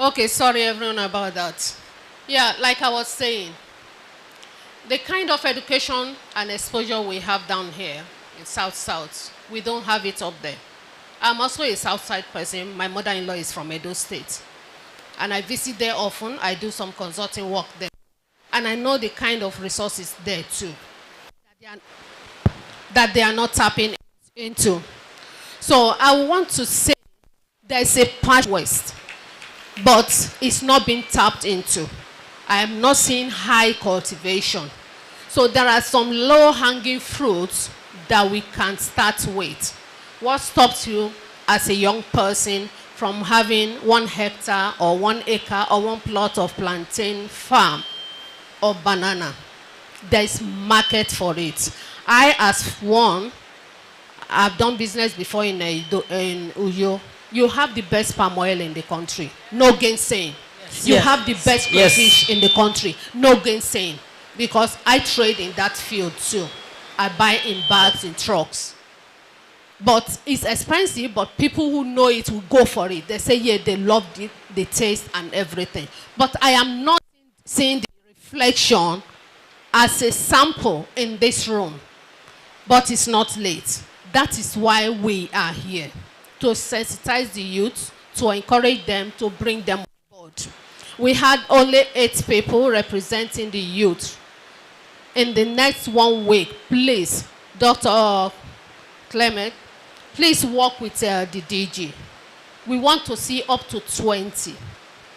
Okay, sorry everyone about that. Yeah, like I was saying, the kind of education and exposure we have down here in South South, we don't have it up there. I'm also a Southside person. My mother-in-law is from Edo State. And I visit there often. I do some consulting work there. And I know the kind of resources there too that they are not tapping into. So I want to say there's a patch west, but it's not being tapped into. I am not seeing high cultivation. So there are some low-hanging fruits that we can start with. What stops you as a young person from having 1 hectare or 1 acre or 1 plot of plantain farm or banana? There is market for it. I, as one, I've done business before in Uyo. You have the best palm oil in the country. No gainsaying. Yes. You have the best crayfish in the country. No gainsaying. Because I trade in that field too. I buy in bags, in trucks. But it's expensive, but people who know it will go for it. They say, yeah, they love it, the taste and everything. But I am not seeing the reflection as a sample in this room. But it's not late. That is why we are here. To sensitize the youth, to encourage them, to bring them on board. We had only 8 people representing the youth. In the next 1 week, please, Dr. Clement, please work with the DG. We want to see up to 20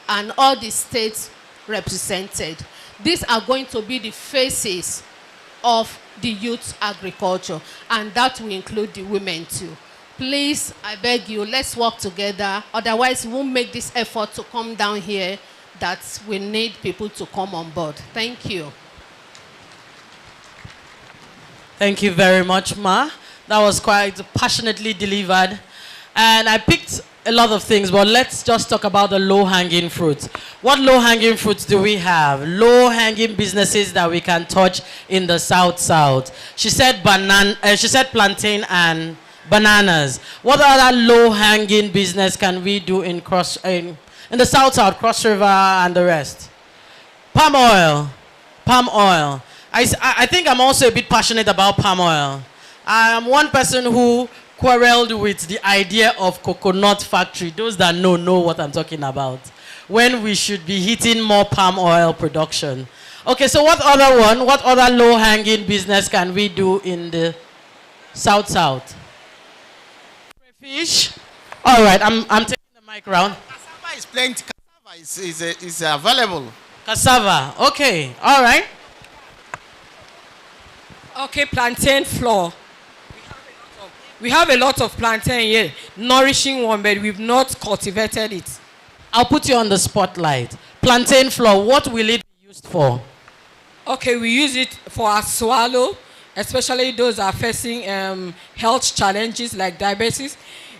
and all the states represented. These are going to be the faces of the youth agriculture, and that will include the women too. Please, I beg you, let's work together. Otherwise, we won't make this effort to come down here that we need people to come on board. Thank you. Thank you very much, Ma. That was quite passionately delivered. And I picked a lot of things, but let's just talk about the low-hanging fruits. What low-hanging fruits do we have? Low-hanging businesses that we can touch in the South. She said plantain and bananas. What other low-hanging business can we do in the South, Cross River and the rest? Palm oil. Palm oil. I think I'm also a bit passionate about palm oil. I am one person who quarreled with the idea of coconut factory. Those that know what I'm talking about. When we should be hitting more palm oil production. Okay, so what other low-hanging business can we do in the South? Fish. All right, I'm taking the mic round. Cassava is plenty. Cassava is available. Cassava. Okay. All right. Okay, plantain flour. We have a lot of plantain here, nourishing one, but we've not cultivated it. I'll put you on the spotlight. Plantain flour, what will it be used for? Okay, we use it for our swallow, especially those are facing health challenges like diabetes.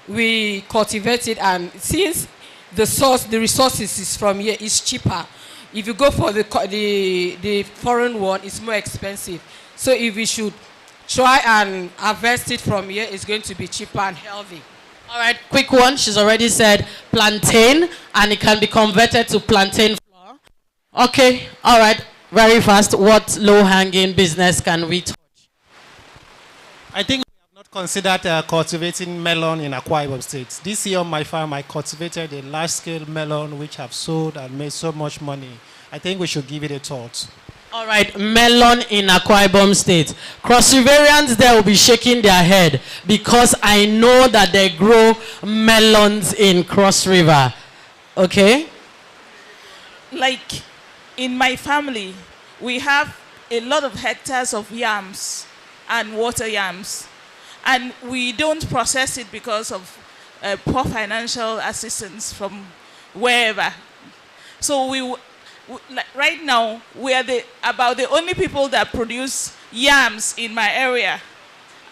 We cultivate it, and since the resources is from here, it's cheaper. If you go for the foreign one, it's more expensive. So if we should try and harvest it from here, it's going to be cheaper and healthy. All right, quick one. She's already said plantain, and it can be converted to plantain flour. Okay, all right, very fast. What low-hanging business can we touch? I think we have not considered cultivating melon in Akwa Ibom State. This year on my farm, I cultivated a large-scale melon which have sold and made so much money. I think we should give it a thought. All right, melon in Akwa Ibom State. Cross Riverians there will be shaking their head because I know that they grow melons in Cross River. Okay? Like in my family, we have a lot of hectares of yams and water yams. And we don't process it because of poor financial assistance from wherever. So right now, we are about the only people that produce yams in my area.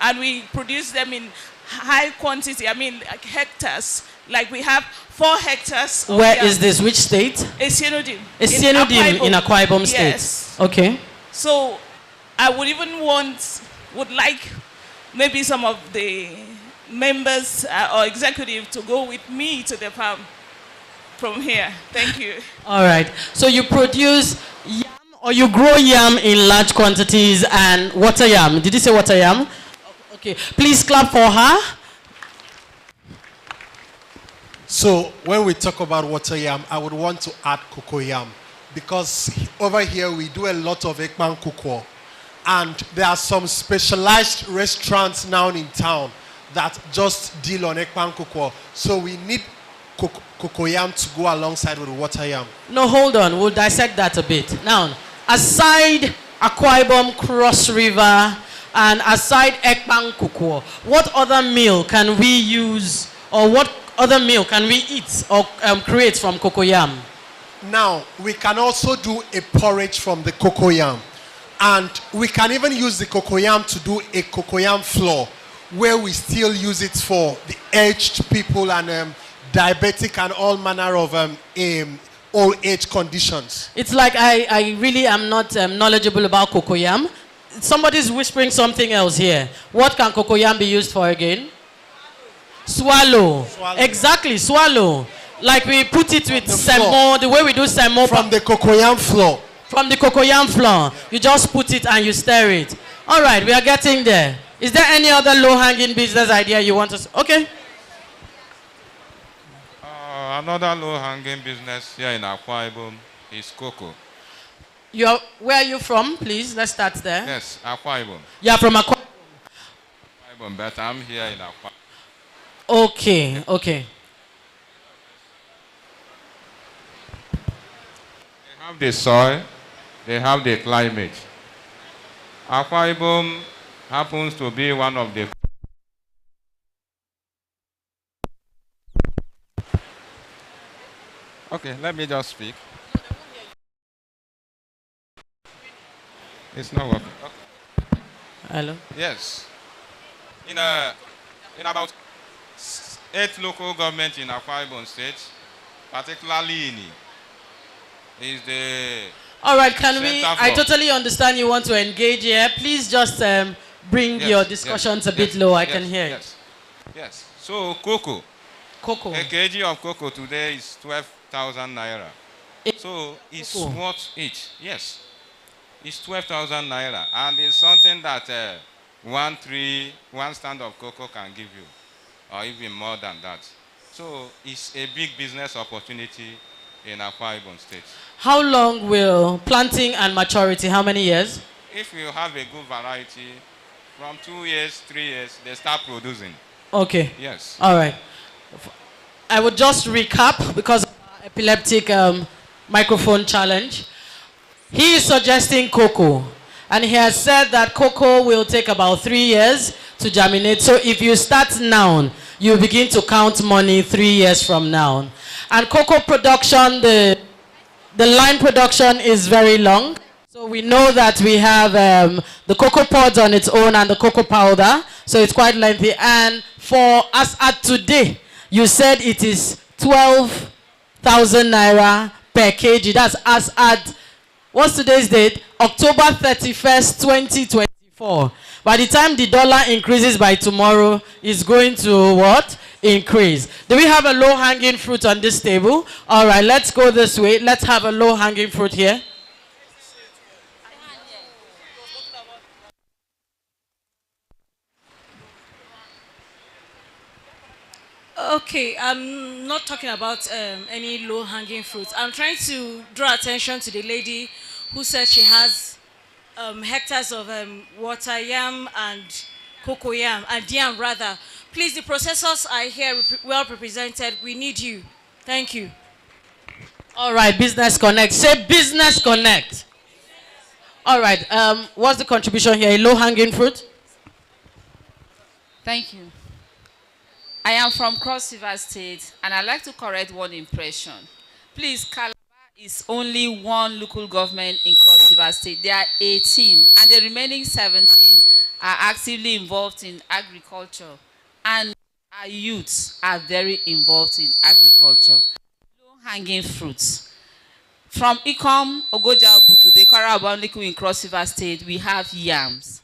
And we produce them in high quantity, like hectares. Like we have 4 hectares. Where is this? Which state? Esienudim. Esienudim in Akwa Ibom State. Yes. Okay. So I would even would like maybe some of the members or executives to go with me to the farm from here. Thank you. All right. So you produce yam or you grow yam in large quantities and water yam. Did you say water yam? Okay. Please clap for her. So when we talk about water yam, I would want to add cocoa yam because over here we do a lot of ekpan cocoa, and there are some specialized restaurants now in town that just deal on ekpan cocoa. So we need cocoa yam to go alongside with water yam. No, hold on. We'll dissect that a bit. Now, aside Akwa Ibom, Cross River, and aside ekpan cocoa, what other meal can we use, or what other meal can we eat or create from cocoa yam? Now, we can also do a porridge from the cocoa yam. And we can even use the cocoa yam to do a cocoa yam flour, where we still use it for the aged people and diabetic and all manner of old age conditions. It's like I really am not knowledgeable about cocoa yam. Somebody's whispering something else here. What can cocoa yam be used for again? Swallow. Exactly, swallow. Like we put it with semo, the way we do semo. From the cocoa yam flour. From the cocoa yam flour. You just put it and you stir it. All right, we are getting there. Is there any other low-hanging business idea you want to... Okay. Another low-hanging business here in Akwa Ibom is cocoa. Where are you from, please? Let's start there. Yes, Akwa Ibom. You are from Akwa Ibom, but I'm here in Akwa. Okay, okay. They have the soil, they have the climate. Akwa Ibom happens to be one of the... Okay, let me just speak. It's not working. Okay. Hello? Yes. In about 8 local governments in Akwa Ibom State, particularly in is the... All right, can we... I totally understand you want to engage here. Please just bring your discussions a bit low. I can hear it. Yes. So, cocoa. Cocoa. A kg of cocoa today is 12,000 naira. So, it's what each? Yes. It's 12,000 naira. And it's something that one stand of cocoa can give you, or even more than that. So, it's a big business opportunity in Akwa Ibom State. How long will planting and maturity, how many years? If you have a good variety, from 2 years, 3 years, they start producing. Okay. Yes. All right. I would just recap because of our epileptic microphone challenge. He is suggesting cocoa. And he has said that cocoa will take about 3 years to germinate. So if you start now, you begin to count money 3 years from now. And cocoa production, the line production is very long. So we know that we have the cocoa pods on its own and the cocoa powder. So it's quite lengthy. And for us at today, you said it is 12,000 naira per kg. That's us at, what's today's date? October 31st, 2024. By the time the dollar increases by tomorrow, it's going to what? Increase. Do we have a low-hanging fruit on this table? All right, let's go this way. Let's have a low-hanging fruit here. Okay, I'm not talking about any low-hanging fruits. I'm trying to draw attention to the lady who said she has hectares of water yam and cocoa yam, and yam rather. Please, the processors are here well represented. We need you. Thank you. All right, Business Connect. Say Business Connect. All right, what's the contribution here? A low-hanging fruit? Thank you. I am from Cross River State, and I'd like to correct one impression. Please, Calabar is only one local government in Cross River State. There are 18, and the remaining 17 are actively involved in agriculture. And our youths are very involved in agriculture. Low-hanging fruits. From Ikom, Ogoja, Obutu, the Karabon Liku in Cross River State, we have yams.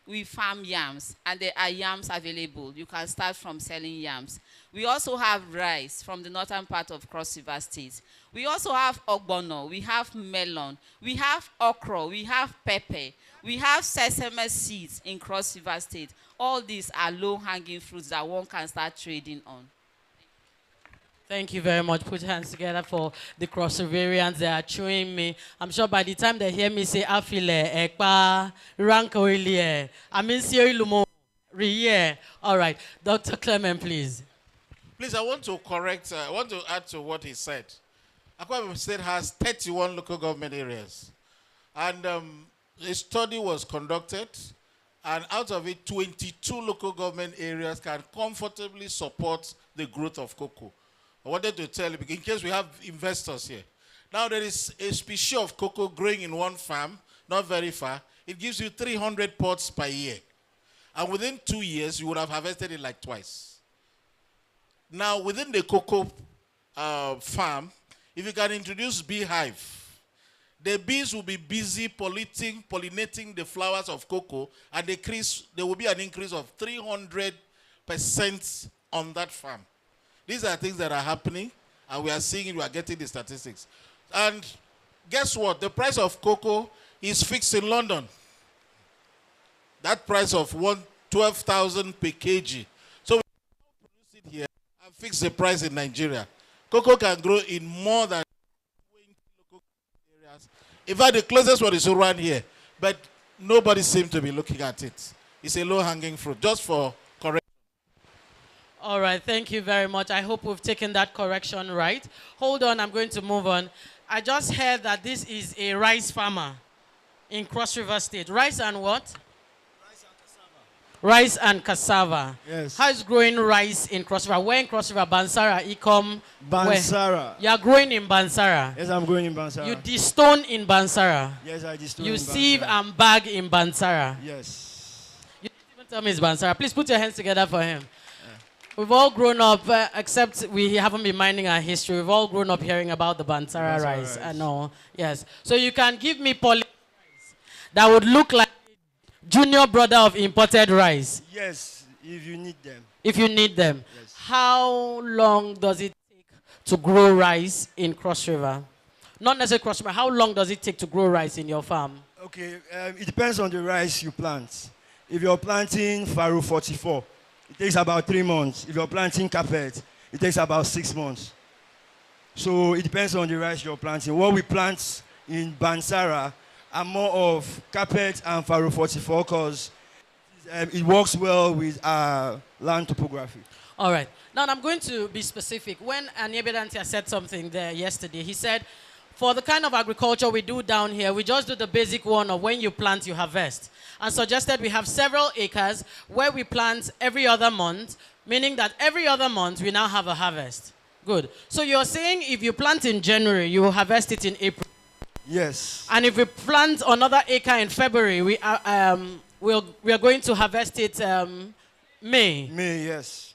we farm yams, and there are yams available. You can start from selling yams. We also have rice from the northern part of Cross River State. We also have ogbono, we have melon, we have okra, we have pepper, we have sesame seeds in Cross River State. All these are low-hanging fruits that one can start trading on. Thank you very much. Put your hands together for the Cross Riverians. They are chewing me. I'm sure by the time they hear me say afile, ekpa, rankoilie, aminsio ilumo, riye. All right, Dr. Clement, please. Please, I want to correct, I want to add to what he said. Akwa Ibom State has 31 local government areas. And a study was conducted, and out of it, 22 local government areas can comfortably support the growth of cocoa. I wanted to tell you, in case we have investors here. Now there is a species of cocoa growing in one farm, not very far. It gives you 300 pods per year. And within 2 years, you would have harvested it like twice. Now, within the cocoa farm, if you can introduce beehive, the bees will be busy pollinating the flowers of cocoa, and there will be an increase of 300% on that farm. These are things that are happening, and we are seeing it, we are getting the statistics. And guess what? The price of cocoa is fixed in London. That price of 12,000 per kg. So we can produce it here and fix the price in Nigeria. Cocoa can grow in more than 20 local areas. In fact, the closest one is around here, but nobody seems to be looking at it. It's a low-hanging fruit, just for correction. All right, thank you very much. I hope we've taken that correction right. Hold on, I'm going to move on. I just heard that this is a rice farmer in Cross River State. Rice and what? Rice and cassava. Rice and cassava. Yes. How is growing rice in Cross River? Where in Cross River? Bansara, Ikom? Bansara. You are growing in Bansara? Yes, I'm growing in Bansara. You destone in Bansara? Yes, I destone you in Bansara. You sieve and bag in Bansara? Yes. You didn't even tell me it's Bansara. Please put your hands together for him. We've all grown up, except we haven't been minding our history. We've all grown up hearing about the Bansara rice. I know, yes. So you can give me poly rice that would look like a junior brother of imported rice. Yes, if you need them. If you need them. Yes. How long does it take to grow rice in Cross River? Not necessarily Cross River. How long does it take to grow rice in your farm? Okay, it depends on the rice you plant. If you're planting Faru 44, it takes about 3 months. If you're planting carpet, it takes about 6 months. So it depends on the rice you're planting. What we plant in Bansara are more of carpet and Faru 44 because it works well with our land topography. All right. Now I'm going to be specific. When Anyebedantia said something there yesterday, he said, for the kind of agriculture we do down here, we just do the basic one of when you plant, you harvest. And suggested we have several acres where we plant every other month, meaning that every other month we now have a harvest. Good. So you're saying if you plant in January, you will harvest it in April? Yes. And if we plant another acre in February, we are going to harvest it May? May, yes.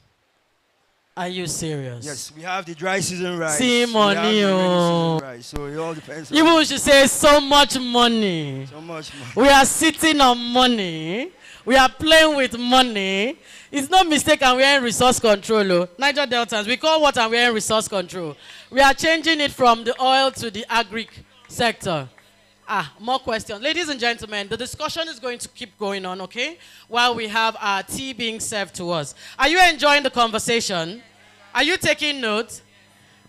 Are you serious? Yes, we have the dry season rice. See money, oh. Rice, so it all depends. Even we should say so much money. So much money. We are sitting on money. We are playing with money. It's no mistake and we are in resource control. Oh. Niger Deltans, we call what and we are in resource control. We are changing it from the oil to the agri sector. More questions. Ladies and gentlemen, the discussion is going to keep going on, okay? While we have our tea being served to us. Are you enjoying the conversation? Are you taking notes?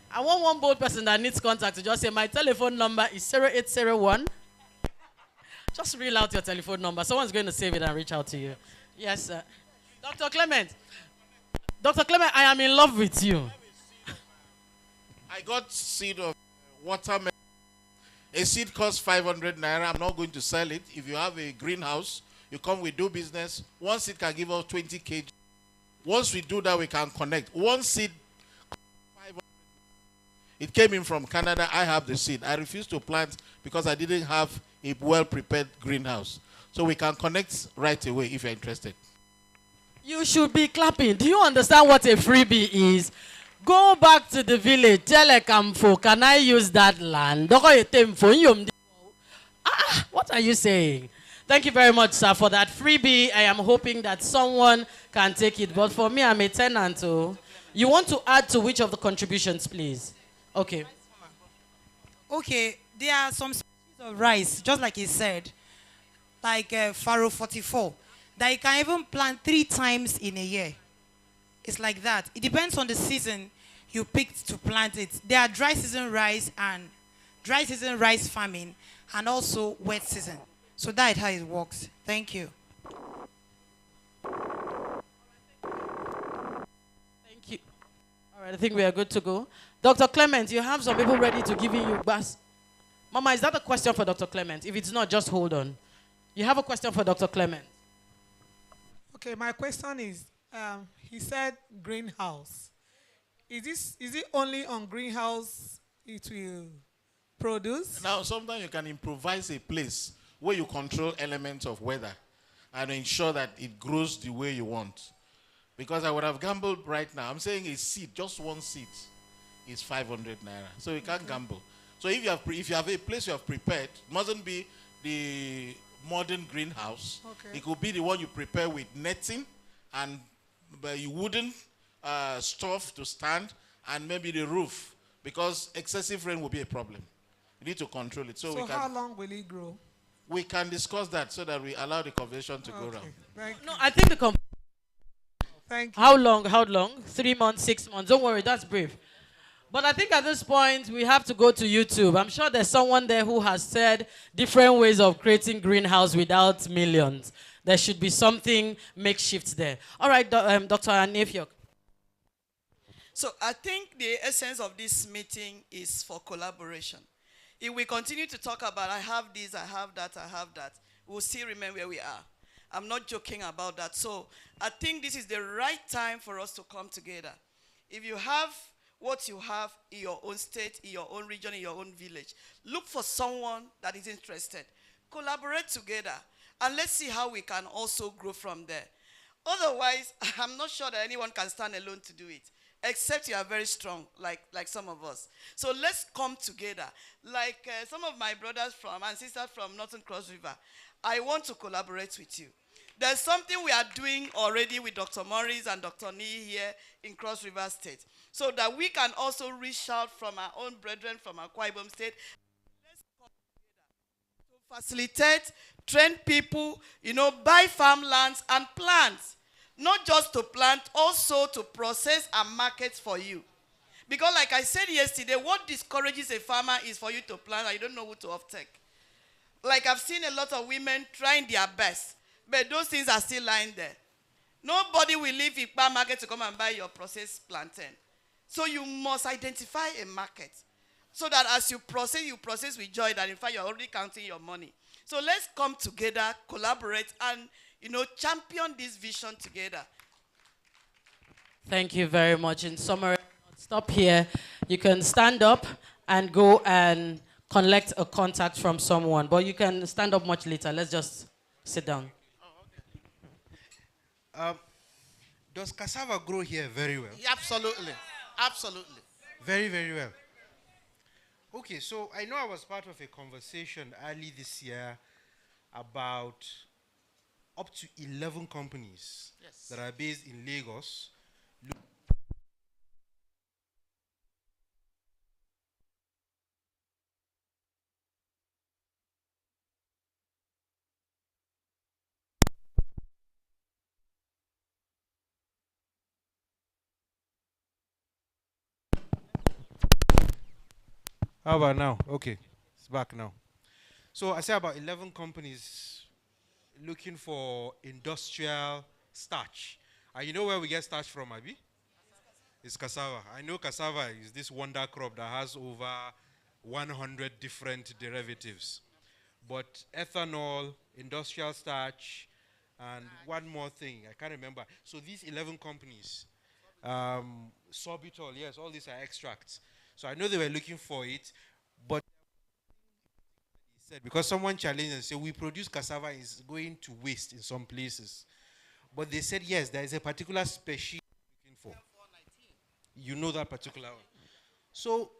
I want one bold person that needs contact to just say, my telephone number is 0801. Just reel out your telephone number. Someone's going to save it and reach out to you. Yes, sir. Dr. Clement. Dr. Clement, I am in love with you. I got seed of watermelon. A seed costs 500 naira. I'm not going to sell it. If you have a greenhouse, you come, we do business. One seed can give us 20 kg. Once we do that, we can connect. One seed, 500. It came in from Canada. I have the seed. I refused to plant because I didn't have a well-prepared greenhouse. So we can connect right away if you're interested. You should be clapping. Do you understand what a freebie is? Go back to the village. Tell a campo, can I use that land? What are you saying? Thank you very much, sir, for that freebie. I am hoping that someone can take it. But for me, I'm a tenant. Oh. You want to add to which of the contributions, please? Okay. Okay, there are some species of rice, just like he said, like Faro 44, that you can even plant 3 times in a year. It's like that. It depends on the season you picked to plant it. There are dry season rice and dry season rice farming, and also wet season. So that is how it works. Thank you. Thank you. All right, I think we are good to go. Dr. Clement, you have some people ready to give you bus. Mama, is that a question for Dr. Clement? If it's not, just hold on. You have a question for Dr. Clement. Okay, my question is, he said greenhouse. Is it only on greenhouse it will produce? Now, sometimes you can improvise a place where you control elements of weather and ensure that it grows the way you want. Because I would have gambled right now. I'm saying a seed, just one seed, is 500 naira. So you can't gamble. So if you have a place you have prepared, it mustn't be the modern greenhouse. Okay. It could be the one you prepare with netting and wooden stuff to stand, and maybe the roof, because excessive rain will be a problem. You need to control it. So how long will it grow? We can discuss that so that we allow the conversation to go round. No, I think Thank you. How long? How long? 3 months, 6 months. Don't worry, that's brief. But I think at this point, we have to go to YouTube. I'm sure there's someone there who has said different ways of creating greenhouse without millions. There should be something makeshift there. All right, Dr. Anefiok. So I think the essence of this meeting is for collaboration. If we continue to talk about, I have this, I have that, we'll still remain where we are. I'm not joking about that. So I think this is the right time for us to come together. If you have what you have in your own state, in your own region, in your own village, look for someone that is interested. Collaborate together, and let's see how we can also grow from there. Otherwise, I'm not sure that anyone can stand alone to do it, except you are very strong, like some of us. So let's come together. Like some of my brothers and sisters from Northern Cross River, I want to collaborate with you. There's something we are doing already with Dr. Morris and Dr. Nee here in Cross River State, so that we can also reach out from our own brethren from Akwa Ibom State. Let's come together to facilitate, train people, buy farmlands and plant. Not just to plant, also to process and market for you. Because like I said yesterday, what discourages a farmer is for you to plant and you don't know who to offtake. Like I've seen a lot of women trying their best, but those things are still lying there. Nobody will leave Ikpa market to come and buy your processed plantain. So you must identify a market, so that as you process with joy, that in fact you're already counting your money. So let's come together, collaborate, and champion this vision together. Thank you very much. In summary, stop here. You can stand up and go and collect a contact from someone, but you can stand up much later. Let's just sit down. Does cassava grow here very well? Yeah, absolutely. Absolutely. Very, very well. Okay, so I know I was part of a conversation early this year about up to 11 companies that are based in Lagos. How about now? Okay, it's back now. So I say about 11 companies looking for industrial starch. And you know where we get starch from, Abi? It's cassava. I know cassava is this wonder crop that has over 100 different derivatives. But ethanol, industrial starch, and one more thing, I can't remember. So these 11 companies, sorbitol, yes, all these are extracts. So I know they were looking for it, but he said, because someone challenged and said, we produce cassava, is going to waste in some places. But they said, yes, there is a particular species looking for. You know that particular one. So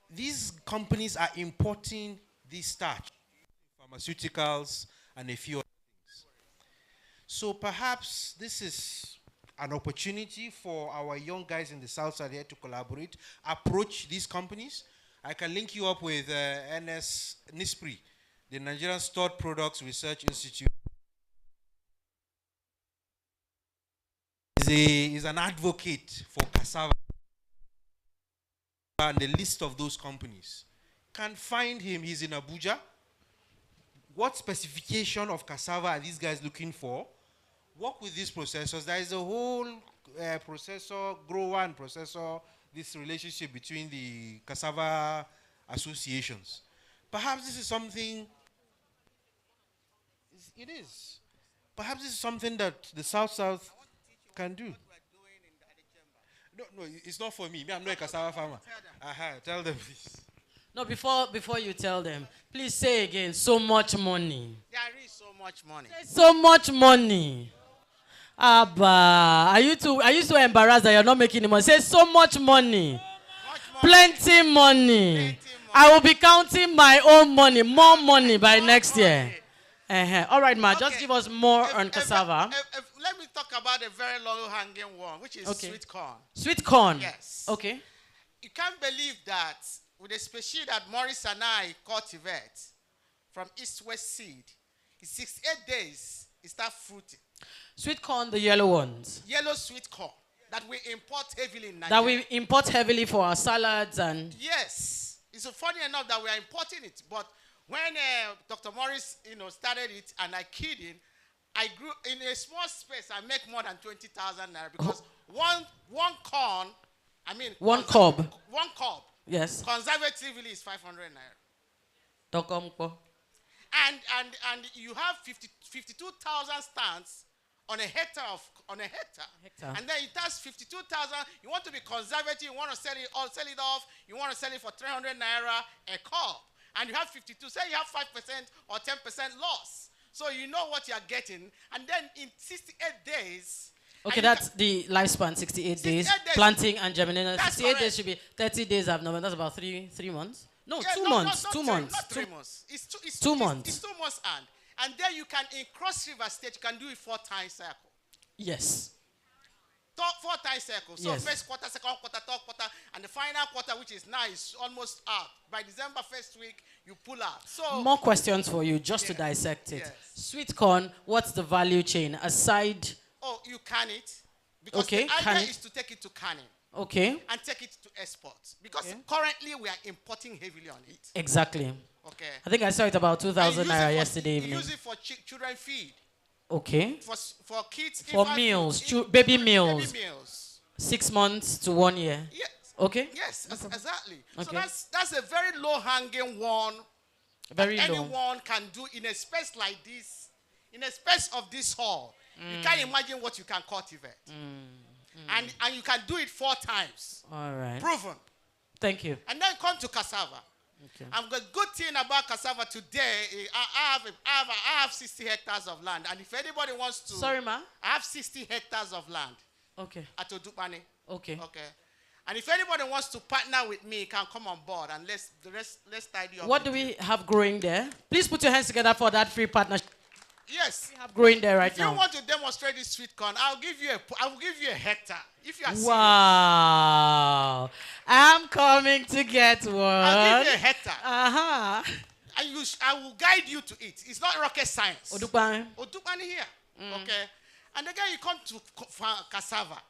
these companies are importing this starch, pharmaceuticals, and a few other So perhaps this is an opportunity for our young guys in the South side here to collaborate, approach these companies. I can link you up with NISPRI, the Nigerian Stored Products Research Institute. Is an advocate for cassava and the list of those companies. Can find him, he's in Abuja. What specification of cassava are these guys looking for? Work with these processors. There is a whole processor, grower and processor, this relationship between the cassava associations. Perhaps this is something, it is. Perhaps this is something that the South can do. No, it's not for me. I'm not a cassava farmer. Tell them please. No, before you tell them, please say again, so much money. There is so much money. So much money. Abba, are you so embarrassed that you're not making the money? Say so much money. Plenty money. I will be counting my own money, more money by next year. All right, Ma, just give us more on cassava. Let me talk about a very low-hanging one, which is sweet corn. Sweet corn? Yes. Okay. You can't believe that with the species that Maurice and I cultivate from East-West seed, in 68 days, it starts fruiting. Sweet corn, the yellow ones? Yellow sweet corn that we import heavily in Nigeria. That we import heavily for our salads and... Yes. It's so funny enough that we are importing it, but when Dr. Morris, started it and I kid him, I grew in a small space. I make more than 20,000 naira because one corn, one cob. One cob. Yes. Conservatively is 500 naira. And you have 52,000 stands on a hectare and then it has 52,000. You want to be conservative. You want to sell it off. You want to sell it for 300 naira a cob. And you have 52, say you have 5% or 10% loss. So you know what you are getting. And then in 68 days. Okay, that's the lifespan, 68 days. Planting and germinating. 68 days should be 30 days of November. That's about three months. No, yeah, 2 no, months. Not 2 months. Not 3 months. It's 2 months. It's 2 months and then you can, in Cross River State, you can do it 4 times cycle. Yes. 4 times cycle. So yes. First quarter, second quarter, third quarter, and the final quarter, which is now, is almost out. By December first week, you pull out. So more questions for you, just to dissect it. Yes. Sweet corn, what's the value chain aside? Oh, you can it. Because the idea is to take it to canning. Okay. And take it to export. Because currently we are importing heavily on it. Exactly. Okay. I think I saw it about 2,000 naira yesterday evening. You use it for children feed. Okay. For kids. For meals, baby meals. Baby meals. 6 months to 1 year. Yes. Okay. Yes, exactly. Okay. So that's a very low-hanging one. Very low. Anyone can do in a space like this, in a space of this hall. You can't imagine what you can cultivate. And you can do it 4 times. All right. Proven. Thank you. And then come to cassava. Okay. And the good thing about cassava today, I have 60 hectares of land. And if anybody wants to... Sorry, ma? I have 60 hectares of land. Okay. At Odupani. Okay. Okay. And if anybody wants to partner with me, can come on board and let's tidy up. What do we have growing there? Please put your hands together for that free partnership. Yes. We have growing there right now. If you want to demonstrate this sweet corn, I will give you a hectare. If you are serious. Wow. I'm coming to get one. I'll give you a hectare. Uh-huh. I will guide you to it. It's not rocket science. Odupani. Odupani here. Okay. And again, you come to cassava.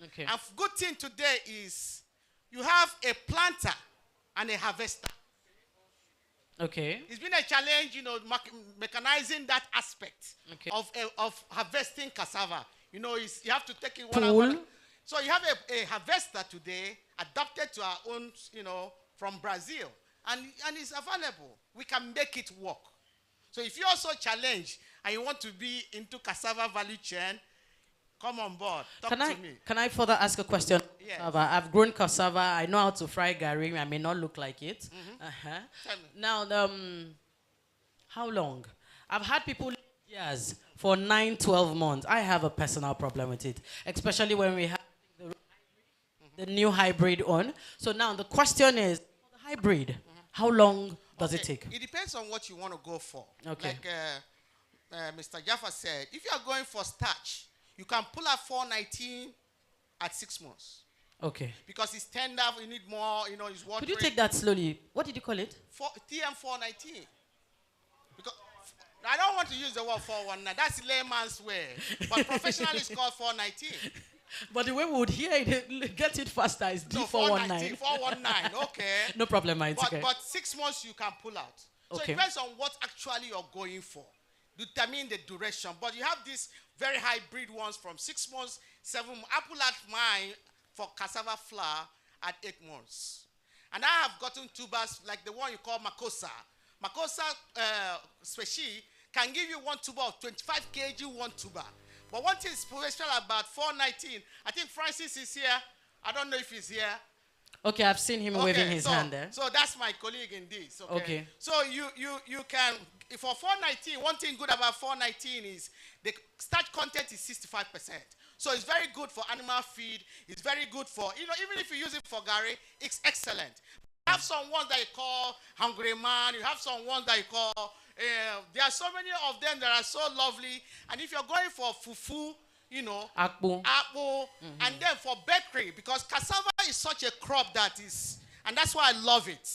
Okay. And good thing today is you have a planter and a harvester. Okay. It's been a challenge, mechanizing that aspect of harvesting cassava. You have to take it one. So you have a harvester today adapted to our own, from Brazil, and it's available. We can make it work. So if you also challenge and you want to be into cassava value chain, come on board. Talk to me. Can I further ask a question? Yes. I've grown cassava. I know how to fry gari. I may not look like it. Tell me. Now, how long? I've had people years for 9, 12 months. I have a personal problem with it, especially when we have the new hybrid on. So now the question is, the hybrid, how long does it take? It depends on what you want to go for. Okay. Like Mr. Jaffa said, if you are going for starch, you can pull out 419 at 6 months. Okay. Because it's tender, you need more, it's water. Could you take that slowly? What did you call it? TM 419. Because I don't want to use the word 419. That's layman's way. But professionally, it's called 419. But the way we would hear it, get it faster, is D419. 419, okay. No problem, man. It's okay. But 6 months you can pull out. So Okay. it depends on what actually you're going for. Determine the duration. But you have these very hybrid ones from 6 months, 7 months. I pull out mine for cassava flour at 8 months. And I have gotten tubers like the one you call Makosa. Makosa Species can give you one tuber of 25 kg, one tuber. But one thing is special about 419, I think Francis is here. I don't know if he's here. Okay, I've seen him waving his hand there. So that's my colleague in this. Okay. So you can, for 419, one thing good about 419 is the starch content is 65%. So it's very good for animal feed. It's very good for, even if you use it for gari, it's excellent. You have some ones that you call Hungry Man. You have some ones that you call, there are so many of them that are so lovely. And if you're going for fufu, Akpu. And then for bakery, because cassava is such a crop that is, and that's why I love it.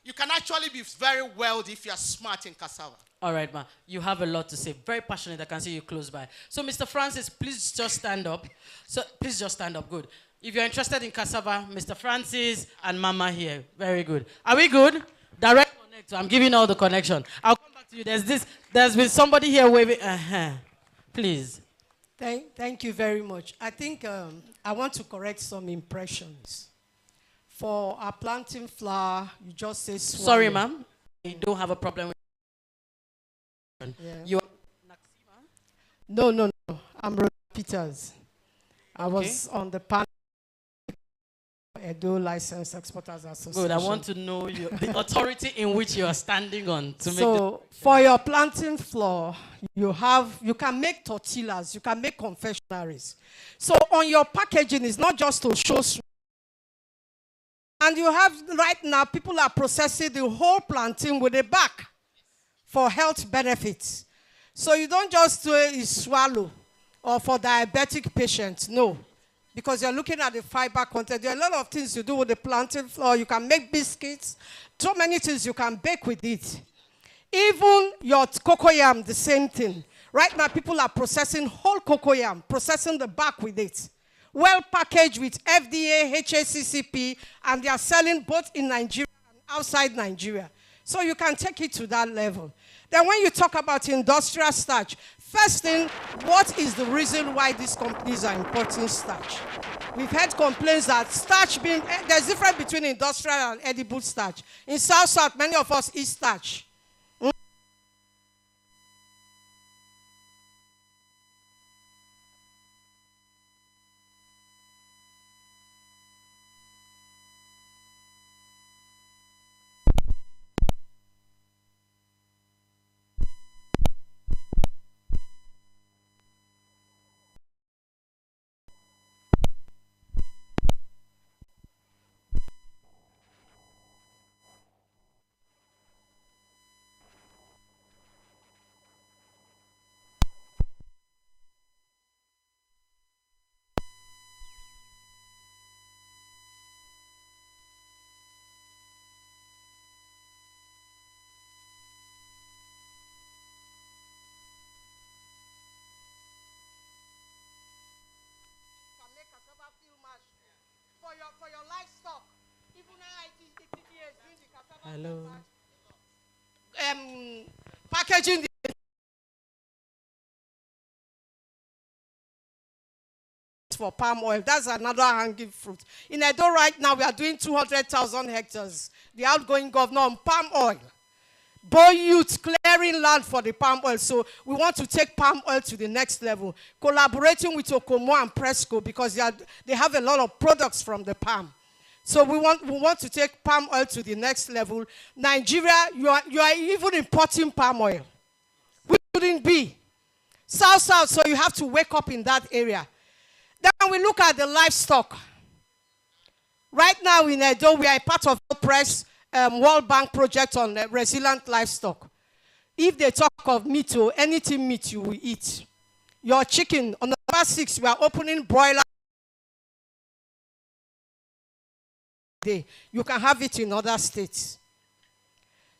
You can actually be very wealthy if you're smart in cassava. All right, ma. You have a lot to say. Very passionate. I can see you close by. So, Mr. Francis, please just stand up. Good. If you're interested in cassava, Mr. Francis and Mama here. Very good. Are we good? Direct connect. I'm giving all the connection. I'll come back to you. There's been somebody here waving. Please. Thank you very much. I think I want to correct some impressions. For our planting flower, you just say swallow. Sorry, ma'am. You don't have a problem with yeah. You are No. I'm Rose Peters. I was on the panel Edo License Exporters Association. Good. I want to know the authority in which you are standing on to make. So for your planting floor, you can make tortillas, you can make confectionaries. So on your packaging, it's not just to show. And you have right now people are processing the whole plantain with a back for health benefits. So you don't just do it swallow or for diabetic patients, no. Because you're looking at the fiber content. There are a lot of things you do with the plantain flour. You can make biscuits. So many things you can bake with it. Even your cocoyam, the same thing. Right now, people are processing whole cocoyam, processing the back with it. Well packaged with FDA, HACCP, and they are selling both in Nigeria and outside Nigeria. So you can take it to that level. Then when you talk about industrial starch, first thing, what is the reason why these companies are importing starch? We've had complaints that starch there's a difference between industrial and edible starch. In South, many of us eat starch. For your livestock, even Hello. Packaging for palm oil, that's another hanging fruit. In Edo right now, we are doing 200,000 hectares. The outgoing governor on palm oil. Boy youth clearing land for the palm oil. So we want to take palm oil to the next level. Collaborating with Okomo and Presco because they have a lot of products from the palm. So we want to take palm oil to the next level. Nigeria, you are even importing palm oil. We shouldn't be. South, so you have to wake up in that area. Then we look at the livestock. Right now in Edo, we are part of the Press World Bank project on resilient livestock. If they talk of meat or anything meat, you will eat. Your chicken, on number 6, we are opening broiler. You can have it in other states.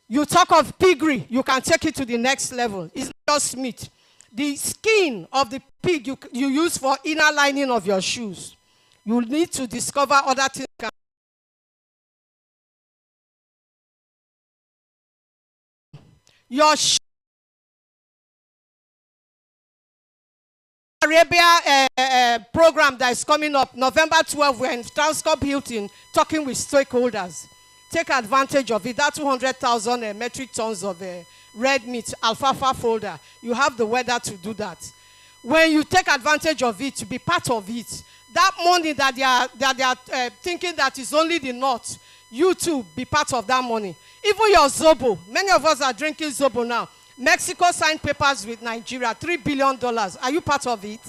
You talk of piggery, you can take it to the next level. It's not just meat. The skin of the pig you use for inner lining of your shoes. You need to discover other things. Your Arabia program that is coming up, November 12, we're in Transcorp Hilton talking with stakeholders. Take advantage of it. That 200,000 metric tons of red meat, alfalfa folder. You have the weather to do that. When you take advantage of it, to be part of it, that money that they are thinking that is only the north, you too be part of that money. Even your Zobo, many of us are drinking Zobo now. Mexico signed papers with Nigeria, $3 billion. Are you part of it?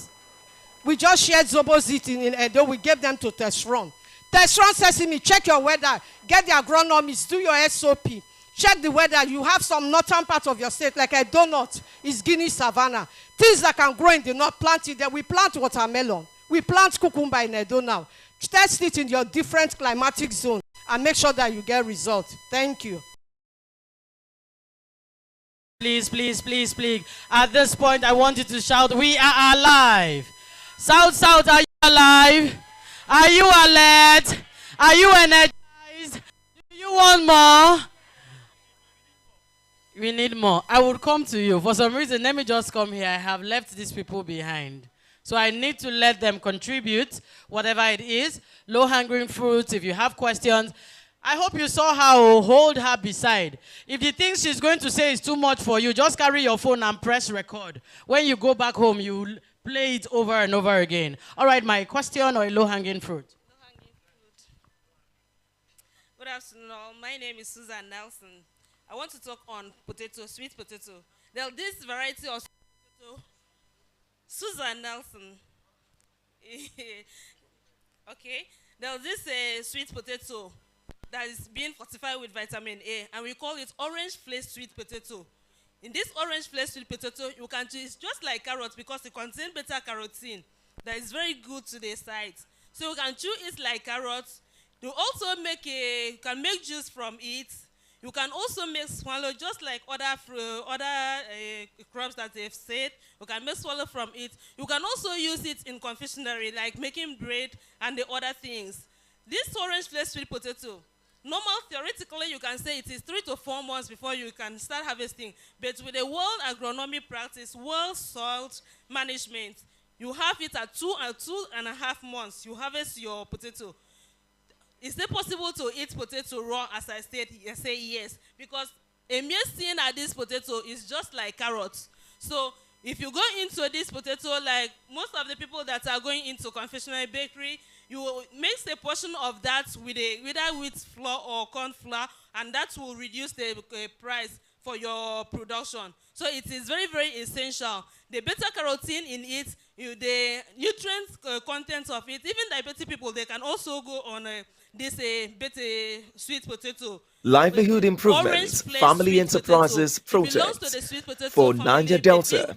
We just shared Zobo's in Edo. We gave them to Testron. Testron says to me, check your weather, get the agronomists, do your SOP. Check the weather. You have some northern part of your state, like a donut, is Guinea Savannah. Things that can grow in the north, plant it there. We plant watermelon. We plant cucumber in Edo now. Test it in your different climatic zone and make sure that you get results. Thank you. Please, please, please, please. At this point, I want you to shout, we are alive. South, South, are you alive? Are you alert? Are you energized? Do you want more? We need more. I would come to you. For some reason, let me just come here. I have left these people behind. So I need to let them contribute, whatever it is. Low-hanging fruits, if you have questions. I hope you saw how hold her beside. If the things she's going to say is too much for you, just carry your phone and press record. When you go back home, you play it over and over again. All right, my question or a low-hanging fruit? Low-hanging fruit. Good afternoon. My name is Susan Nelson. I want to talk on potato, sweet potato. There's this variety of sweet potato. Susan Nelson. Okay. There's this sweet potato that is being fortified with vitamin A, and we call it orange flaked sweet potato. In this orange flaked sweet potato, you can choose just like carrots because it contains beta-carotene that is very good to the sight. So you can chew it like carrots. You also can make juice from it. You can also make swallow just like other crops that they've said. You can make swallow from it. You can also use it in confectionery, like making bread and the other things. This orange flaked sweet potato, theoretically, you can say it is 3 to 4 months before you can start harvesting. But with the world agronomy practice, world soil management, you have it at 2.5 months. You harvest your potato. Is it possible to eat potato raw, as I said? I say yes. Because a mere seeing at this potato is just like carrots. So if you go into this potato, like most of the people that are going into confectionery bakery, you mix a portion of that with either wheat flour or corn flour, and that will reduce the price for your production. So it is very, very essential. The beta-carotene in it, the nutrient content of it, even diabetic people, they can also go on this beta sweet potato. Livelihood Improvements Family Enterprises Project for Niger Delta,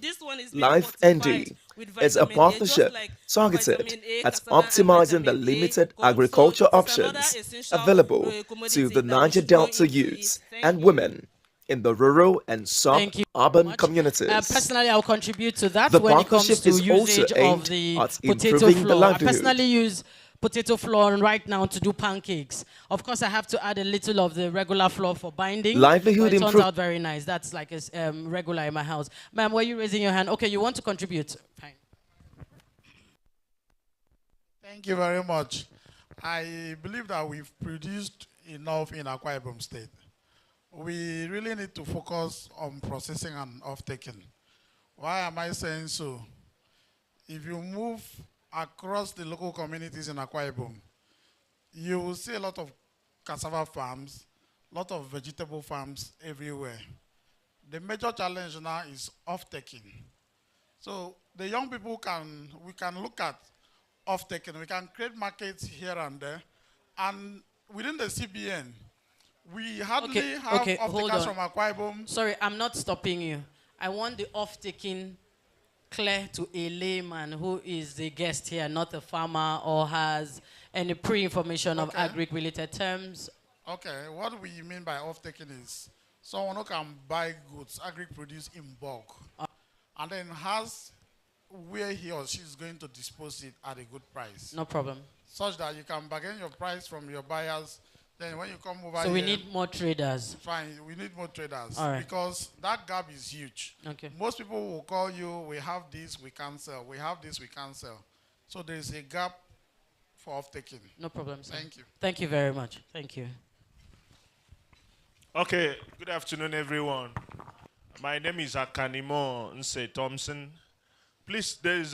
Life ND, is a partnership targeted at optimizing the limited agriculture options available to the Niger Delta youths and women in the rural and sub-urban communities. Personally, I'll contribute to that the when it comes to is usage of the potato flour. I personally use potato flour right now to do pancakes. Of course, I have to add a little of the regular flour for binding. Livelihood it turns out very nice. That's like a regular in my house. Ma'am, were you raising your hand? Okay, you want to contribute? Fine. Thank you very much. I believe that we've produced enough in Akwa Ibom State. We really need to focus on processing and off-taking. Why am I saying so? If you move across the local communities in Akwa Ibom, you will see a lot of cassava farms, a lot of vegetable farms everywhere. The major challenge now is off-taking. So the young people we can look at off-taking. We can create markets here and there. And within the CBN, We hardly Okay, have okay, hold off-takers on. from Akwa Ibom. Sorry, I'm not stopping you. I want the off-taking clear to a layman who is the guest here, not a farmer or has any pre-information of agri-related terms. Okay, what we mean by off-taking is someone who can buy goods, agri-produce in bulk, and then has where he or she is going to dispose it at a good price. No problem. Such that you can bargain your price from your buyers. Then when you come over So here, we need more traders. fine, we need more traders. All right. Because that gap is huge. Okay. Most people will call you, we have this, we can't sell. We have this, we can't sell. So there is a gap for off-taking. No problem, sir. Thank you. Thank you very much. Thank you. Okay, good afternoon, everyone. My name is Akanimo Nse Thompson. Please, there's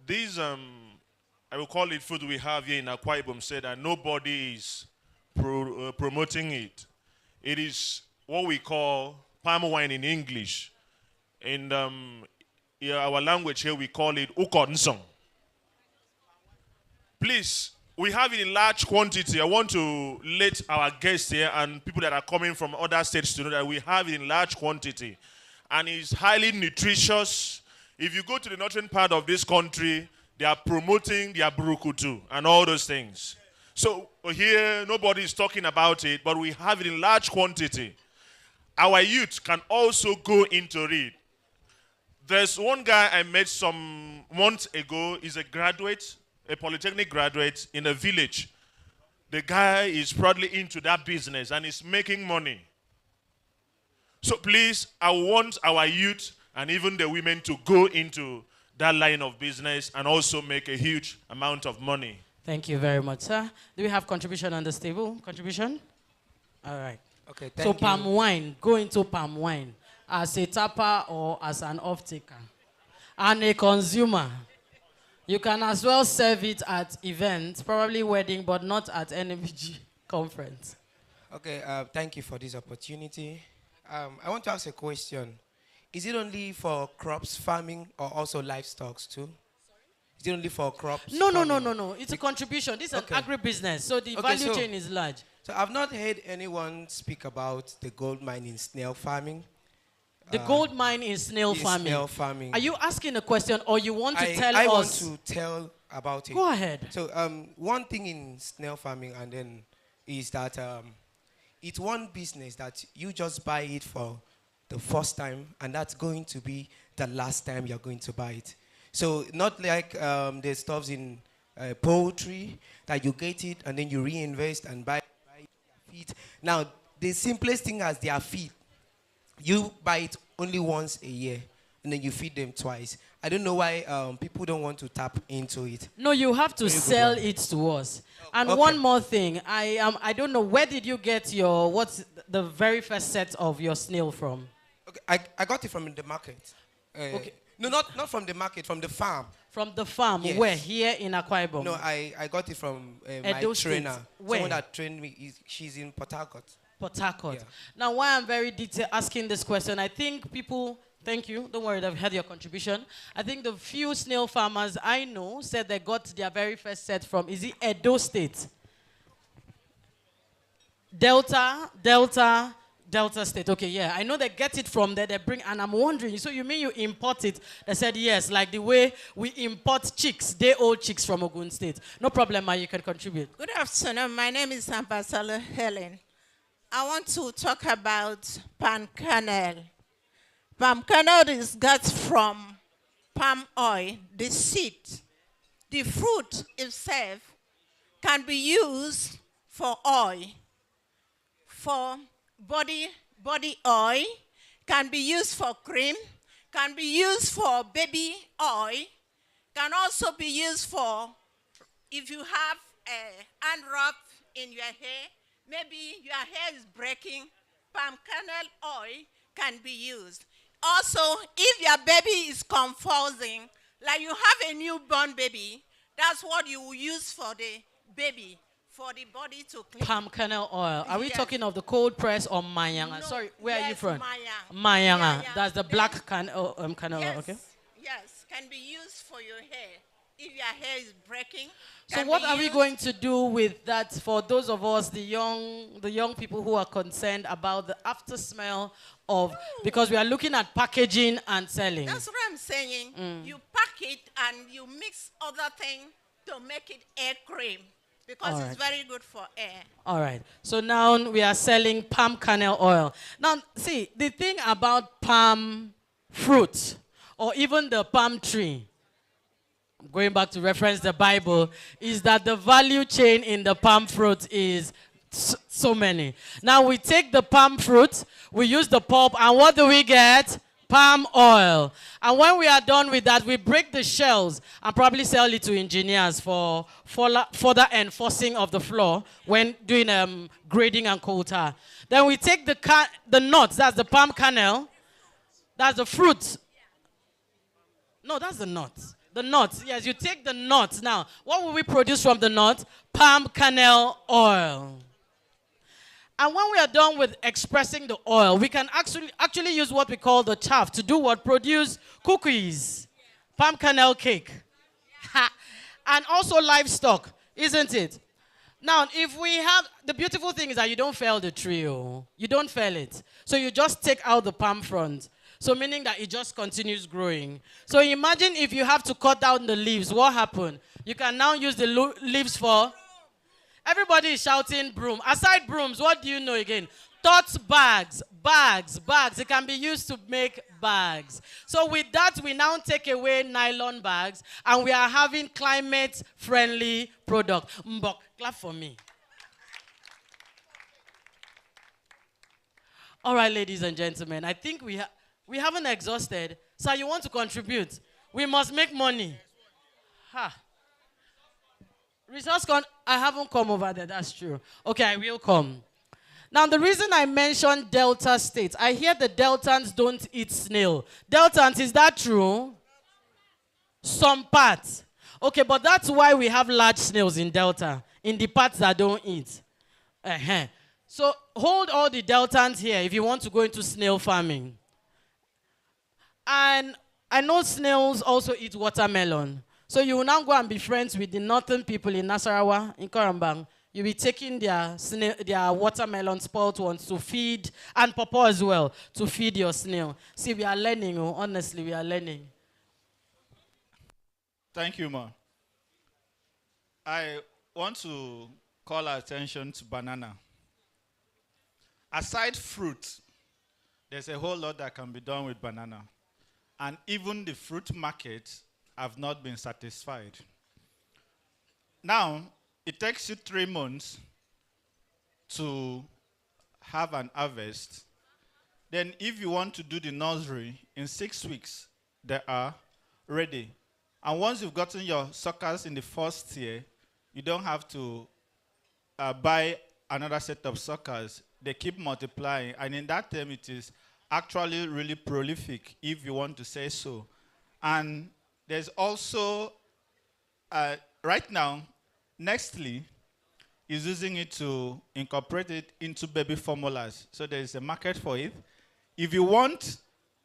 these I will call it food we have here in Akwa Ibom said that nobody is promoting it. It is what we call palm wine in English. In our language here, we call it ukonsong. Please, we have it in large quantity. I want to let our guests here and people that are coming from other states to know that we have it in large quantity. And it's highly nutritious. If you go to the northern part of this country, they are promoting their burukutu and all those things. So here, nobody is talking about it, but we have it in large quantity. Our youth can also go into it. There's one guy I met some months ago. He's a graduate, a polytechnic graduate in a village. The guy is probably into that business and is making money. So please, I want our youth and even the women to go into that line of business and also make a huge amount of money. Thank you very much, sir. Do we have contribution on this table? Contribution? All right. Okay, so thank you. palm wine, go into palm wine as a tapper or as an off-taker. And a consumer. You can as well serve it at events, probably wedding, but not at NMG conference. Okay, thank you for this opportunity. I want to ask a question. Is it only for crops farming or also livestock too? Is it only for crops? No. It's a contribution. This is an agribusiness, so the value chain is large. So I've not heard anyone speak about the gold mine in snail farming. The gold mine in snail farming. Snail farming. Are you asking a question or you want to tell us? I want to tell about it. Go ahead. So one thing in snail farming and then is that it's one business that you just buy it for the first time and that's going to be the last time you're going to buy it. So not like the stuffs in poultry that you get it and then you reinvest and buy their feed. Now, the simplest thing as their feed, you buy it only once a year and then you feed them twice. I don't know why people don't want to tap into it. No, you have to sell it to us. And one more thing, I don't know, where did you get what's the very first set of your snail from? Okay, I got it from the market. Okay. No, not from the market, from the farm. From the farm? Yes. Where? Here in Akwa Ibom? No, I got it from my trainer. Where? Someone that trained me, she's in Port Harcourt. Port Harcourt. Yeah. Now, why I'm very asking this question, I think people, thank you, don't worry, I've had your contribution. I think the few snail farmers I know said they got their very first set from, is it Edo State? Delta State. Okay, yeah. I know they get it from there. They bring, and I'm wondering, so you mean you import it? They said yes, like the way we import chicks, day-old chicks from Ogun State. No problem, Ma, you can contribute. Good afternoon. My name is Ambassador Helen. I want to talk about palm kernel. Palm kernel is got from palm oil, the seed. The fruit itself can be used for oil, for body oil, can be used for cream, can be used for baby oil, can also be used for if you have a hand rub in your hair, maybe your hair is breaking, palm kernel oil can be used. Also, if your baby is convulsing, like you have a newborn baby, that's what you will use for the baby, for the body to clean. Palm kernel oil. Are we talking of the cold press or mayanga? No, Sorry, where are you from? Mayanga. Mayanga. That's the black kernel oil, okay? Yes, can be used for your hair. if your hair is breaking. So what are we going to do with that for those of us, the young people who are concerned about the after smell of, because we are looking at packaging and selling. That's what I'm saying. You pack it and you mix other things to make it hair cream because All it's right. very good for hair. All right. So now we are selling palm kernel oil. Now, see, the thing about palm fruit or even the palm tree, going back to reference the Bible, is that the value chain in the palm fruit is so many. Now we take the palm fruit, we use the pulp, and what do we get? Palm oil. And when we are done with that, we break the shells and probably sell it to engineers for further enforcing of the floor when doing grading and coal tar. Then we take the nuts, that's the palm kernel, that's the fruit. No, that's the nuts. The nuts, yes, you take the nuts. Now, what will we produce from the nuts? Palm kernel oil. And when we are done with expressing the oil, we can actually use what we call the chaff to do what? Produce cookies, palm kernel cake, and also livestock, isn't it? Now, if we have, the beautiful thing is that you don't fell the tree, you don't fell it. So you just take out the palm front. So meaning that it just continues growing. So imagine if you have to cut down the leaves, what happened? You can now use the leaves for, everybody is shouting broom. Aside brooms, what do you know again? Tote bags, bags. It can be used to make bags. So with that, we now take away nylon bags and we are having climate-friendly product. Mbok, clap for me. All right, ladies and gentlemen, I think we haven't exhausted. So you want to contribute? We must make money. I haven't come over there, that's true. Okay, I will come. Now, the reason I mentioned Delta states, I hear the Deltans don't eat snail. Deltans, is that true? Some parts. Okay, but that's why we have large snails in Delta, in the parts that don't eat. So hold all the Deltans here if you want to go into snail farming. And I know snails also eat watermelon. So you will now go and be friends with the northern people in Nasarawa, in Korambang. You'll be taking their watermelon spoiled ones to feed, and pawpaw as well, to feed your snail. See, we are learning, honestly, we are learning. Thank you, Ma. I want to call our attention to banana. Aside fruit, there's a whole lot that can be done with banana. And even the fruit markets have not been satisfied. Now, it takes you 3 months to have an harvest. Then if you want to do the nursery, in 6 weeks, they are ready. And once you've gotten your suckers in the first year, you don't have to buy another set of suckers. They keep multiplying. And in that term, it is actually really prolific, if you want to say so. And there's also, right now, Nestle is using it to incorporate it into baby formulas. So there is a market for it. If you want,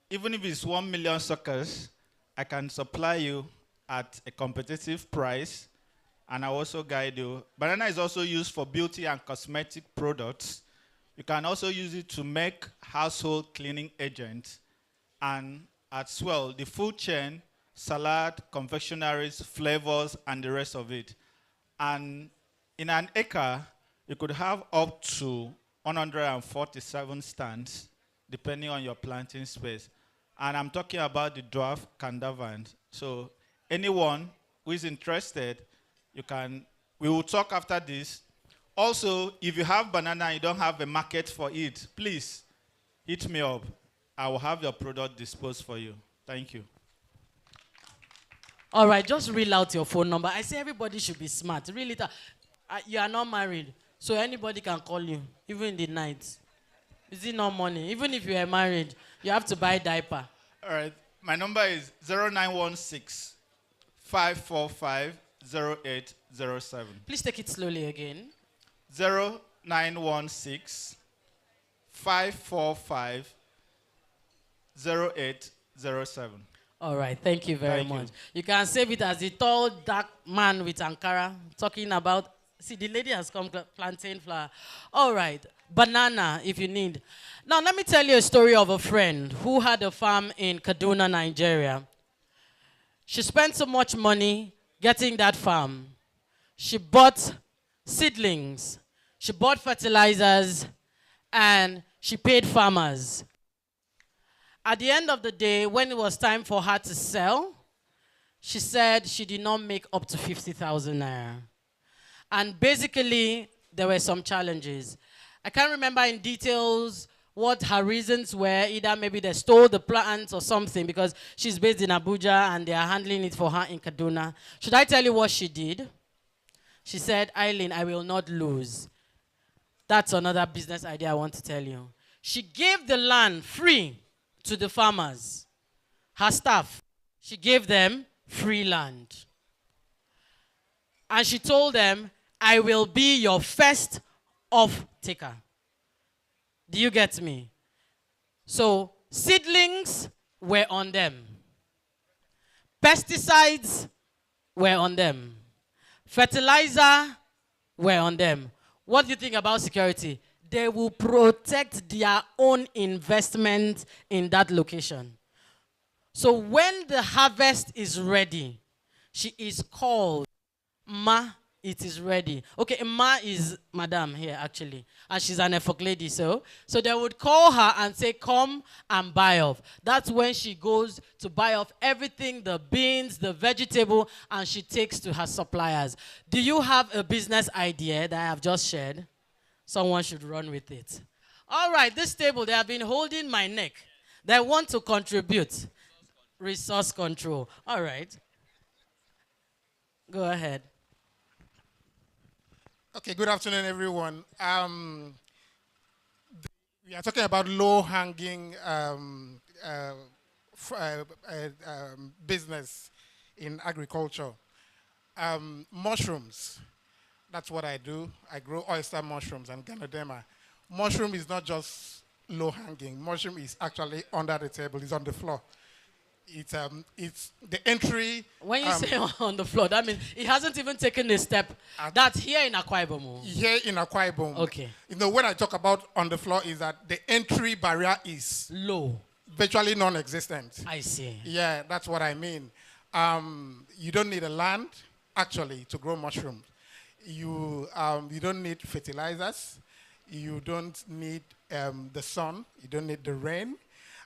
even if it's 1 million suckers, I can supply you at a competitive price, and I also guide you. Banana is also used for beauty and cosmetic products. You can also use it to make household cleaning agents, and as well, the food chain, salad, confectionaries, flavors, and the rest of it. And in an acre, you could have up to 147 stands, depending on your planting space. And I'm talking about the dwarf candavans. So anyone who is interested, we will talk after this. Also, if you have banana and you don't have a market for it, please hit me up. I will have your product disposed for you. Thank you. All right, just reel out your phone number. I say everybody should be smart. Reel it out. You are not married, so anybody can call you, even in the night. Is it not money? Even if you are married, you have to buy diaper. All right, my number is 0916 545 0807. Please take it slowly again. 0916 545 0807. All right, thank you very Thank you. much. You can save it as the tall, dark man with Ankara talking about. See, the lady has come, plantain flour. All right, banana if you need. Now, let me tell you a story of a friend who had a farm in Kaduna, Nigeria. She spent so much money getting that farm. She bought seedlings, she bought fertilizers, and she paid farmers. At the end of the day, when it was time for her to sell, she said she did not make up to 50,000 naira. And basically, there were some challenges. I can't remember in details what her reasons were. Either maybe they stole the plants or something, because she's based in Abuja and they are handling it for her in Kaduna. Should I tell you what she did? She said, Eileen, I will not lose. That's another business idea I want to tell you. She gave the land free to the farmers. Her staff, she gave them free land. And she told them, I will be your first off-taker. Do you get me? So seedlings were on them. Pesticides were on them. Fertilizer were on them. What do you think about security? They will protect their own investment in that location. So when the harvest is ready, she is called, Ma, it is ready. Okay, Ma is madam here actually, and she's an Efok lady, so they would call her and say, come and buy off. That's when she goes to buy off everything, the beans, the vegetable, and she takes to her suppliers. Do you have a business idea that I have just shared? Someone should run with it. All right, this table, they have been holding my neck. They want to contribute. Resource control. All right. Go ahead. Okay, good afternoon, everyone. We are talking about low-hanging business in agriculture. Mushrooms, that's what I do. I grow oyster mushrooms and Ganoderma. Mushroom is not just low-hanging. Mushroom is actually under the table. It's on the floor. It's the entry. When you say on the floor, that means it hasn't even taken a step. That's here in Akwa Ibom. Here in Akwa Ibom. Okay. You know, when I talk about on the floor, is that the entry barrier is low, virtually non-existent. I see. Yeah, that's what I mean. You don't need a land actually to grow mushrooms. You don't need fertilizers. You don't need the sun. You don't need the rain.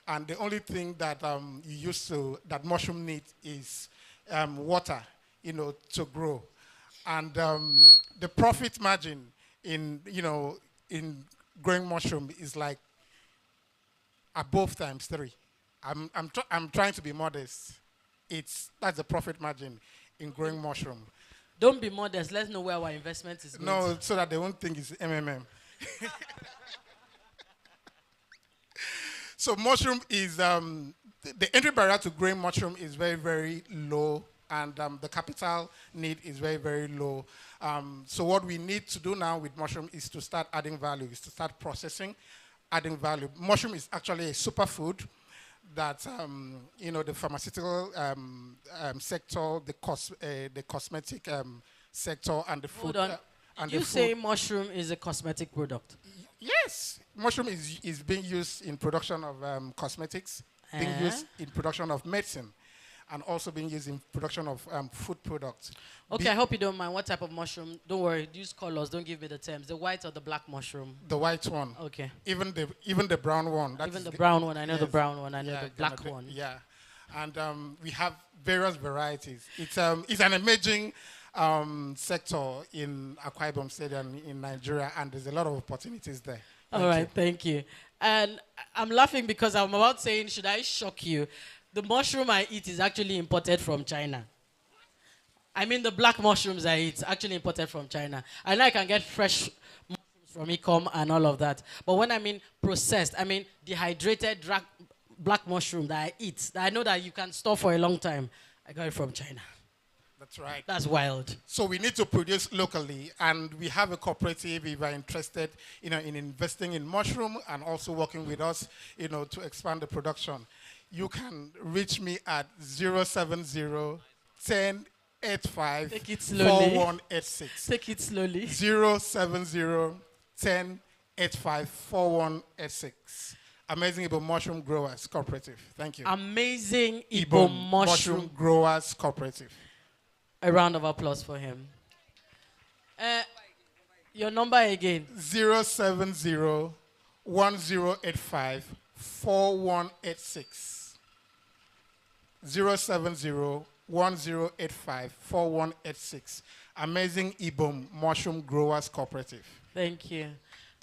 And the only thing that that mushroom needs is water, to grow. And the profit margin in growing mushroom is like above ×3. I'm trying to be modest. That's the profit margin in growing mushroom. Don't be modest. Let's know where our investment is going. No, so that they won't think it's MMM. So mushroom is, the entry barrier to growing mushroom is very, very low, and the capital need is very, very low. So what we need to do now with mushroom is to start adding value, is to start processing, adding value. Mushroom is actually a superfood that, the pharmaceutical sector, the cosmetic sector, and the food. Hold on. You say mushroom is a cosmetic product? Yes, mushroom is being used in production of cosmetics, being used in production of medicine, and also being used in production of food products. Okay, I hope you don't mind. What type of mushroom? Don't worry, use colors. Don't give me the terms. The white or the black mushroom? The white one. Okay. Even the brown one. Even the brown one. I know the brown one. I know the black one. Yeah, and we have various varieties. It's an emerging sector in Akwa Ibom State and in Nigeria, and there's a lot of opportunities there. All right, thank you. And I'm laughing because I'm about saying, should I shock you? The mushroom I eat is actually imported from China. I mean, the black mushrooms I eat actually imported from China. I know I can get fresh mushrooms from Ecom and all of that, but when I mean processed, I mean dehydrated black mushroom that I eat, that I know that you can store for a long time. I got it from China. That's right. That's wild. So we need to produce locally, and we have a cooperative if you are interested, in investing in mushroom and also working with us, to expand the production. You can reach me at 070 1085 Take it slowly. 4186. Take it slowly. 070 1085 4186. Amazing Igbo Mushroom Growers Cooperative. Thank you. Amazing Igbo Mushroom Growers Cooperative. A round of applause for him. Your number again. 070 1085 4186. 070 1085 4186. Amazing Igbo Mushroom Growers Cooperative. Thank you.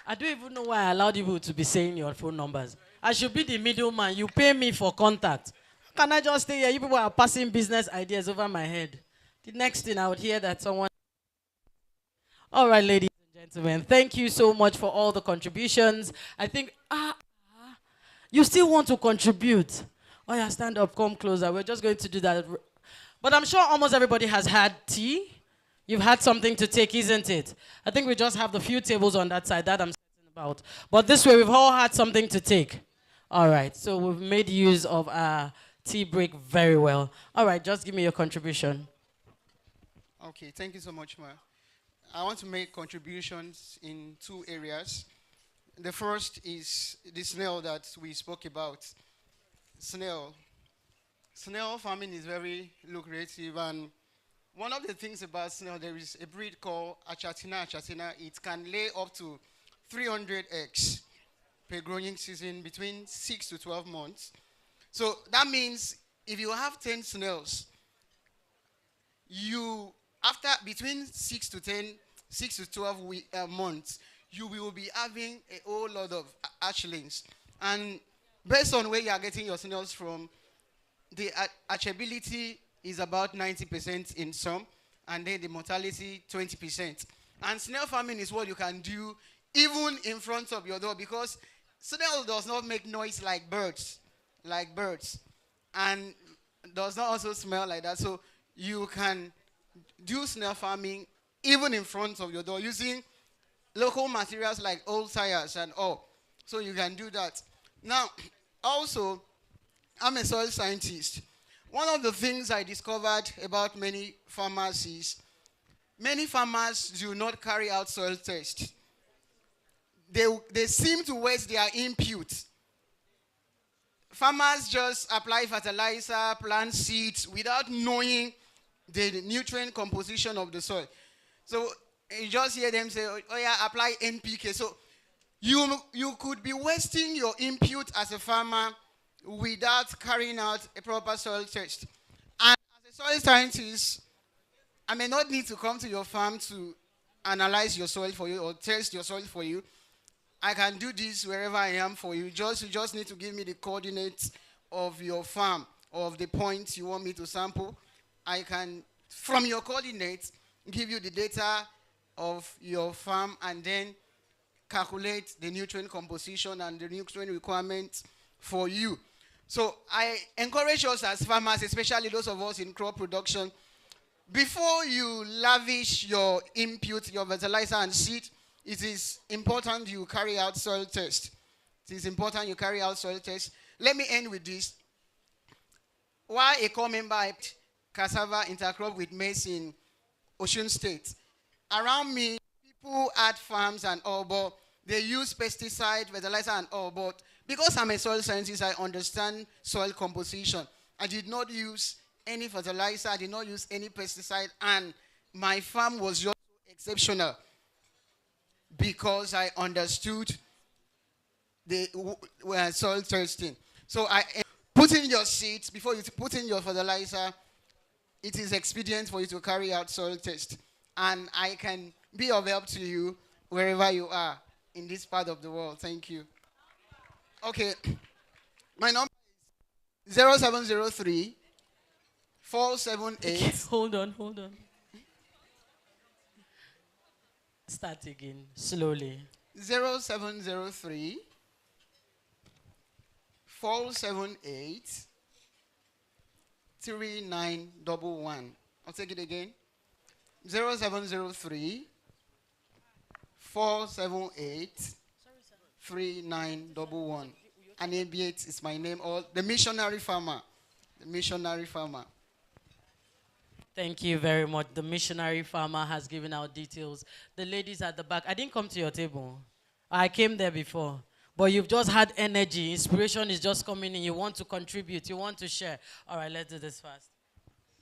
I don't even know why I allowed you to be saying your phone numbers. I should be the middleman. You pay me for contact. Can I just stay here? You people are passing business ideas over my head. The next thing I would hear that someone... All right, ladies and gentlemen, thank you so much for all the contributions. I think... you still want to contribute? Oh yeah, stand up, come closer. We're just going to do that. But I'm sure almost everybody has had tea. You've had something to take, isn't it? I think we just have the few tables on that side that I'm certain about. But this way, we've all had something to take. All right, so we've made use of our tea break very well. All right, just give me your contribution. Okay, thank you so much, Ma. I want to make contributions in two areas. The first is the snail that we spoke about. Snail farming is very lucrative, and one of the things about snail, there is a breed called achatina. It can lay up to 300 eggs per growing season between 6 to 12 months. So that means if you have 10 snails, after between 6 to 12 months, you will be having a whole lot of hatchlings. And based on where you are getting your snails from, the hatchability is about 90% in some, and then the mortality 20%. And snail farming is what you can do even in front of your door, because snail does not make noise like birds, and does not also smell like that. So you can do snail farming even in front of your door using local materials like old tires and all. So you can do that. Now, also, I'm a soil scientist. One of the things I discovered about many farmers is many farmers do not carry out soil tests. They seem to waste their input. Farmers just apply fertilizer, plant seeds without knowing the nutrient composition of the soil. So you just hear them say, oh yeah, apply NPK. So you could be wasting your input as a farmer without carrying out a proper soil test. And as a soil scientist, I may not need to come to your farm to analyze your soil for you or test your soil for you. I can do this wherever I am for you. You just need to give me the coordinates of your farm or of the points you want me to sample. I can, from your coordinates, give you the data of your farm and then calculate the nutrient composition and the nutrient requirements for you. So I encourage us as farmers, especially those of us in crop production, before you lavish your input, your fertilizer and seed, it is important you carry out soil tests. It is important you carry out soil tests. Let me end with this. Why a core member cassava intercrop with maize in Osun State? Around me, people add farms and all, but they use pesticide, fertilizer and all, but because I'm a soil scientist, I understand soil composition. I did not use any fertilizer, I did not use any pesticide, and my farm was just exceptional because I understood the soil testing. So I put in your seeds, before you put in your fertilizer, it is expedient for you to carry out soil test. And I can be of help to you wherever you are in this part of the world. Thank you. Okay. My number is 0703 478. Okay, hold on. Start again, slowly. 0703 478 3911. I'll take it again. 0703 478 3911. And ABH is my name, or the missionary farmer. The missionary farmer. Thank you very much. The missionary farmer has given out details. The ladies at the back, I didn't come to your table. I came there before. But you've just had energy. Inspiration is just coming in. You want to contribute. You want to share. All right, let's do this fast.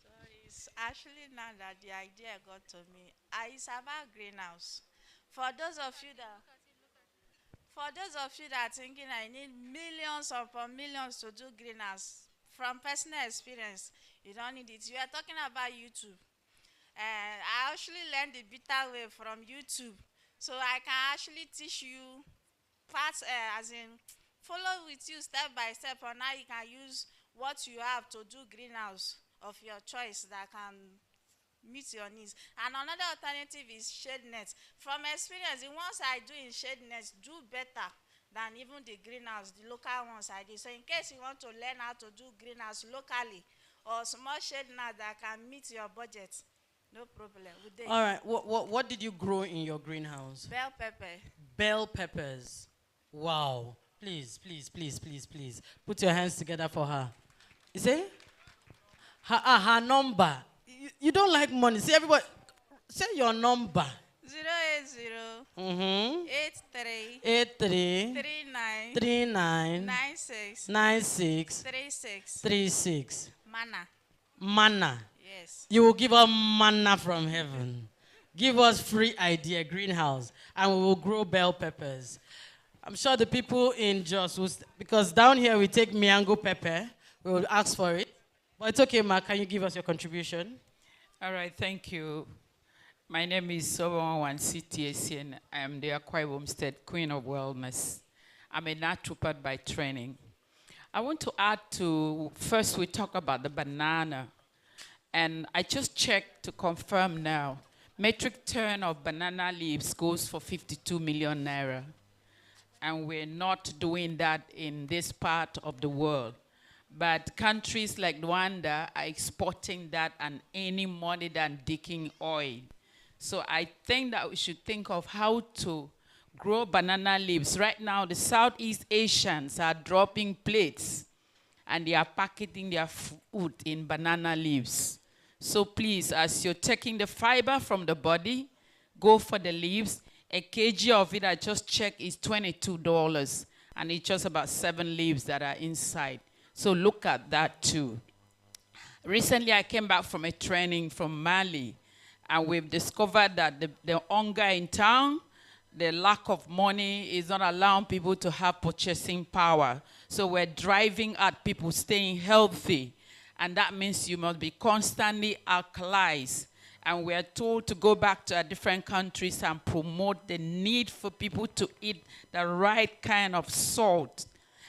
So it's actually now that the idea got to me. It's about greenhouse. For those of you that are thinking I need millions upon millions to do greenhouse, from personal experience, you don't need it. You are talking about YouTube. I actually learned the bitter way from YouTube. So I can actually teach you parts, as in follow with you step by step on how you can use what you have to do greenhouse of your choice that can meet your needs. And another alternative is shade nets. From experience, the ones I do in shade nets do better than even the greenhouse, the local ones I did. So in case you want to learn how to do greenhouse locally or small shade net that can meet your budget, no problem. All right, what did you grow in your greenhouse? Bell pepper. Bell peppers. Wow. Please, please, please, please, please. Put your hands together for her. You see? Her number. You don't like money. See, everybody, say your number. 080 83 39 96 36. Manna. Manna. Yes. You will give her manna from heaven. Give us free idea, greenhouse, and we will grow bell peppers. I'm sure the people in Jos will, because down here we take miango pepper, we will ask for it. But it's okay, Ma, can you give us your contribution? All right, thank you. My name is Sobawan CTSN. I am the Akwa Ibom State Queen of Wellness. I'm a naturopath by training. I want to add to, first we talk about the banana. And I just checked to confirm now. Metric ton of banana leaves goes for 52 million naira. And we're not doing that in this part of the world. But countries like Rwanda are exporting that and any money than digging oil. So I think that we should think of how to grow banana leaves. Right now, the Southeast Asians are dropping plates and they are packaging their food in banana leaves. So please, as you're taking the fiber from the body, go for the leaves. A kg of it, I just checked, is $22. And it's just about 7 leaves that are inside. So look at that too. Recently, I came back from a training from Mali. And we've discovered that the hunger in town, the lack of money is not allowing people to have purchasing power. So we're driving at people staying healthy. And that means you must be constantly alkalized. And we are told to go back to our different countries and promote the need for people to eat the right kind of salt.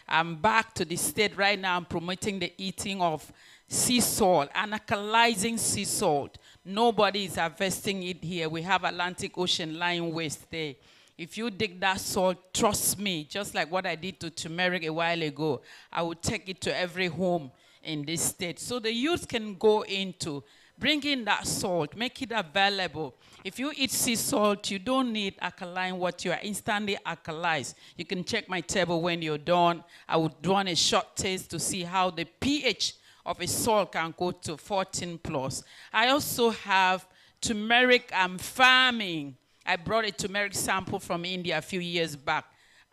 I'm back to the state right now. I'm promoting the eating of sea salt, alkalizing sea salt. Nobody is harvesting it here. We have Atlantic Ocean lying waste there. If you dig that salt, trust me, just like what I did to turmeric a while ago, I will take it to every home in this state. So the youth can go into bringing that salt, make it available. If you eat sea salt, you don't need alkaline water. You are instantly alkalized. You can check my table when you're done. I would run a short taste to see how the pH of a salt can go to 14 plus. I also have turmeric I'm farming. I brought a turmeric sample from India a few years back,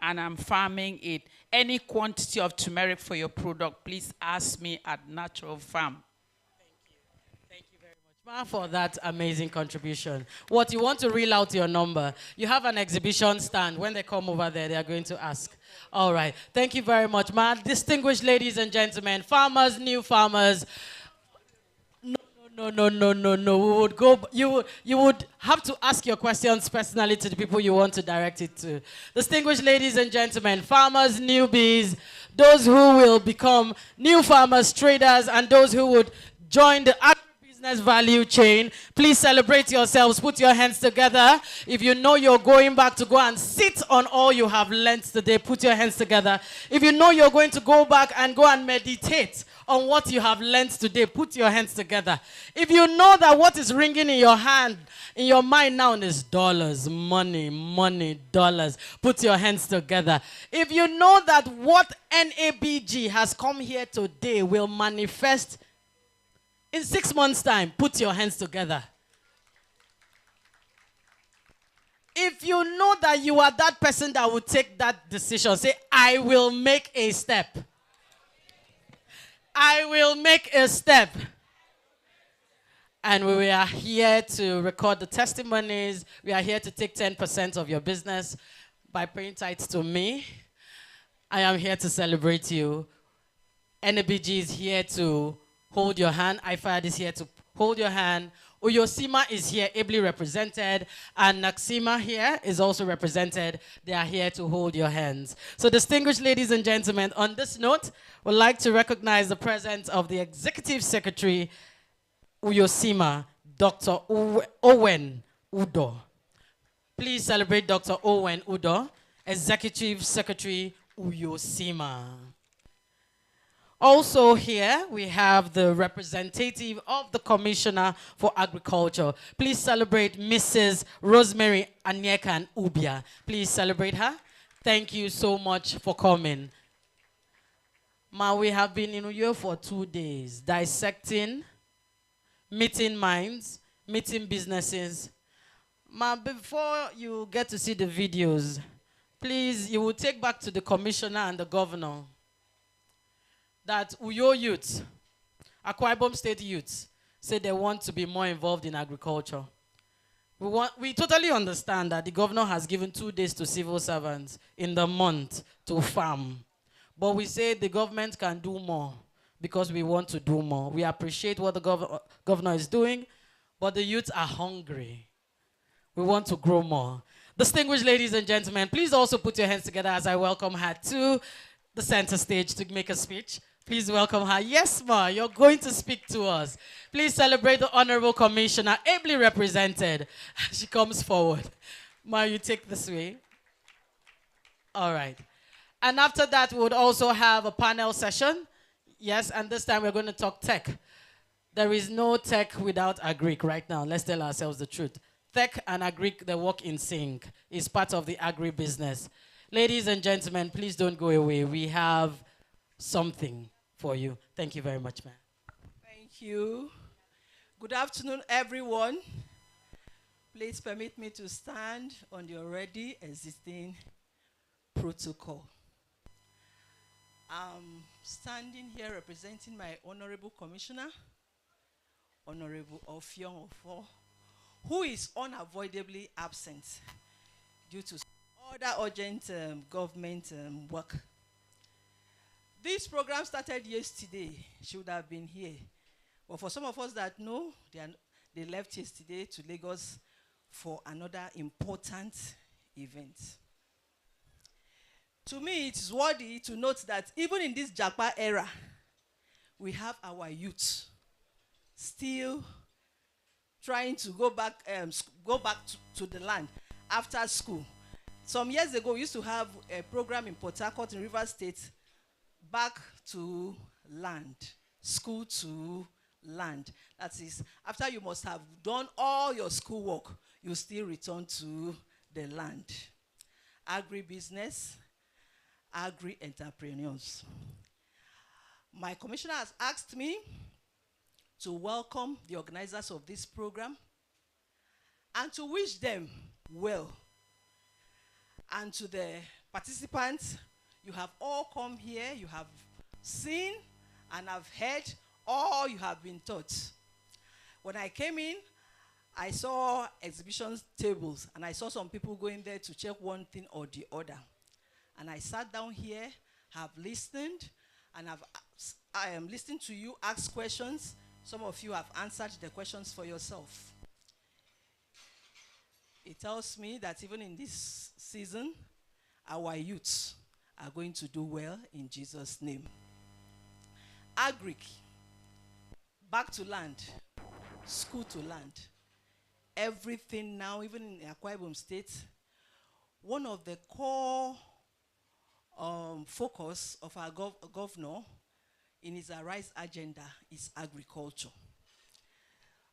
and I'm farming it. Any quantity of turmeric for your product, please ask me at Natural Farm. Thank you very much, Ma, for that amazing contribution. What, you want to reel out your number? You have an exhibition stand. When they come over there, they are going to ask. All right. Thank you very much, Ma. Distinguished ladies and gentlemen, farmers, new farmers. No. We would go. You would have to ask your questions personally to the people you want to direct it to. Distinguished ladies and gentlemen, farmers, newbies, those who will become new farmers, traders, and those who would join the agribusiness value chain, please celebrate yourselves. Put your hands together. If you know you're going back to go and sit on all you have learned today, put your hands together. If you know you're going to go back and go and meditate on what you have learned today, put your hands together. If you know that what is ringing in your hand, in your mind now is dollars, money, money, dollars, put your hands together. If you know that what NABG has come here today will manifest in 6 months' time, put your hands together. If you know that you are that person that will take that decision, say, I will make a step. I will make a step. And we are here to record the testimonies. We are here to take 10% of your business by paying tithes to me. I am here to celebrate you. NABG is here to hold your hand. IFAD is here to hold your hand. Uyosima is here, ably represented, and Naxima here is also represented. They are here to hold your hands. So, distinguished ladies and gentlemen, on this note, we'd like to recognize the presence of the Executive Secretary, Uyosima, Dr. Owen Udo. Please celebrate Dr. Owen Udo, Executive Secretary, Uyosima. Also here, we have the representative of the Commissioner for Agriculture. Please celebrate Mrs. Rosemary Anyekan Ubia. Please celebrate her. Thank you so much for coming. Ma, we have been in Uyo for 2 days, dissecting, meeting minds, meeting businesses. Ma, before you get to see the videos, please, you will take back to the Commissioner and the Governor that Uyo youth, Akwa Ibom State youth, say they want to be more involved in agriculture. We totally understand that the governor has given 2 days to civil servants in the month to farm. But we say the government can do more because we want to do more. We appreciate what the governor is doing, but the youth are hungry. We want to grow more. Distinguished ladies and gentlemen, please also put your hands together as I welcome her to the center stage to make a speech. Please welcome her. Yes, ma, you're going to speak to us. Please celebrate the Honorable Commissioner, ably represented. She comes forward. Ma, you take this way. All right. And after that, we would also have a panel session. Yes, and this time we're going to talk tech. There is no tech without agric right now. Let's tell ourselves the truth. Tech and agric, they work in sync. It's part of the agribusiness. Ladies and gentlemen, please don't go away. We have something for you. Thank you very much, ma'am. Thank you. Good afternoon, everyone. Please permit me to stand on the already existing protocol. I'm standing here representing my Honorable Commissioner, Honorable Ofiong Ofo, who is unavoidably absent due to other urgent government work. This program started yesterday. She would have been here. But for some of us that know, they left yesterday to Lagos for another important event. To me, it is worthy to note that even in this Japa era, we have our youth still trying to go back to the land after school. Some years ago, we used to have a program in Port Harcourt in Rivers State, back to land, school to land. That is, after you must have done all your schoolwork, you still return to the land. Agribusiness, agri-entrepreneurs. My commissioner has asked me to welcome the organizers of this program and to wish them well. And to the participants, you have all come here, you have seen and have heard all you have been taught. When I came in, I saw exhibition tables and I saw some people going there to check one thing or the other. And I sat down here, have listened, and I am listening to you ask questions. Some of you have answered the questions for yourself. It tells me that even in this season, our youths are going to do well in Jesus' name. Agric, back to land, school to land. Everything now, even in Akwa Ibom State, one of the core focus of our governor in his Arise agenda is agriculture.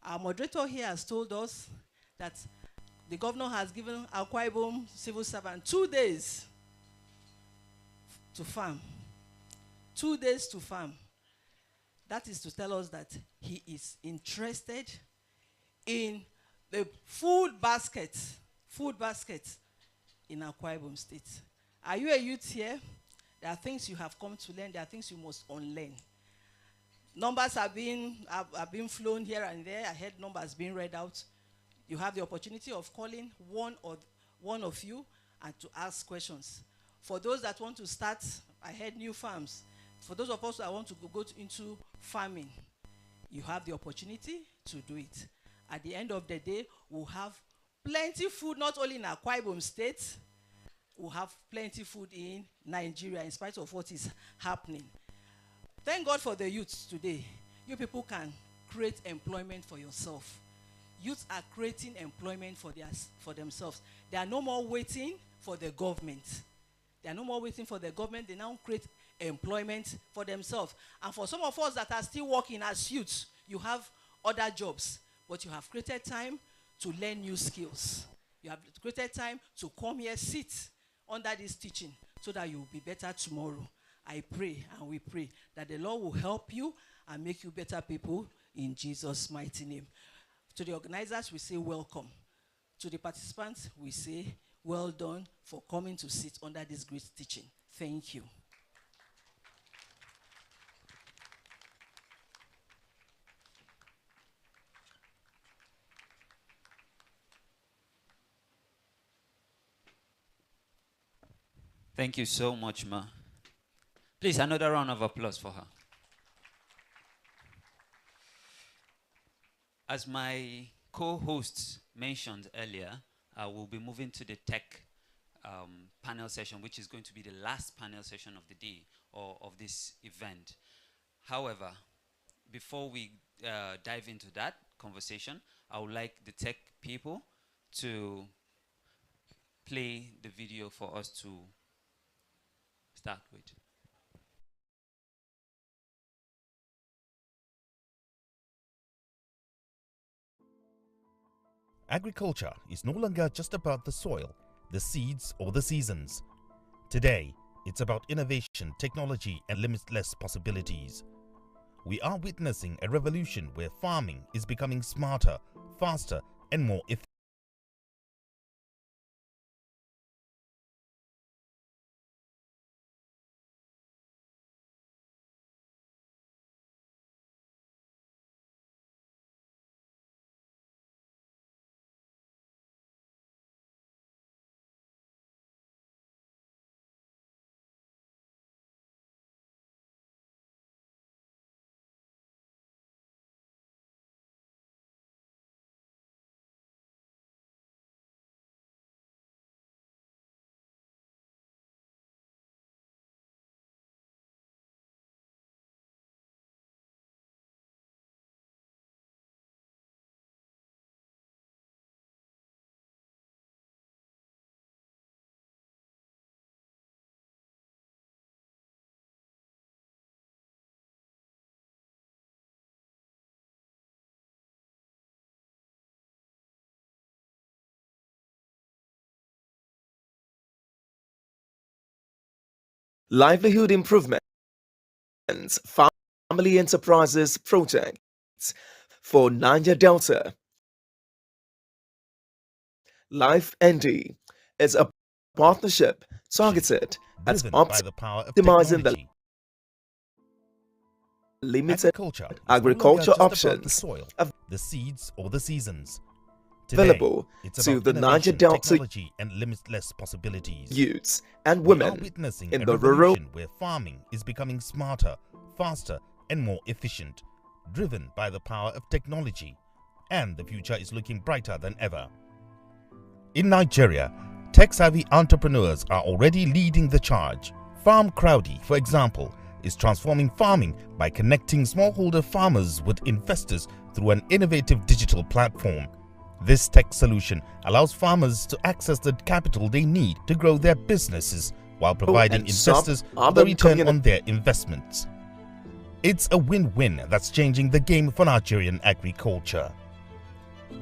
Our moderator here has told us that the governor has given Akwa Ibom civil servant 2 days to farm. 2 days to farm. That is to tell us that he is interested in the food basket in Akwa Ibom State. Are you a youth here? There are things you have come to learn. There are things you must unlearn. Numbers have been flown here and there. I heard numbers being read out. You have the opportunity of calling one of you and to ask questions. For those that want to start, I heard new farms. For those of us that want to go into farming, you have the opportunity to do it. At the end of the day, we'll have plenty food, not only in Akwa Ibom State, we'll have plenty food in Nigeria, in spite of what is happening. Thank God for the youths today. You people can create employment for yourself. Youths are creating employment for themselves. They are no more waiting for the government. They are no more waiting for the government. They now create employment for themselves. And for some of us that are still working as youths, you have other jobs, but you have created time to learn new skills. You have created time to come here, sit under this teaching, so that you will be better tomorrow. I pray and we pray that the Lord will help you and make you better people in Jesus' mighty name. To the organizers, we say welcome. To the participants, we say well done for coming to sit under this great teaching. Thank you. Thank you so much, Ma. Please, another round of applause for her. As my co-hosts mentioned earlier, we'll be moving to the tech panel session, which is going to be the last panel session of the day or of this event. However, before we dive into that conversation, I would like the tech people to play the video for us to start with. Agriculture is no longer just about the soil, the seeds, or the seasons. Today, it's about innovation, technology, and limitless possibilities. We are witnessing a revolution where farming is becoming smarter, faster, and more efficient. Livelihood improvements, family enterprises projects for Niger Delta. Life ND is a partnership targeted at optimizing the limited agriculture options the soil, the seeds, or the seasons. available to the Niger Delta and limitless possibilities. youths and women in the rural where farming is becoming smarter, faster, and more efficient, driven by the power of technology, and the future is looking brighter than ever. In Nigeria, tech-savvy entrepreneurs are already leading the charge. Farm Crowdy, for example, is transforming farming by connecting smallholder farmers with investors through an innovative digital platform. This tech solution allows farmers to access the capital they need to grow their businesses while providing investors with a return on their investments. It's a win-win that's changing the game for Nigerian agriculture.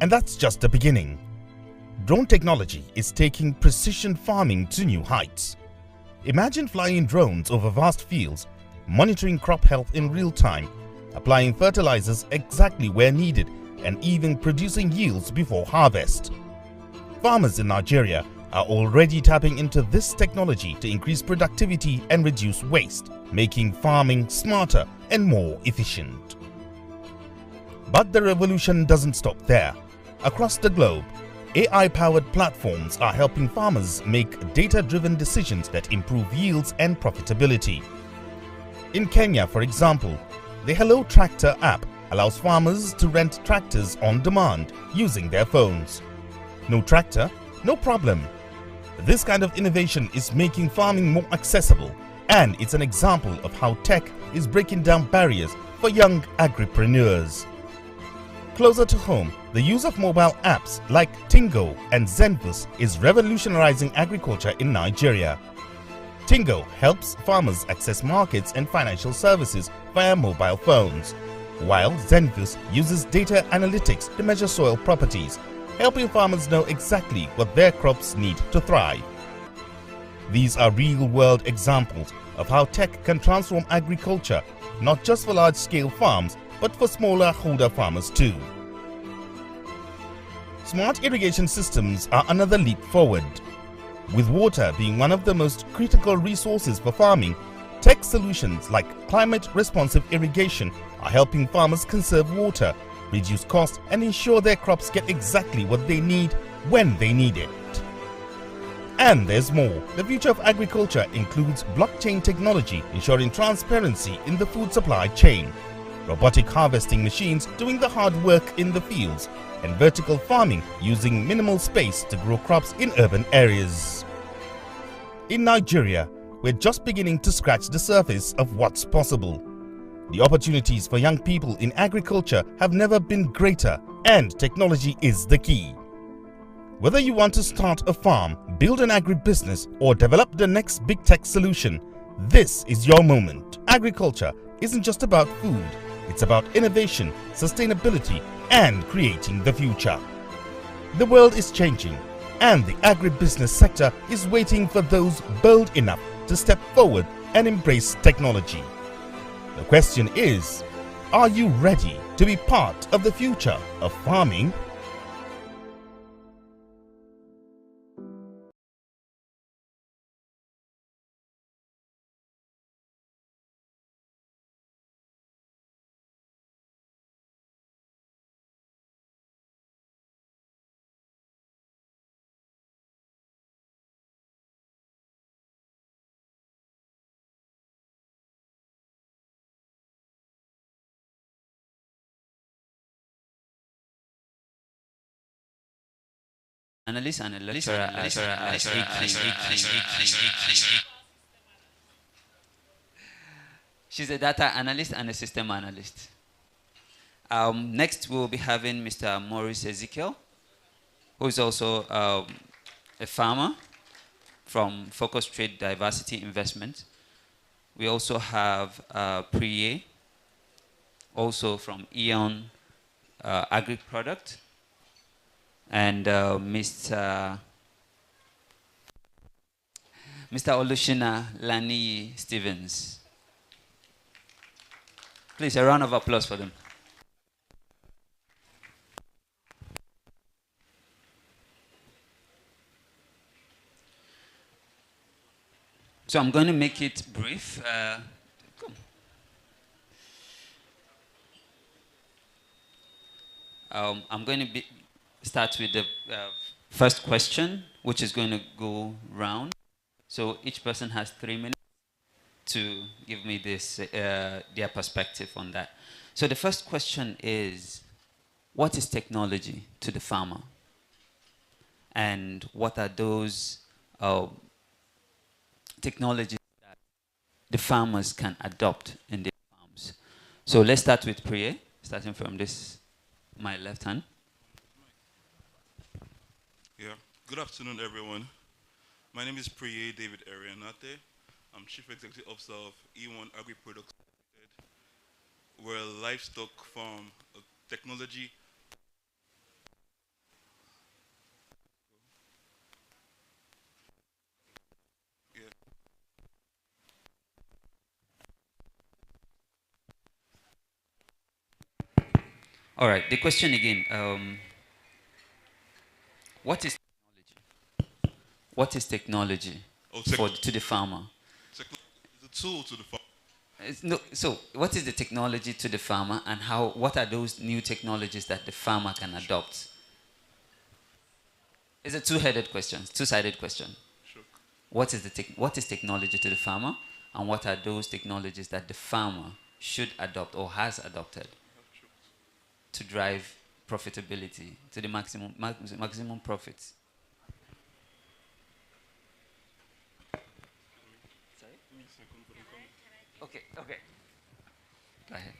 And that's just the beginning. Drone technology is taking precision farming to new heights. Imagine flying drones over vast fields, monitoring crop health in real time, applying fertilizers exactly where needed, and even producing yields before harvest. Farmers in Nigeria are already tapping into this technology to increase productivity and reduce waste, making farming smarter and more efficient. But the revolution doesn't stop there. Across the globe, AI-powered platforms are helping farmers make data-driven decisions that improve yields and profitability. In Kenya, for example, the Hello Tractor app allows farmers to rent tractors on demand using their phones. No tractor? No problem. This kind of innovation is making farming more accessible, and it's an example of how tech is breaking down barriers for young agripreneurs. Closer to home, the use of mobile apps like Tingo and Zenbus is revolutionizing agriculture in Nigeria. Tingo helps farmers access markets and financial services via mobile phones, while Zenbus uses data analytics to measure soil properties, helping farmers know exactly what their crops need to thrive. These are real-world examples of how tech can transform agriculture, not just for large-scale farms, but for smaller holder farmers too. Smart irrigation systems are another leap forward. With water being one of the most critical resources for farming, tech solutions like climate-responsive irrigation are helping farmers conserve water, reduce costs, and ensure their crops get exactly what they need when they need it. And there's more. The future of agriculture includes blockchain technology ensuring transparency in the food supply chain, robotic harvesting machines doing the hard work in the fields, and vertical farming using minimal space to grow crops in urban areas. In Nigeria, we're just beginning to scratch the surface of what's possible. The opportunities for young people in agriculture have never been greater, and technology is the key. Whether you want to start a farm, build an agribusiness, or develop the next big tech solution, this is your moment. Agriculture isn't just about food, it's about innovation, sustainability, and creating the future. The world is changing, and the agribusiness sector is waiting for those bold enough to step forward and embrace technology. The question is, are you ready to be part of the future of farming? Analyst and a lecturer at She's a data analyst and a system analyst. Next, we'll be having Mr. Maurice Ezekiel, who is also a farmer from Focus Trade Diversity Investment. We also have Priye, also from Eon Agri Product, and Mr. Olushina Lani Stevens. Please, a round of applause for them. So I'm going to make it brief. I'm going to start with the first question, which is going to go round. So each person has 3 minutes to give me this their perspective on that. So the first question is, what is technology to the farmer? And what are those technologies that the farmers can adopt in their farms? So let's start with Priye, starting from this, my left hand. Yeah, good afternoon, everyone. My name is Priye David Arianate. I'm Chief Executive Officer of E1 Agri Products Limited. where livestock farm technology. Yeah. All right, the question again. What is technology to the farmer? The tool to the farmer. No, so what is the technology to the farmer, and what are those new technologies that the farmer can adopt? It's a two-sided question. Sure. What is technology to the farmer, and what are those technologies that the farmer should adopt or has adopted to drive profitability to the maximum profits? Okay. Go ahead.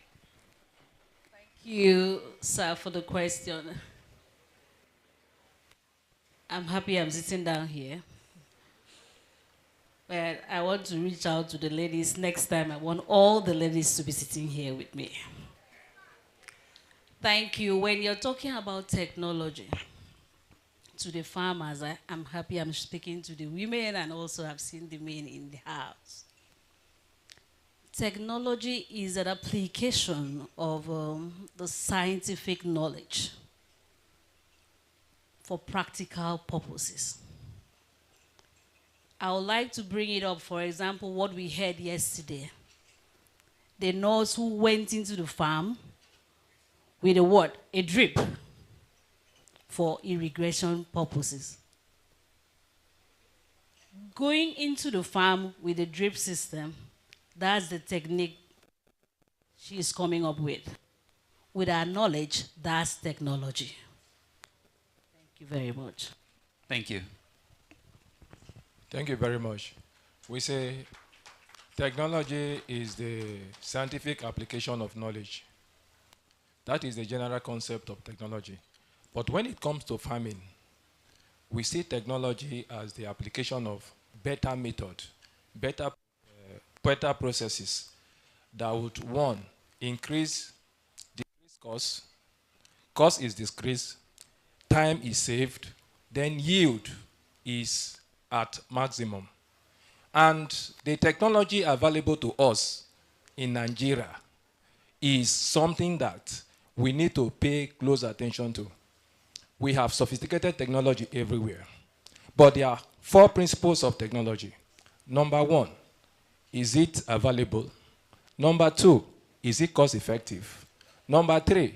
Thank you, sir, for the question. I'm happy I'm sitting down here. But I want to reach out to the ladies next time. I want all the ladies to be sitting here with me. Thank you. When you're talking about technology to the farmers, I'm happy I'm speaking to the women, and also I've seen the men in the house. Technology is an application of the scientific knowledge for practical purposes. I would like to bring it up, for example, what we heard yesterday. The nurse who went into the farm with a drip for irrigation purposes. Going into the farm with a drip system, that's the technique she is coming up with. With our knowledge, that's technology. Thank you very much. Thank you. Thank you very much. We say technology is the scientific application of knowledge. That is the general concept of technology. But when it comes to farming, we see technology as the application of better method, better processes that would, one, decrease cost. Cost is decreased, time is saved, then yield is at maximum. And the technology available to us in Nigeria is something that we need to pay close attention to. We have sophisticated technology everywhere, but there are 4 principles of technology. Number 1, is it available? Number 2, is it cost effective? Number 3,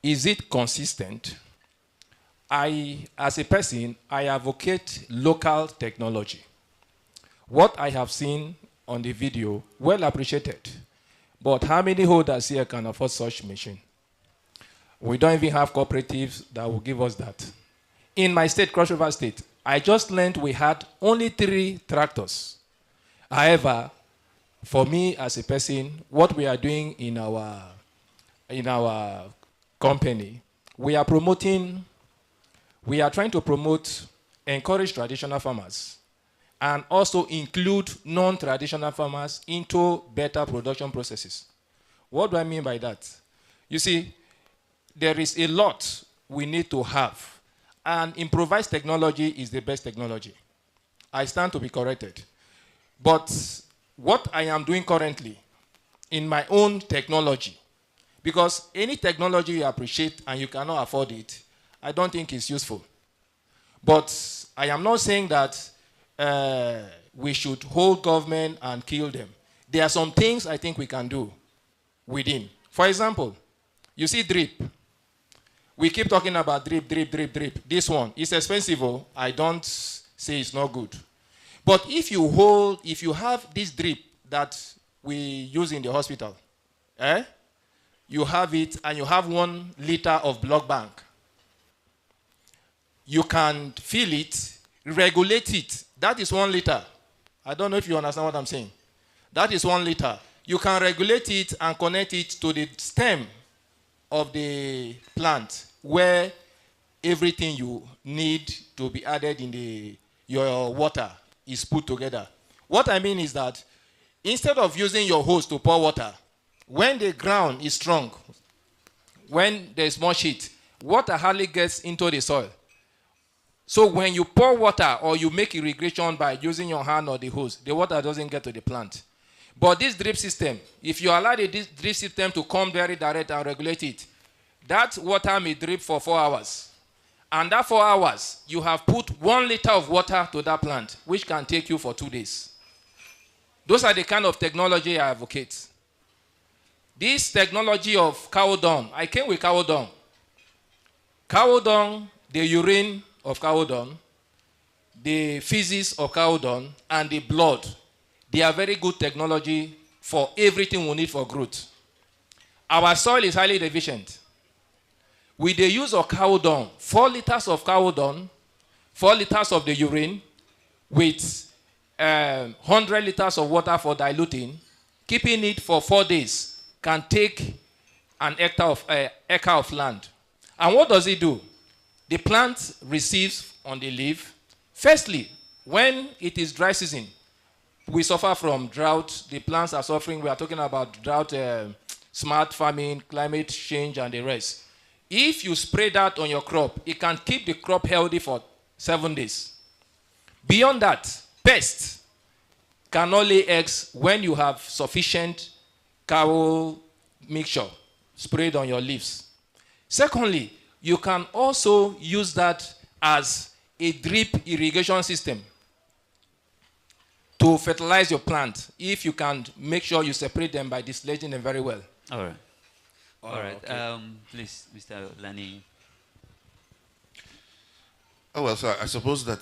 is it consistent? As a person, I advocate local technology. What I have seen on the video, well appreciated. But how many holders here can afford such machine? We don't even have cooperatives that will give us that. In my state, Cross River State, I just learned we had only 3 tractors. However, for me as a person, what we are doing in our company, we are trying to encourage traditional farmers and also include non-traditional farmers into better production processes. What do I mean by that? You see, there is a lot we need to have, and improvised technology is the best technology. I stand to be corrected. But what I am doing currently in my own technology, because any technology you appreciate and you cannot afford it, I don't think it's useful. But I am not saying that we should hold government and kill them. There are some things I think we can do within. For example, you see drip. We keep talking about drip. This one is expensive. I don't say it's not good. But if you have this drip that we use in the hospital, you have it and you have 1 liter of blood bank. You can fill it, regulate it. That is 1 liter. I don't know if you understand what I'm saying. That is 1 liter. You can regulate it and connect it to the stem of the plant where everything you need to be added in your water is put together. What I mean is that instead of using your hose to pour water, When the ground is strong, when there's much heat, water hardly gets into the soil. So when you pour water or you make irrigation by using your hand or the hose, the water doesn't get to the plant. But this drip system, if you allow the drip system to come very direct and regulate it, that water may drip for 4 hours. And that 4 hours, you have put 1 liter of water to that plant, which can take you for 2 days. Those are the kind of technology I advocate. This technology of cow dung, I came with cow dung. Cow dung, the urine of cow dung, the feces of cow dung, and the blood, they are very good technology for everything we need for growth. Our soil is highly deficient. With the use of cow dung, 4 liters of cow dung, 4 liters of the urine, with 100 liters of water for diluting, keeping it for 4 days can take an acre of land. And what does it do? The plant receives on the leaf. Firstly, when it is dry season, we suffer from drought. The plants are suffering. We are talking about drought, smart farming, climate change, and the rest. If you spray that on your crop, it can keep the crop healthy for 7 days. Beyond that, pests cannot lay eggs when you have sufficient cow mixture sprayed on your leaves. Secondly, you can also use that as a drip irrigation system to fertilize your plant if you can make sure you separate them by distillating them very well. All right. All right. Okay. Please, Mr. Lani. Oh, well, so I suppose that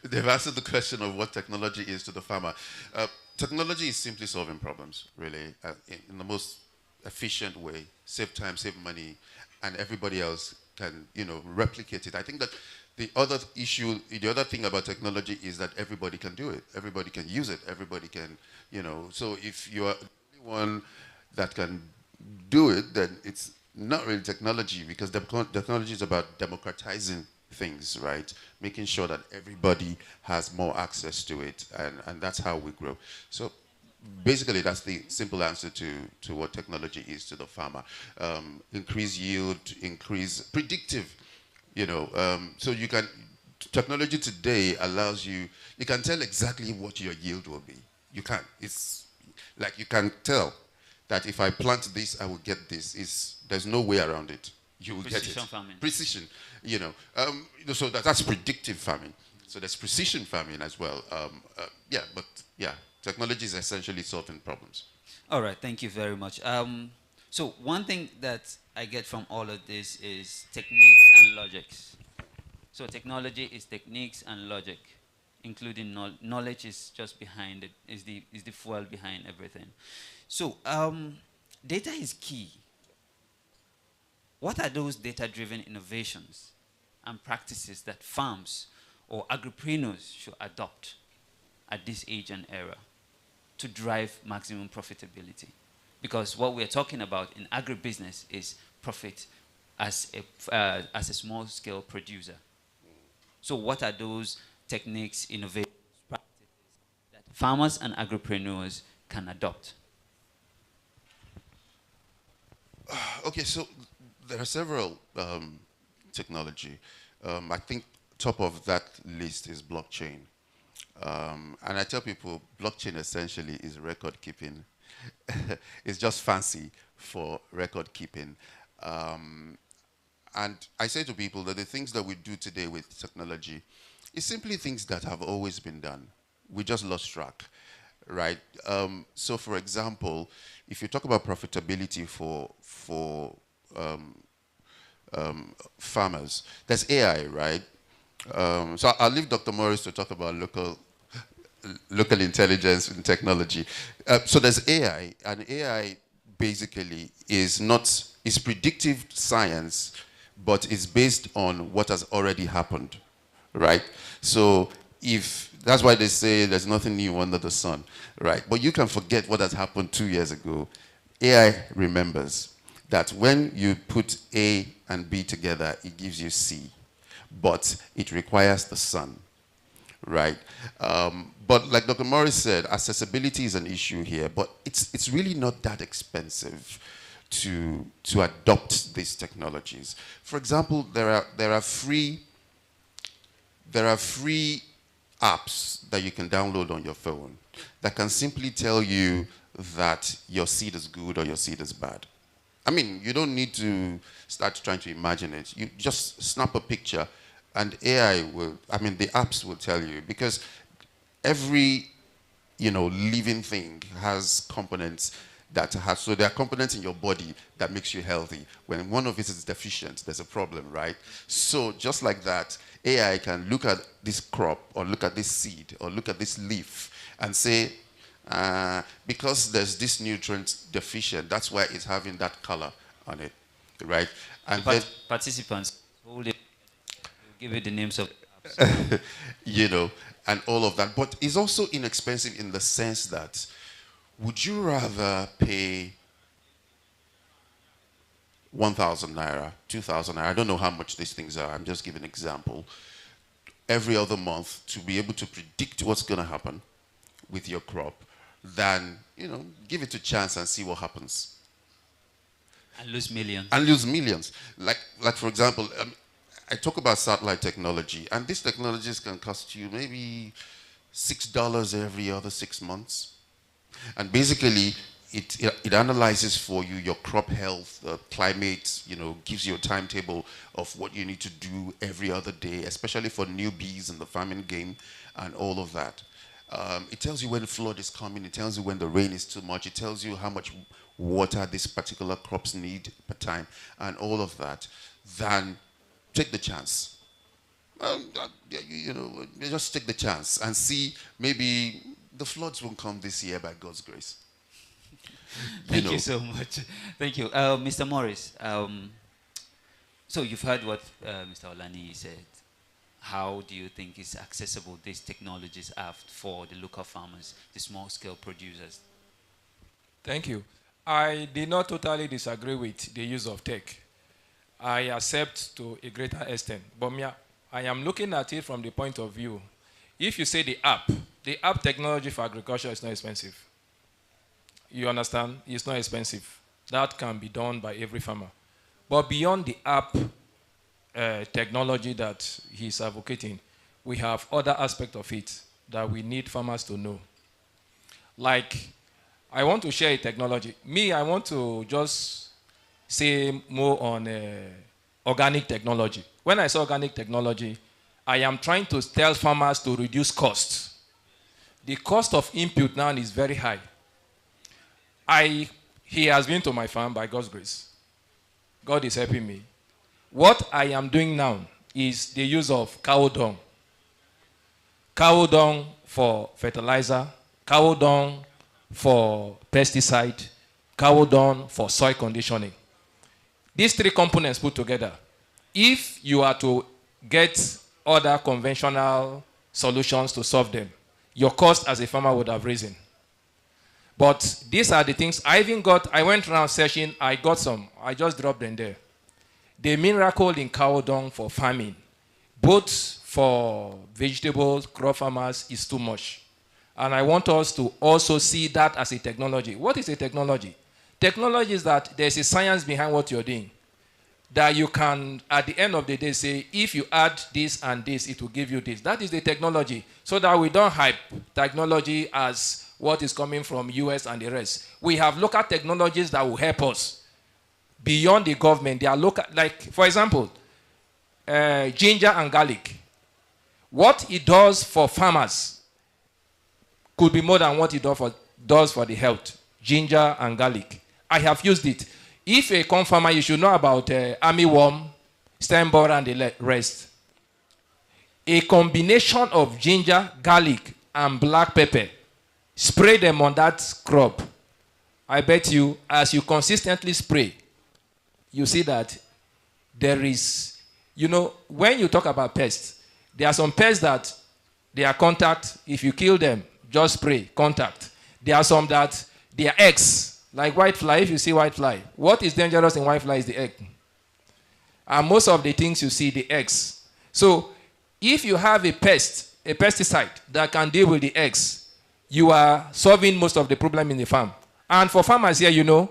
they've answered the question of what technology is to the farmer. Technology is simply solving problems, really, in the most efficient way, save time, save money, and everybody else can, replicate it. I think that the other issue, the other thing about technology is that everybody can do it. Everybody can use it. Everybody can, so if you are the only one that can do it, then it's not really technology, because technology is about democratizing things, right? Making sure that everybody has more access to it, and that's how we grow. So basically, that's the simple answer to what technology is to the farmer. Increase yield, increase predictive, so you can, technology today allows you can tell exactly what your yield will be. You can, it's like you can tell that if I plant this, I will get this. There's no way around it. You will get it. Precision farming. Precision, so that's predictive farming. So there's precision farming as well. Technology is essentially solving problems. All right, thank you very much. So one thing that I get from all of this is techniques and logics. So technology is techniques and logic, including knowledge is just behind it, is the fuel behind everything. So data is key. What are those data-driven innovations and practices that farms or agripreneurs should adopt at this age and era to drive maximum profitability? Because what we're talking about in agribusiness is profit as a small-scale producer. So what are those techniques, innovations, practices that farmers and agripreneurs can adopt? Okay, so there are several technology. I think top of that list is blockchain. And I tell people blockchain essentially is record keeping. It's just fancy for record keeping. And I say to people that the things that we do today with technology is simply things that have always been done. We just lost track, right? So for example, if you talk about profitability for farmers, there's AI, right? So I'll leave Dr. Morris to talk about local intelligence and technology. So there's AI, and AI basically is predictive science, but it's based on what has already happened, right? So that's why they say there's nothing new under the sun, right? But you can forget what has happened 2 years ago. AI remembers that when you put A and B together, it gives you C, but it requires the sun, right? But like Dr. Morris said, accessibility is an issue here, but it's really not that expensive to adopt these technologies. For example, there are free apps that you can download on your phone that can simply tell you that your seed is good or your seed is bad. I mean, you don't need to start trying to imagine it. You just snap a picture and the apps will tell you, because every, living thing has components so there are components in your body that makes you healthy. When one of it is deficient, there's a problem, right? So just like that, AI can look at this crop or look at this seed or look at this leaf and say, because there's this nutrient deficient, that's why it's having that color on it, right? And the participants, hold it, give it the names of and all of that. But it's also inexpensive in the sense that, would you rather pay 1,000 naira, 2,000 naira, I don't know how much these things are, I'm just giving an example, every other month to be able to predict what's going to happen with your crop, than, give it a chance and see what happens. And lose millions. And lose millions. Like for example, I talk about satellite technology, and these technologies can cost you maybe $6 every other 6 months. And basically, it analyzes for you your crop health, climate, gives you a timetable of what you need to do every other day, especially for newbies in the farming game and all of that. It tells you when the flood is coming, it tells you when the rain is too much, it tells you how much water these particular crops need per time, and all of that. Then take the chance. Just take the chance and see, maybe the floods won't come this year by God's grace. Thank you so much. Thank you. Mr. Morris, so you've heard what Mr. Olani said. How do you think is accessible these technologies are for the local farmers, the small-scale producers? Thank you. I did not totally disagree with the use of tech. I accept to a greater extent. But I am looking at it from the point of view. If you say the app technology for agriculture is not expensive. You understand? It's not expensive. That can be done by every farmer. But beyond the app technology that he's advocating, we have other aspects of it that we need farmers to know. Like, I want to share a technology. I want to just say more on organic technology. When I say organic technology, I am trying to tell farmers to reduce costs. The cost of input now is very high. He has been to my farm by God's grace. God is helping me. What I am doing now is the use of cow dung. Cow dung for fertilizer, cow dung for pesticide, cow dung for soil conditioning. These three components put together, if you are to get other conventional solutions to solve them, your cost as a farmer would have risen. But these are the things I went around searching, I got some, I just dropped them there. The miracle in cow dung for farming, both for vegetables, crop farmers, is too much. And I want us to also see that as a technology. What is a technology? Technology is that there's a science behind what you're doing. That you can, at the end of the day, say, if you add this and this, it will give you this. That is the technology. So that we don't hype technology as what is coming from US and the rest. We have local technologies that will help us. Beyond the government, they are local. Like, for example, ginger and garlic. What it does for farmers could be more than what it does for the health. Ginger and garlic. I have used it. If a corn farmer, you should know about armyworm, stem borer, and the rest. A combination of ginger, garlic, and black pepper. Spray them on that crop. I bet you, as you consistently spray, you see that there is, when you talk about pests, there are some pests that they are contact. If you kill them, just spray, contact. There are some that they are eggs, like whitefly. If you see whitefly, what is dangerous in whitefly is the egg. And most of the things you see, the eggs. So if you have a pest, a pesticide that can deal with the eggs, you are solving most of the problem in the farm. And for farmers here, you know,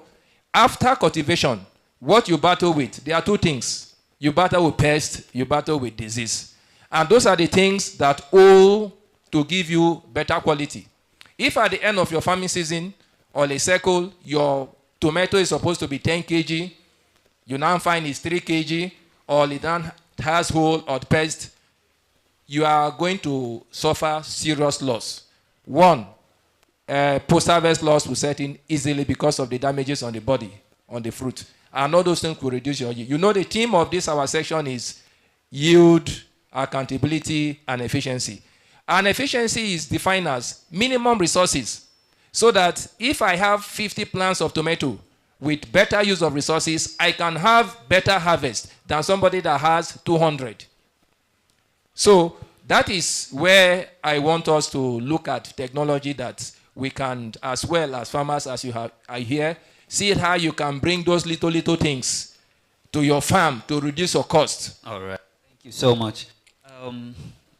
after cultivation, what you battle with, there are two things. You battle with pest, you battle with disease. And those are the things that owe to give you better quality. If at the end of your farming season or a cycle, your tomato is supposed to be 10 kg, you now find it's 3 kg, or it then has hole or pest, you are going to suffer serious loss. One, post-harvest loss will set in easily because of the damages on the body, on the fruit. And all those things will reduce your yield. You know, the theme of this, our section, is yield, accountability, and efficiency. And efficiency is defined as minimum resources. So that if I have 50 plants of tomato with better use of resources, I can have better harvest than somebody that has 200. So that is where I want us to look at technology that we can, as well as farmers, as you are here, see how you can bring those little things to your farm to reduce your cost. All right. Thank you so much.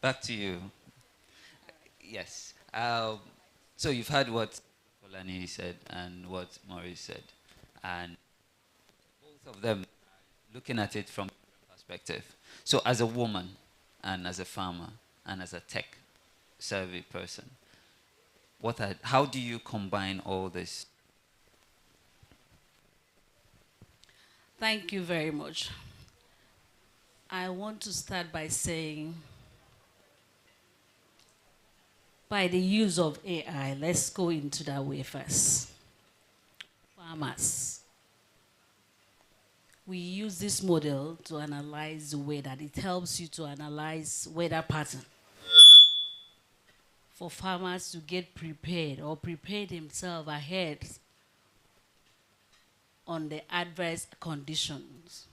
Back to you. Yes. So you've heard what Olani said and what Maurice said. And both of them looking at it from a perspective. So as a woman and as a farmer and as a tech-savvy person, how do you combine all this? Thank you very much. I want to start by saying, by the use of AI, let's go into that way first. Farmers. We use this model to analyze the weather. It helps you to analyze weather pattern. For farmers to get prepared or prepare themselves ahead on the adverse conditions.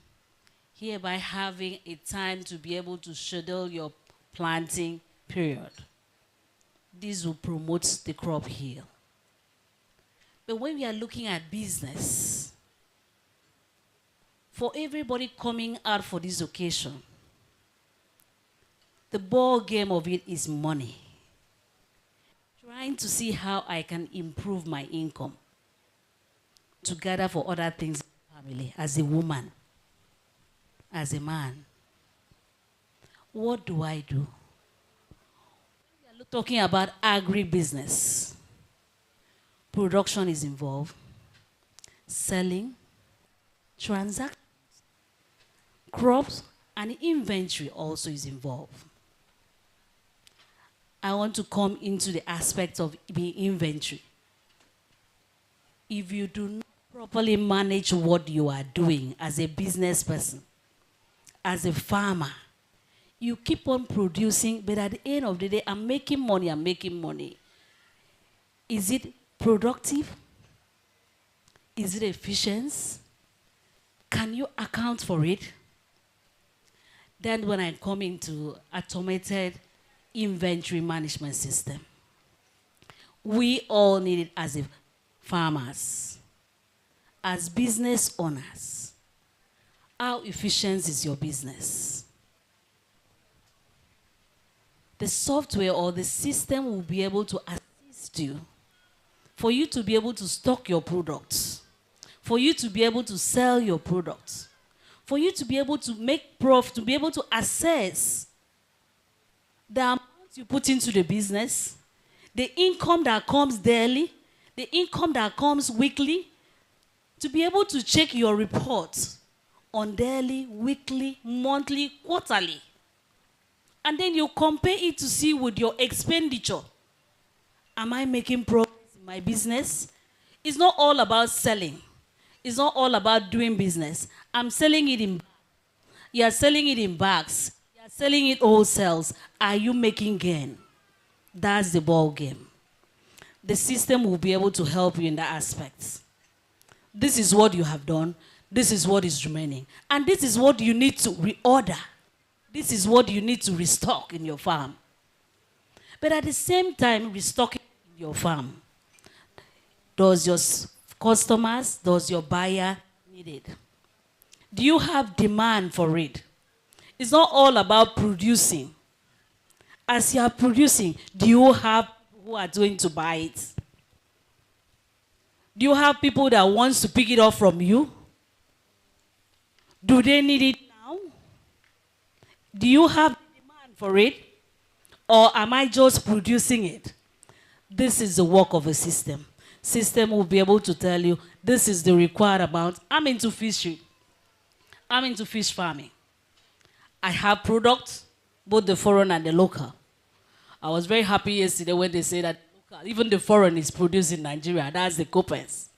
Hereby having a time to be able to schedule your planting period. This will promote the crop yield. But when we are looking at business, for everybody coming out for this occasion, the ball game of it is money. Trying to see how I can improve my income to gather for other things in the family, as a woman, as a man. What do I do? We are talking about agribusiness. Production is involved, selling, transactions, crops, and inventory also is involved. I want to come into the aspect of the inventory. If you do not properly manage what you are doing as a business person, as a farmer, you keep on producing, but at the end of the day, I'm making money. Is it productive? Is it efficient? Can you account for it? Then when I come into automated inventory management system, we all need it as a farmers, as business owners. How efficient is your business? The software or the system will be able to assist you for you to be able to stock your products, for you to be able to sell your products, for you to be able to make profit, to be able to assess the amount you put into the business, the income that comes daily, the income that comes weekly, to be able to check your reports on daily, weekly, monthly, quarterly. And then you compare it to see with your expenditure. Am I making progress in my business? It's not all about selling. It's not all about doing business. I'm selling it in bags. You are selling it in bags. You are selling it wholesale. Are you making gain? That's the ball game. The system will be able to help you in that aspect. This is what you have done. This is what is remaining. And this is what you need to reorder. This is what you need to restock in your farm. But at the same time, restocking your farm, does your customers, does your buyer need it? Do you have demand for it? It's not all about producing As you are producing, do you have people who are going to buy it? Do you have people that wants to pick it up from you? Do they need it now? Do you have demand for it? Or am I just producing it? This is the work of a system. System will be able to tell you, this is the required amount. I'm into fishery. I'm into fish farming. I have products, both the foreign and the local. I was very happy yesterday when they said that local, even the foreign is produced in Nigeria. That's the coppers.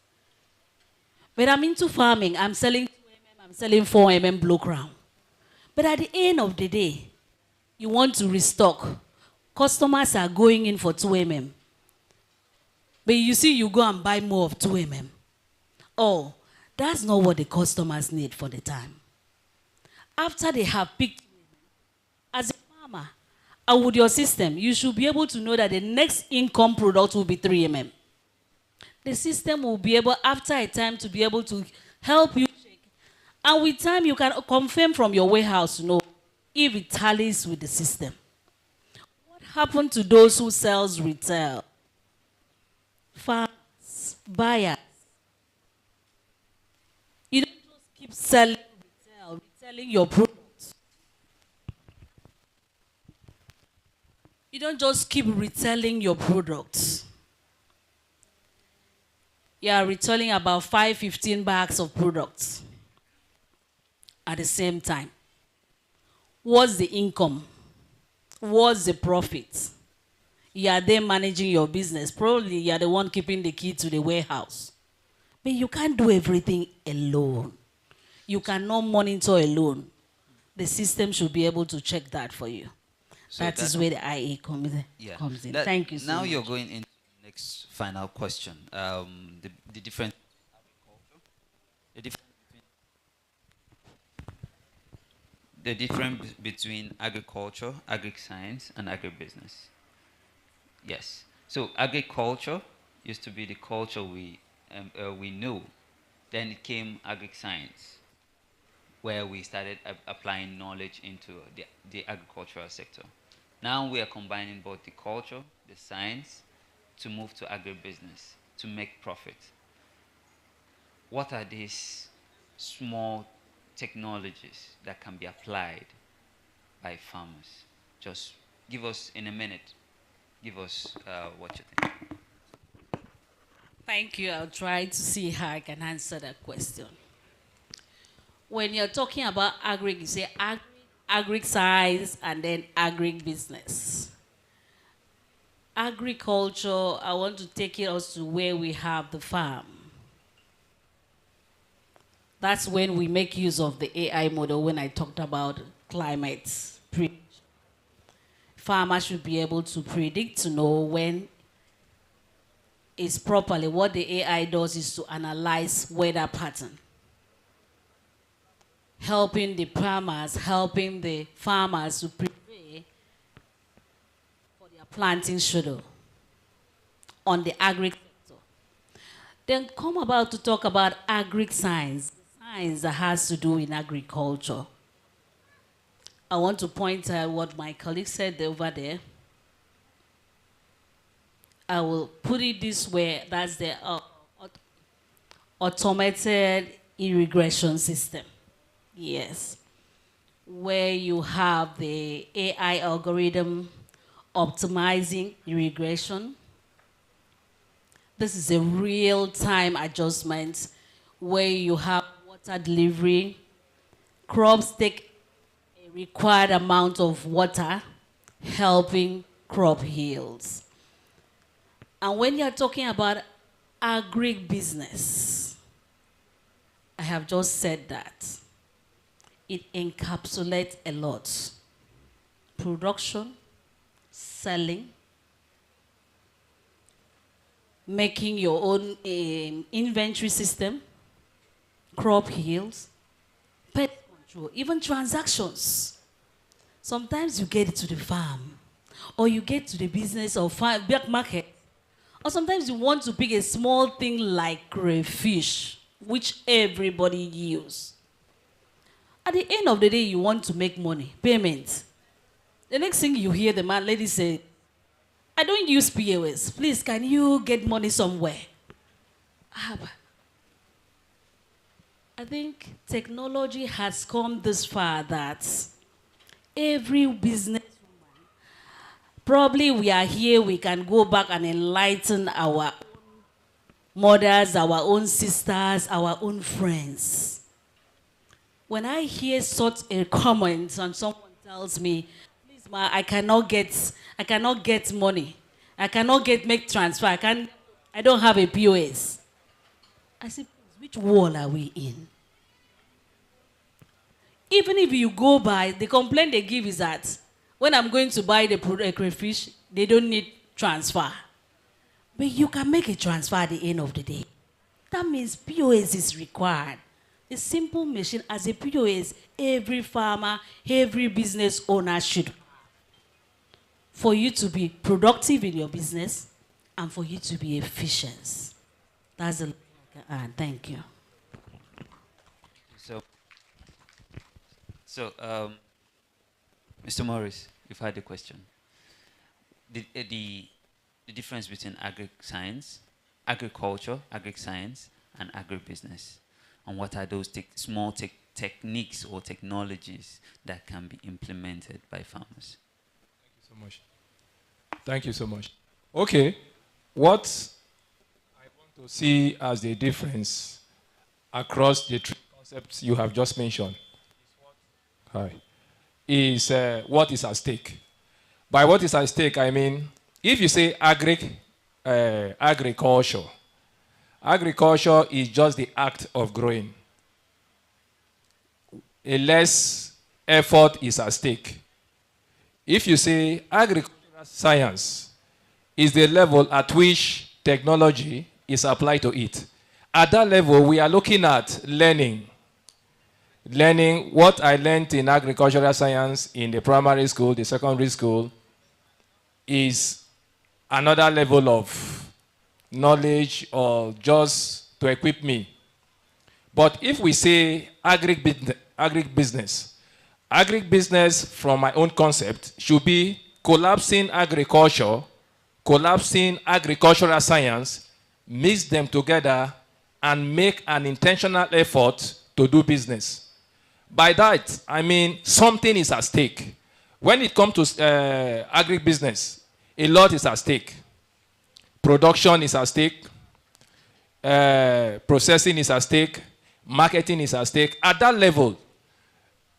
But I'm into farming. I'm selling 2mm, I'm selling 4mm blow crown. But at the end of the day, you want to restock. Customers are going in for 2mm. But you see, you go and buy more of 2mm. Oh, that's not what the customers need for the time. After they have picked, as a farmer, and with your system, you should be able to know that the next income product will be 3mm. The system will be able, after a time, to be able to help you check. And with time, you can confirm from your warehouse to know if it tallies with the system. What happened to those who sells retail? Farmers, buyers. You don't just keep selling retail, retailing your products. You don't just keep retailing your products. You are retailing about 5-15 bags of products at the same time. What's the income? What's the profit? You are there managing your business. Probably you are the one keeping the key to the warehouse. But you can't do everything alone. You cannot monitor alone. The system should be able to check that for you. So that is where the IA comes in. Thank you so much. Now you're going into the next final question. The difference between agriculture, agri-science, and agribusiness. Yes. So agriculture used to be the culture we know. Then it came agri-science, where we started applying knowledge into the agricultural sector. Now we are combining both the culture, the science, to move to agribusiness, to make profit. What are these small technologies that can be applied by farmers? Just give us, in a minute, give us what you think. Thank you. I'll try to see how I can answer that question. When you're talking about agri, you say agri-science and then agribusiness. Agriculture, I want to take us to where we have the farm. That's when we make use of the AI model when I talked about climate prediction. Farmers should be able to predict, to know when it's properly. What the AI does is to analyze weather pattern, helping the farmers to prepare for their planting schedule on the agri sector. Then come about to talk about agri-science, science that has to do in agriculture. I want to point out what my colleague said over there. I will put it this way, that's the automated irrigation system. Yes. Where you have the AI algorithm optimizing irrigation. This is a real-time adjustment where you have water delivery. Crops take a required amount of water, helping crop yields. And when you're talking about agribusiness, I have just said that it encapsulates a lot. Production, selling, making your own inventory system, crop yields, pest control, even transactions. Sometimes you get to the farm, or you get to the business or back market, or sometimes you want to pick a small thing like crayfish, which everybody uses. At the end of the day, you want to make money, payment. The next thing you hear the lady say, I don't use POS. Please, can you get money somewhere? I think technology has come this far that every business, probably we are here, we can go back and enlighten our mothers, our own sisters, our own friends. When I hear such a comment and someone tells me, please ma, I cannot get money. I cannot make transfer. I don't have a POS. I say, which wall are we in? Even if you go by, the complaint they give is that when I'm going to buy the crayfish, they don't need transfer. But you can make a transfer at the end of the day. That means POS is required. A simple machine as a POS, every farmer, every business owner should, for you to be productive in your business and for you to be efficient. That's the thank you. So, Mr. Morris, you've had a question. The difference between agri-science, agriculture, agri-science, and agribusiness, and what are those small techniques or technologies that can be implemented by farmers? Thank you so much. Thank you so much. Okay, what I want to see as the difference across the three concepts you have just mentioned is what is at stake. By what is at stake, I mean, if you say agriculture, agriculture is just the act of growing. A less effort is at stake. If you say agricultural science is the level at which technology is applied to it, at that level, we are looking at learning what I learned in agricultural science in the primary school, the secondary school, is another level of knowledge or just to equip me. But if we say agribusiness from my own concept should be collapsing agriculture, collapsing agricultural science, mix them together and make an intentional effort to do business. By that, I mean something is at stake. When it comes to agribusiness, a lot is at stake. Production is at stake. Processing is at stake. Marketing is at stake. At that level,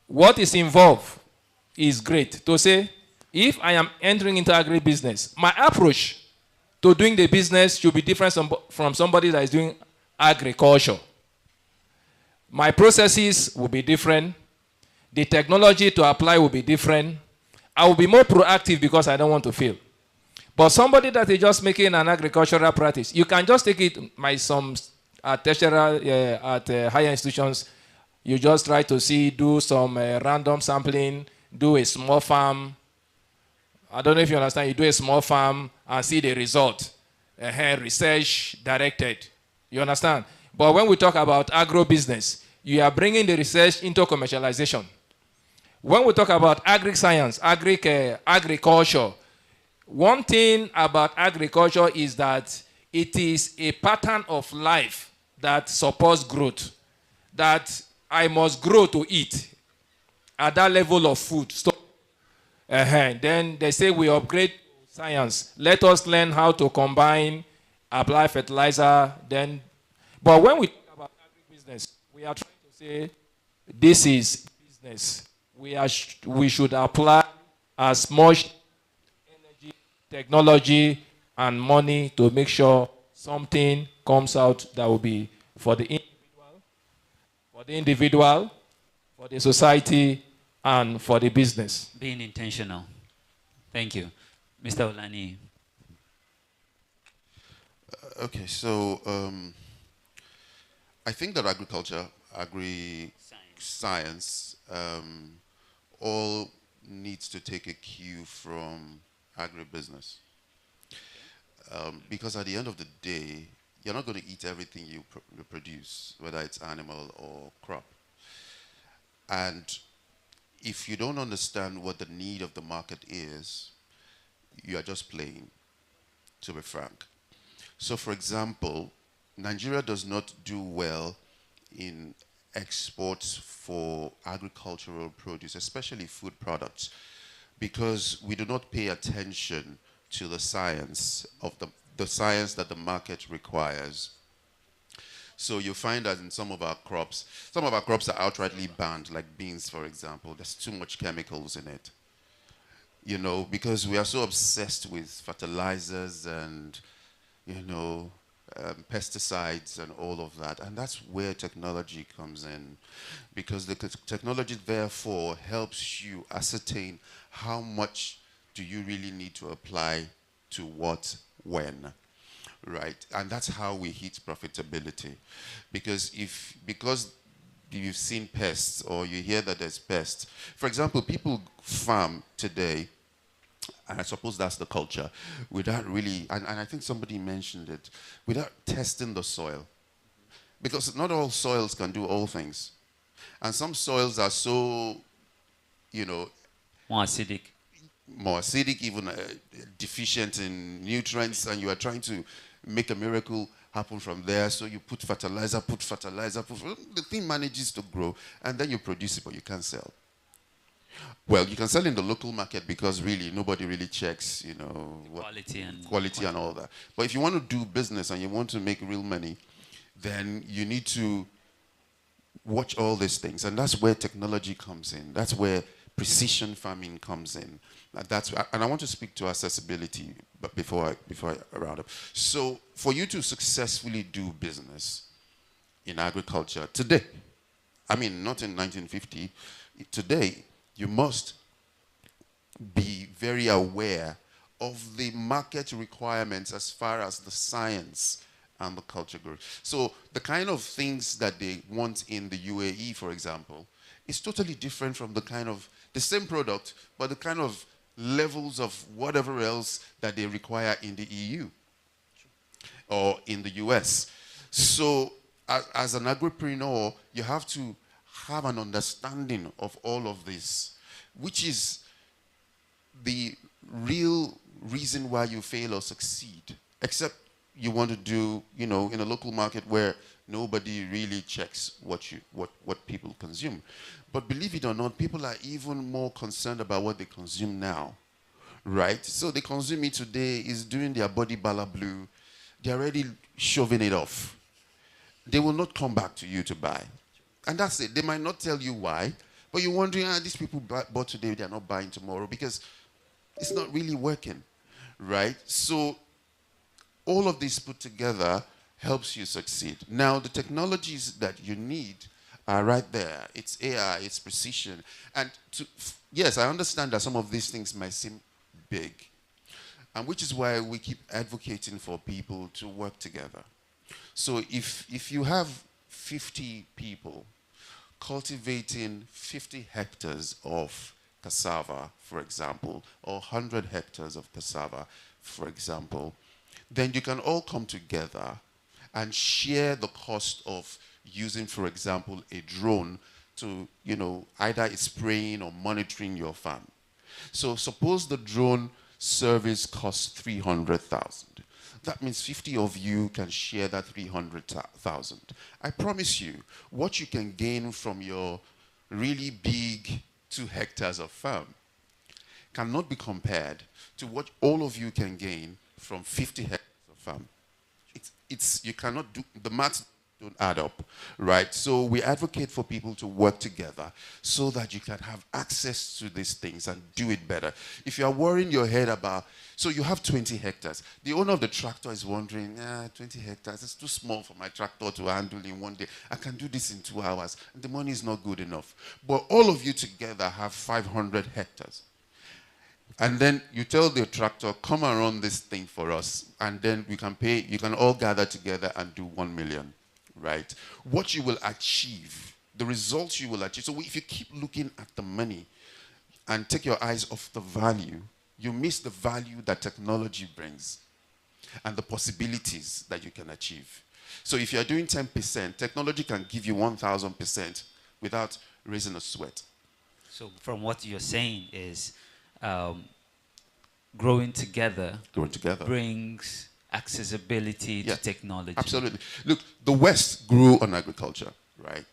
what is involved is great. To say, if I am entering into agribusiness, my approach to doing the business should be different from somebody that is doing agriculture. My processes will be different. The technology to apply will be different. I will be more proactive because I don't want to fail. But somebody that is just making an agricultural practice, you can just take it, some at tertiary, at higher institutions, you just try to do some random sampling, do a small farm. I don't know if you understand. You do a small farm and see the result. Research directed. You understand? But when we talk about agro-business, you are bringing the research into commercialization. When we talk about agri-science, agriculture, one thing about agriculture is that it is a pattern of life that supports growth. That I must grow to eat at that level of food. So, then they say we upgrade science. Let us learn how to combine, apply fertilizer, then. But when we talk about agribusiness, we are trying to say this is business. We should apply as much energy, technology, and money to make sure something comes out that will be for the individual, for the society, and for the business. Being intentional. Thank you. Mr. Olani. Okay, so I think that agriculture, agri-science, all needs to take a cue from agribusiness. Because at the end of the day, you're not going to eat everything you produce, whether it's animal or crop. And if you don't understand what the need of the market is, you are just playing, to be frank. So for example, Nigeria does not do well in exports for agricultural produce, especially food products, because we do not pay attention to the science of the science that the market requires. So you find that in some of our crops are outrightly banned, like beans, for example. There's too much chemicals in it. You know, because we are so obsessed with fertilizers and, you know, pesticides and all of that. And that's where technology comes in. Because the technology, therefore, helps you ascertain how much do you really need to apply to what, when. Right, and that's how we hit profitability. Because you've seen pests or you hear that there's pests. For example, people farm today, and I suppose that's the culture, without really, and I think somebody mentioned it, without testing the soil. Because not all soils can do all things. And some soils are so, you know, more acidic, even deficient in nutrients, and you are trying to make a miracle happen from there. So you put fertilizer, the thing manages to grow, and then you produce it, but you can't sell. Well, you can sell in the local market because really nobody really checks, you know, quality and all that. But if you want to do business and you want to make real money, then you need to watch all these things, and that's where technology comes in. That's where precision farming comes in. And I want to speak to accessibility, but before I round up. So for you to successfully do business in agriculture today, I mean, not in 1950, today, you must be very aware of the market requirements as far as the science and the culture goes. So the kind of things that they want in the UAE, for example, is totally different from the same product, but the kind of levels of whatever else that they require in the EU or in the US. So as an agripreneur, you have to have an understanding of all of this, which is the real reason why you fail or succeed, except you want to do, you know, in a local market where nobody really checks what people consume. But believe it or not, people are even more concerned about what they consume now, right? So they consume it today, is doing their body bala blue, they're already shoving it off. They will not come back to you to buy. And that's it. They might not tell you why, but you're wondering, these people bought today, they're not buying tomorrow, because it's not really working, right? So all of this put together helps you succeed. Now, the technologies that you need are right there. It's AI, it's precision. And yes, I understand that some of these things might seem big, and which is why we keep advocating for people to work together. So if you have 50 people cultivating 50 hectares of cassava, for example, or 100 hectares of cassava, for example, then you can all come together and share the cost of using, for example, a drone to, you know, either spraying or monitoring your farm. So suppose the drone service costs 300,000. That means 50 of you can share that 300,000. I promise you, what you can gain from your really big 2 hectares of farm cannot be compared to what all of you can gain from 50 hectares of farm. You cannot do, the maths don't add up, right? So we advocate for people to work together so that you can have access to these things and do it better. If you are worrying your head about, so you have 20 hectares. The owner of the tractor is wondering, 20 hectares, it's too small for my tractor to handle in one day. I can do this in 2 hours, and the money is not good enough. But all of you together have 500 hectares. And then you tell the tractor, come and run this thing for us, and then we can pay, you can all gather together and do 1 million, right? What you will achieve, the results you will achieve. So if you keep looking at the money and take your eyes off the value, you miss the value that technology brings and the possibilities that you can achieve. So if you're doing 10%, technology can give you 1,000% without raising a sweat. So from what you're saying is growing together brings accessibility to technology. Absolutely. Look, the West grew on agriculture, right?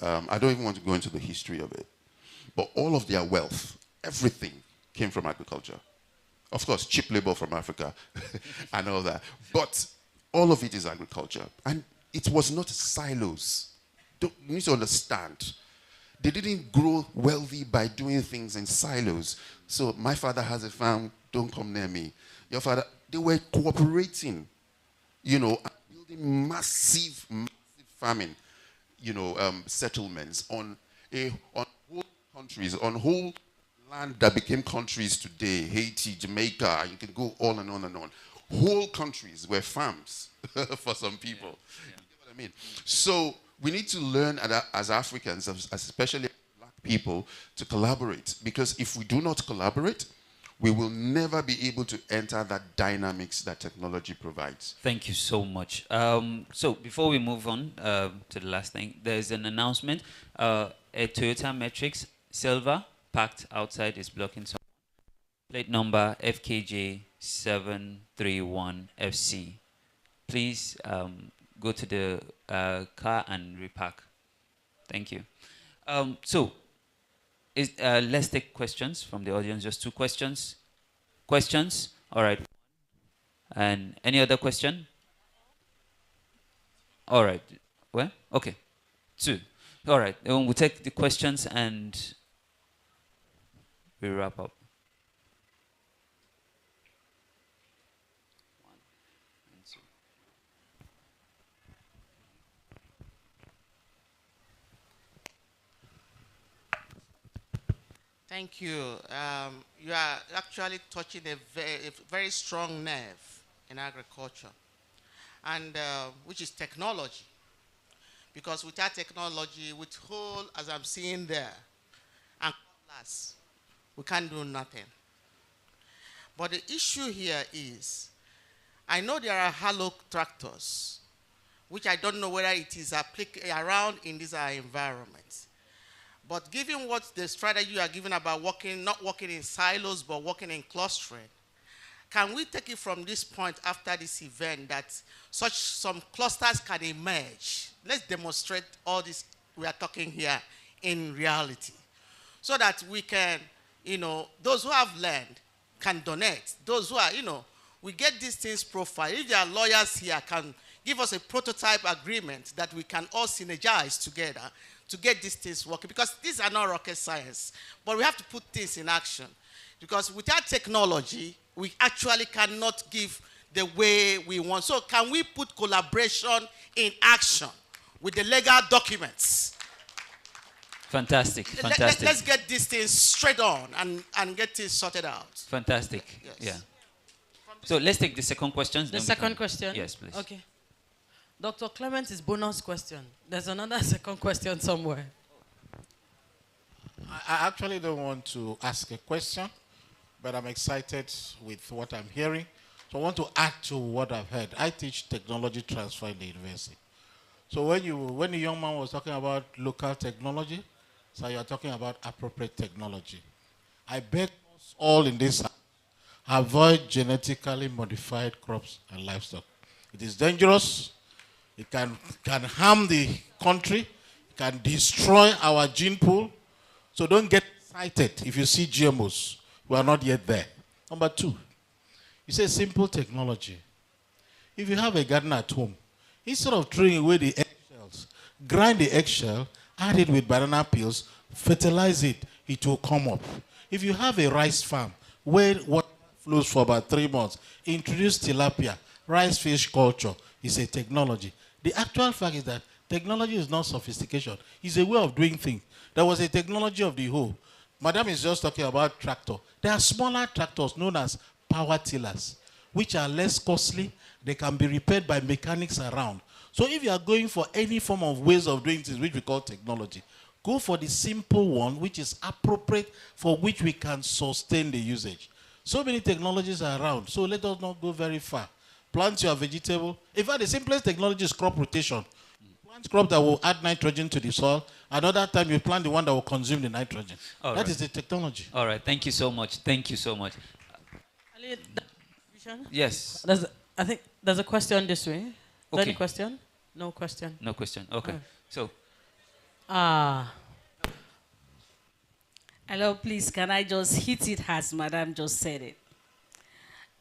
I don't even want to go into the history of it. But all of their wealth, everything came from agriculture. Of course, cheap labor from Africa and all that. But all of it is agriculture. And it was not silos. You need to understand. They didn't grow wealthy by doing things in silos. So my father has a farm, don't come near me. Your father, they were cooperating, building massive farming, settlements on whole countries, on whole land that became countries today, Haiti, Jamaica, you can go on and on and on. Whole countries were farms for some people. You get what I mean? So we need to learn as Africans, especially black people, to collaborate. Because if we do not collaborate, we will never be able to enter that dynamics that technology provides. Thank you so much. So before we move on to the last thing, there's an announcement. A Toyota Matrix Silver parked outside is blocking someone. Plate number FKJ731FC. Please go to the car and repark. Thank you. Let's take questions from the audience. Just 2 questions. Questions? All right. And any other question? All right. Well, okay. 2. All right. Then we'll take the questions and we wrap up. Thank you. You are actually touching a very strong nerve in agriculture, and which is technology. Because without technology, with whole, as I'm seeing there, and cutlass, we can't do nothing. But the issue here is, I know there are hollow tractors, which I don't know whether it is around in this environment. But given what the strategy you are giving about not working in silos, but working in clustering, can we take it from this point after this event that some clusters can emerge? Let's demonstrate all this we are talking here in reality. So that we can, those who have learned can donate. Those who are, we get these things profiled. If there are lawyers here, can give us a prototype agreement that we can all synergize together to get these things working, because these are not rocket science, but we have to put things in action. Because without technology, we actually cannot give the way we want. So can we put collaboration in action with the legal documents? Fantastic, fantastic. Let's get these things straight on and get things sorted out. Fantastic, yes. Yeah. So let's take the second question. The second question? Yes, please. Okay. Dr. Clement is bonus question. There's another second question somewhere. I actually don't want to ask a question, but I'm excited with what I'm hearing. So I want to add to what I've heard. I teach technology transfer in the university. So when the young man was talking about local technology, so you're talking about appropriate technology. I beg us all in this house, avoid genetically modified crops and livestock. It is dangerous. It can harm the country. It can destroy our gene pool. So don't get excited if you see GMOs. We are not yet there. Number 2, you say simple technology. If you have a garden at home, instead of throwing away the eggshells, grind the eggshell, add it with banana peels, fertilize it, it will come up. If you have a rice farm where water flows for about 3 months, introduce tilapia, rice fish culture is a technology. The actual fact is that technology is not sophistication. It's a way of doing things. There was a technology of the hoe. Madam is just talking about tractor. There are smaller tractors known as power tillers, which are less costly. They can be repaired by mechanics around. So if you are going for any form of ways of doing things, which we call technology, go for the simple one, which is appropriate for which we can sustain the usage. So many technologies are around, so let us not go very far. Plant your vegetable. In fact, the simplest technology is crop rotation. plant crop that will add nitrogen to the soil. Another time you plant the one that will consume the nitrogen. That is the technology. All right. Thank you so much. Thank you so much. Yes. I think there's a question this way. Okay. Any question? No question. No question. Okay. So. Hello, please, can I just hit it as Madam just said it?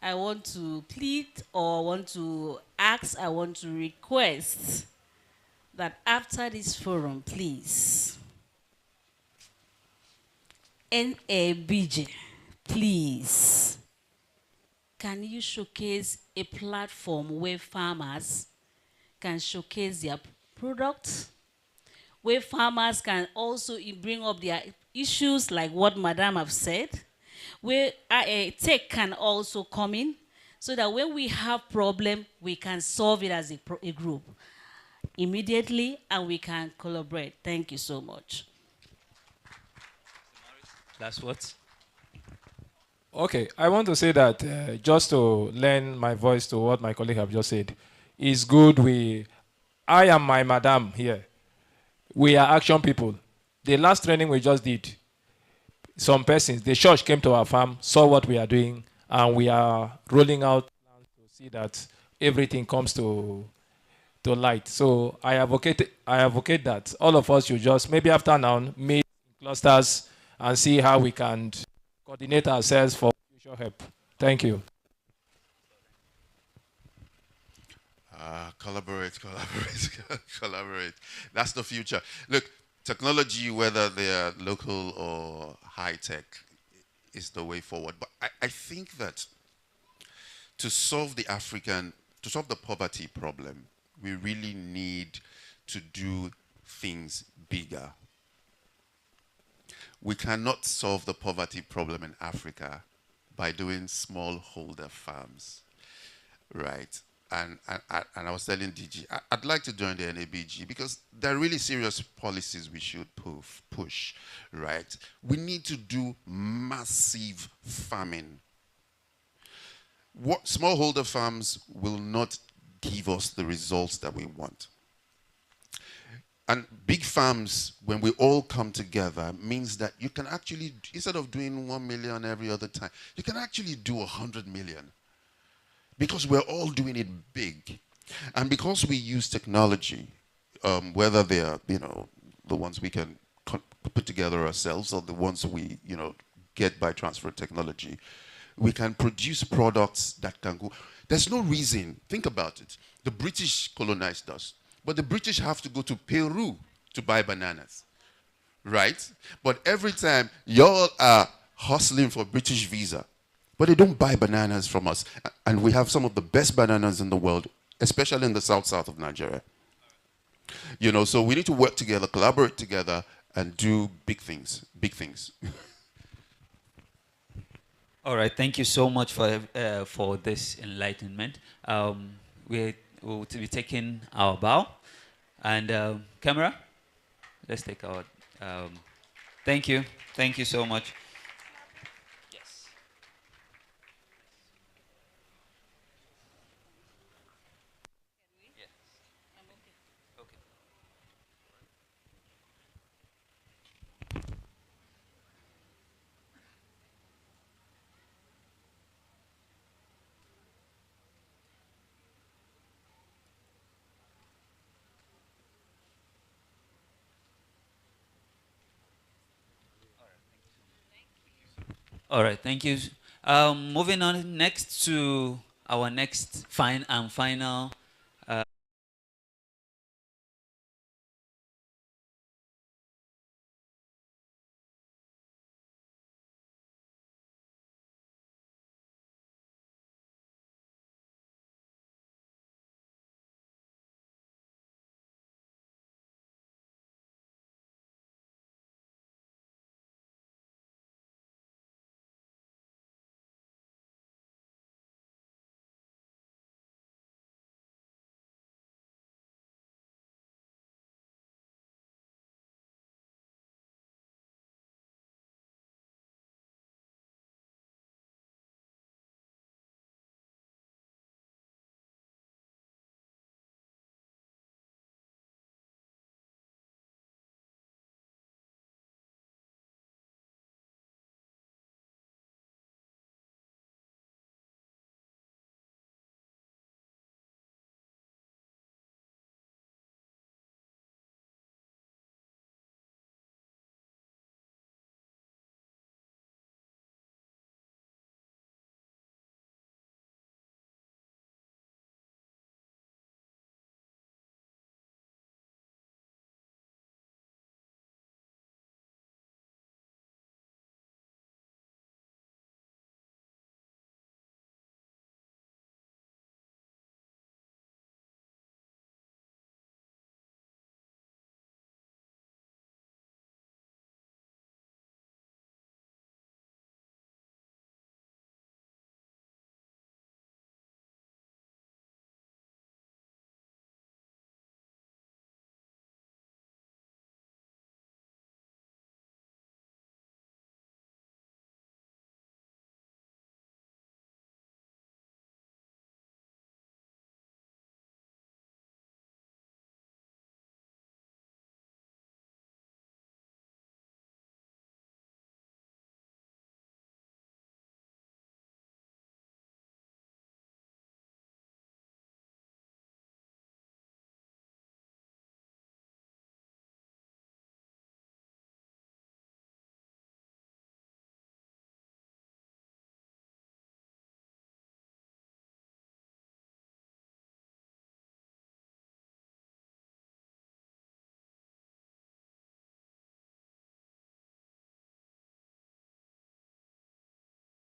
I want to plead or want to ask, I want to request that after this forum, please, NABJ, please, can you showcase a platform where farmers can showcase their products, where farmers can also bring up their issues like what Madam have said, where tech can also come in, so that when we have problem, we can solve it as a group immediately and we can collaborate. Thank you so much. That's what? Okay, I want to say that just to lend my voice to what my colleague have just said, it's good I am my madam here. We are action people. The last training we just did, some persons, the church came to our farm, saw what we are doing, and we are rolling out to see that everything comes to light. So I advocate that all of us should just, maybe after now, meet in clusters and see how we can coordinate ourselves for future help. Thank you. Collaborate. Collaborate. That's the future. Look, technology, whether they are local or high tech, is the way forward. But I think that to solve the poverty problem, we really need to do things bigger. We cannot solve the poverty problem in Africa by doing smallholder farms, right? And I was telling DG, I'd like to join the NABG because there are really serious policies we should push, right? We need to do massive farming. What smallholder farms will not give us the results that we want. And big farms, when we all come together, means that you can actually, instead of doing 1 million every other time, you can actually do 100 million. Because we're all doing it big. And because we use technology, whether they are, the ones we can put together ourselves or the ones we, get by transfer technology, we can produce products that can go. There's no reason, think about it. The British colonized us, but the British have to go to Peru to buy bananas, right? But every time y'all are hustling for British visa, but they don't buy bananas from us. And we have some of the best bananas in the world, especially in the south of Nigeria. So we need to work together, collaborate together, and do big things, All right, thank you so much for this enlightenment. We will be taking our bow. And camera, let's take our, thank you so much. All right, thank you. Moving on next to our next final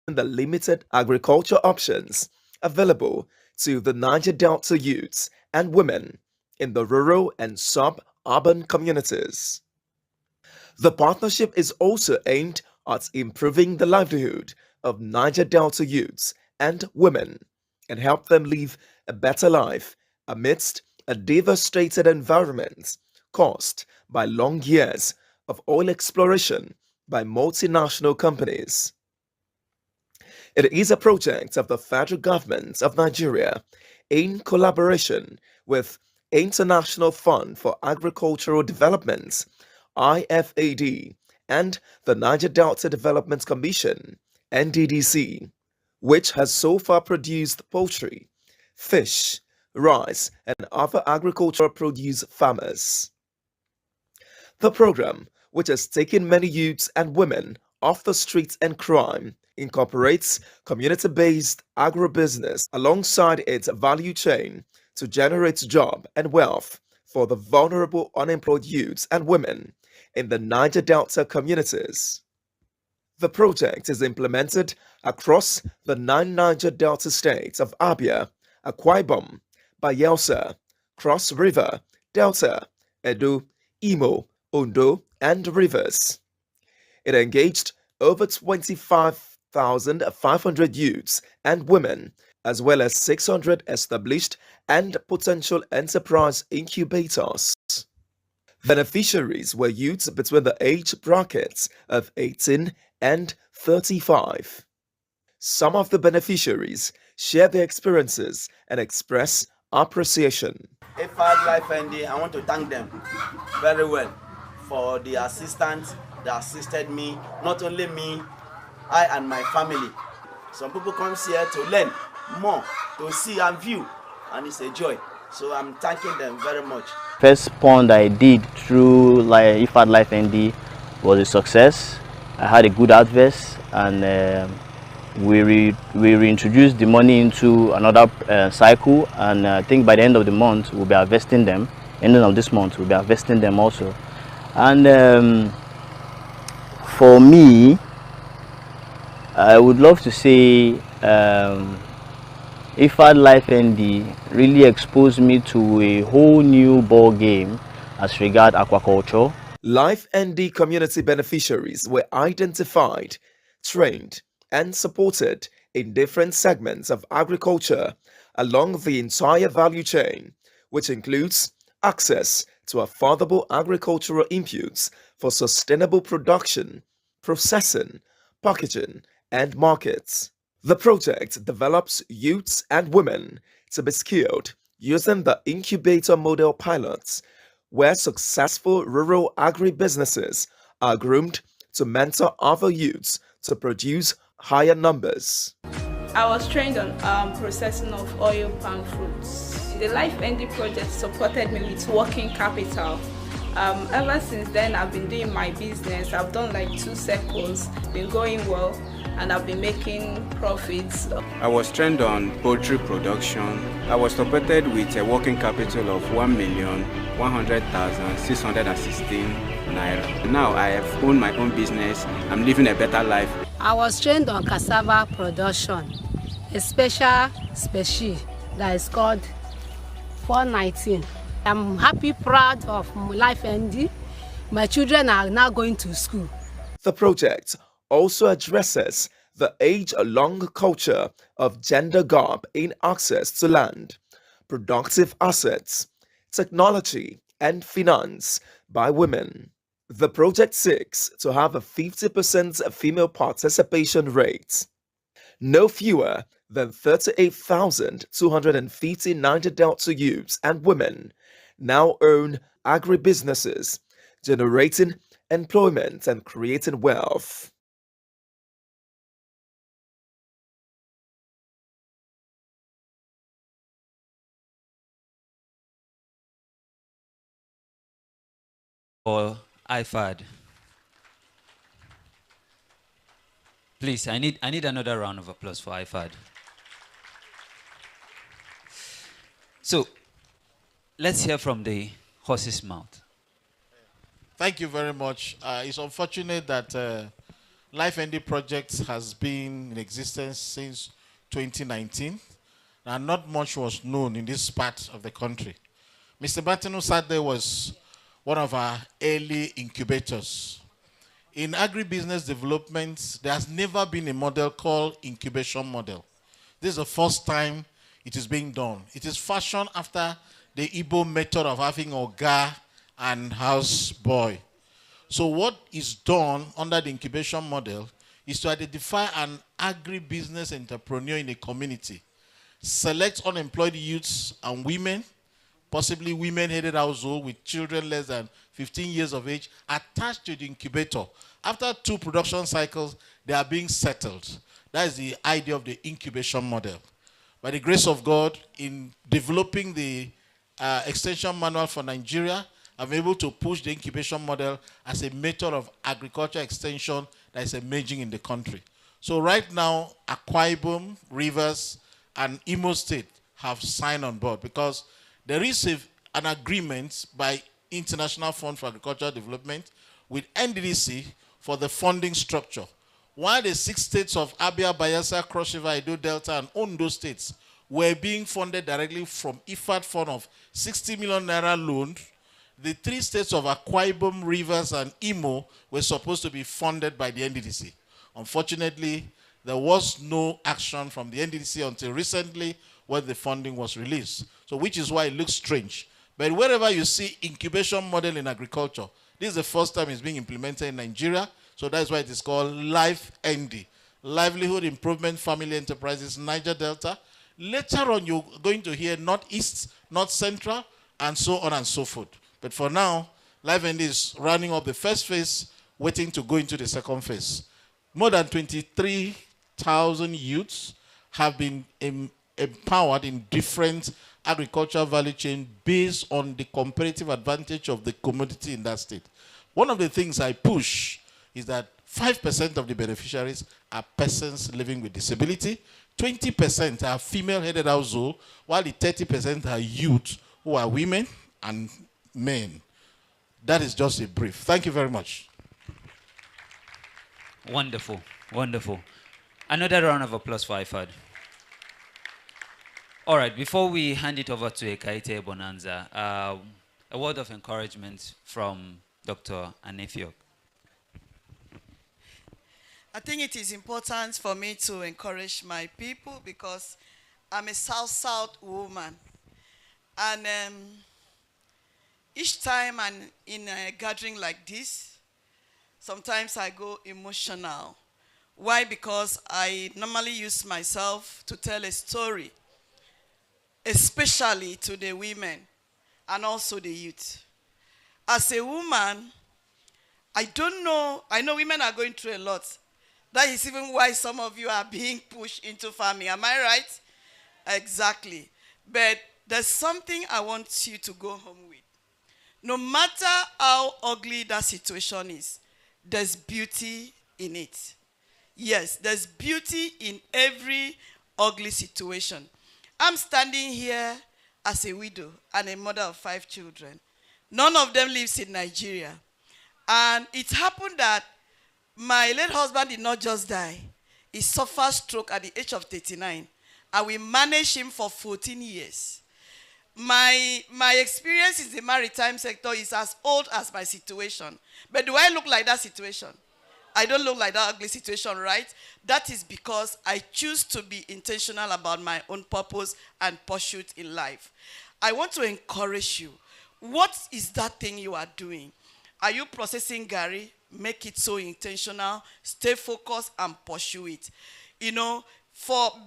the limited agriculture options available to the Niger Delta youths and women in the rural and suburban communities. The partnership is also aimed at improving the livelihood of Niger Delta youths and women and help them live a better life amidst a devastated environment caused by long years of oil exploration by multinational companies. It is a project of the federal government of Nigeria in collaboration with International Fund for Agricultural Development, IFAD, and the Niger Delta Development Commission, NDDC, which has so far produced poultry, fish, rice, and other agricultural produce farmers. The program, which has taken many youths and women off the streets and crime, incorporates community-based agribusiness alongside its value chain to generate job and wealth for the vulnerable unemployed youths and women in the Niger Delta communities. The project is implemented across the 9 Niger Delta states of Abia, Akwa Ibom, Bayelsa, Cross River, Delta, Edo, Imo, Ondo, and Rivers. It engaged over 25,500 youths and women, as well as 600 established and potential enterprise incubators. Beneficiaries were youths between the age brackets of 18 and 35. Some of the beneficiaries share their experiences and express appreciation. Wayfarc Life ND, I want to thank them very well for the assistance that assisted me, not only me, I and my family. Some people come here to learn more, to see and view, and it's a joy. So I'm thanking them very much. First pond I did through Wayfarc Life ND was a success. I had a good harvest, and we reintroduced the money into another cycle, and I think by the end of the month we'll be harvesting them. Ending of this month we'll be harvesting them also. And for me, I would love to say Wayfarc Life ND really exposed me to a whole new ball game as regard aquaculture. Life ND community beneficiaries were identified, trained, and supported in different segments of agriculture along the entire value chain, which includes access to affordable agricultural inputs for sustainable production, processing, packaging, and markets. The project develops youths and women to be skilled using the incubator model pilots, where successful rural agribusinesses are groomed to mentor other youths to produce higher numbers. I was trained on processing of oil palm fruits. The Life ND project supported me with working capital. Ever since then, I've been doing my business. I've done like 2 circles, been going well, and I've been making profits. I was trained on poultry production. I was supported with a working capital of 1,100,616 naira. Now I have owned my own business. I'm living a better life. I was trained on cassava production, a special species that is called 419. I'm happy, proud of Life ND. My children are now going to school. The project also addresses the age-long culture of gender gap in access to land, productive assets, technology, and finance by women. The project seeks to have a 50% female participation rate. No fewer than 38,250 Niger Delta youths and women now own agribusinesses, generating employment and creating wealth. For IFAD. Please, I need another round of applause for IFAD. So, let's hear from the horse's mouth. Thank you very much. It's unfortunate that Life ND project has been in existence since 2019, and not much was known in this part of the country. Mr. Martin, who sat there, was one of our early incubators. In agribusiness development, there has never been a model called incubation model. This is the first time it is being done. It is fashioned after the Igbo method of having Oga and house boy. So what is done under the incubation model is to identify an agribusiness entrepreneur in a community, select unemployed youths and women, possibly women-headed household with children less than 15 years of age, attached to the incubator. After 2 production cycles, they are being settled. That is the idea of the incubation model. By the grace of God, in developing the extension manual for Nigeria, I'm able to push the incubation model as a method of agriculture extension that is emerging in the country. So right now, Akwa Ibom, Rivers, and Imo State have signed on board because there is an agreement by International Fund for Agricultural Development with NDDC for the funding structure. While the 6 states of Abia, Bayelsa, Cross River, Edo Delta, and Ondo states were being funded directly from IFAD fund of 60 million naira loan, the 3 states of Akwa Ibom, Rivers, and Imo were supposed to be funded by the NDDC. Unfortunately, there was no action from the NDDC until recently when the funding was released. So which is why it looks strange. But wherever you see incubation model in agriculture, this is the first time it's being implemented in Nigeria. So that's why it is called Life ND, Livelihood Improvement Family Enterprises, Niger Delta. Later on, you're going to hear Northeast, North Central, and so on and so forth. But for now, Life ND is running up the first phase, waiting to go into the second phase. More than 23,000 youths have been empowered in different agricultural value chain based on the comparative advantage of the commodity in that state. One of the things I push is that 5% of the beneficiaries are persons living with disability, 20% are female-headed household, while the 30% are youth who are women and men. That is just a brief. Thank you very much. Wonderful, wonderful. Another round of applause for IFAD. All right, before we hand it over to Ekaite Bonanza, a word of encouragement from Dr. Anefiok. I think it is important for me to encourage my people because I'm a South-South woman. And each time I'm in a gathering like this, sometimes I go emotional. Why? Because I normally use myself to tell a story, especially to the women and also the youth. As a woman, I know women are going through a lot. That is even why some of you are being pushed into farming. Am I right? Exactly. But there's something I want you to go home with. No matter how ugly that situation is, there's beauty in it. Yes, there's beauty in every ugly situation. I'm standing here as a widow and a mother of 5 children. None of them lives in Nigeria. And it happened that my late husband did not just die. He suffered stroke at the age of 39. And we managed him for 14 years. My experience in the maritime sector is as old as my situation. But do I look like that situation? I don't look like that ugly situation, right? That is because I choose to be intentional about my own purpose and pursuit in life. I want to encourage you. What is that thing you are doing? Are you processing Gary? Make it so intentional. Stay focused and pursue it. You know,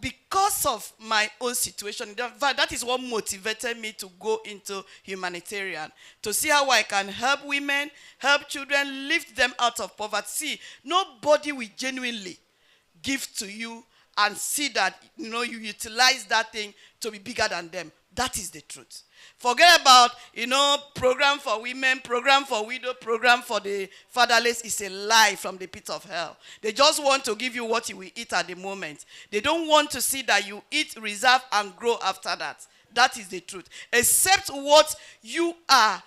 because of my own situation, that is what motivated me to go into humanitarian, to see how I can help women, help children, lift them out of poverty. See, nobody will genuinely give to you and see that you utilize that thing to be bigger than them. That is the truth. Forget about, program for women, program for widow, program for the fatherless is a lie from the pit of hell. They just want to give you what you will eat at the moment. They don't want to see that you eat, reserve, and grow after that. That is the truth. Except what you are,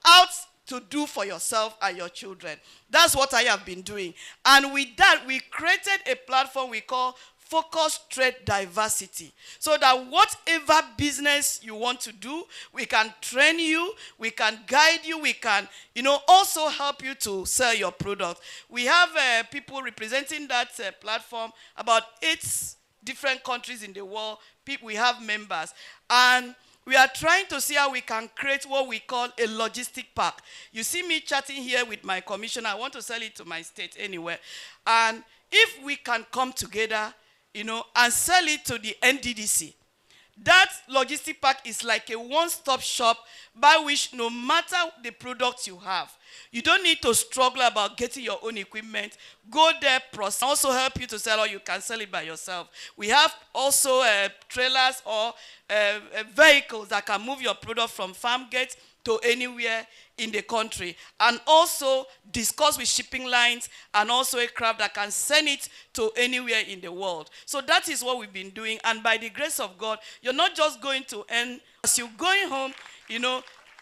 out to do for yourself and your children. That's what I have been doing. And with that, we created a platform we call Focus Trade Diversity. So that whatever business you want to do, we can train you, we can guide you, we can, also help you to sell your product. We have people representing that platform, about 8 different countries in the world. We have members. And we are trying to see how we can create what we call a logistic park. You see me chatting here with my commissioner. I want to sell it to my state anywhere. And if we can come together, and sell it to the NDDC, that logistic park is like a one-stop shop by which no matter the product you have, you don't need to struggle about getting your own equipment. Go there, process. Also help you to sell, or you can sell it by yourself. We have also trailers or vehicles that can move your product from farm gate to anywhere in the country, and also discuss with shipping lines and also aircraft that can send it to anywhere in the world. So that is what we've been doing, and by the grace of God, you're not just going to end. As you're going home,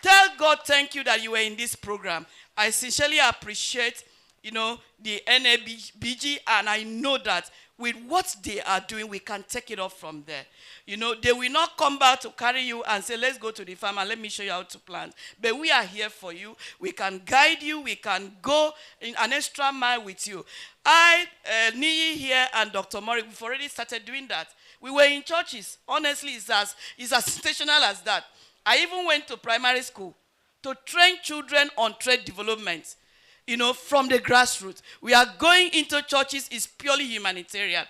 tell God thank you that you were in this program. I sincerely appreciate, the NABG, and I know that with what they are doing, we can take it off from there. They will not come back to carry you and say, let's go to the farm and let me show you how to plant. But we are here for you. We can guide you. We can go in an extra mile with you. Niyi here and Dr. Mori, we've already started doing that. We were in churches. Honestly, it's as sensational as that. I even went to primary school to train children on trade development. From the grassroots. We are going into churches, is purely humanitarian.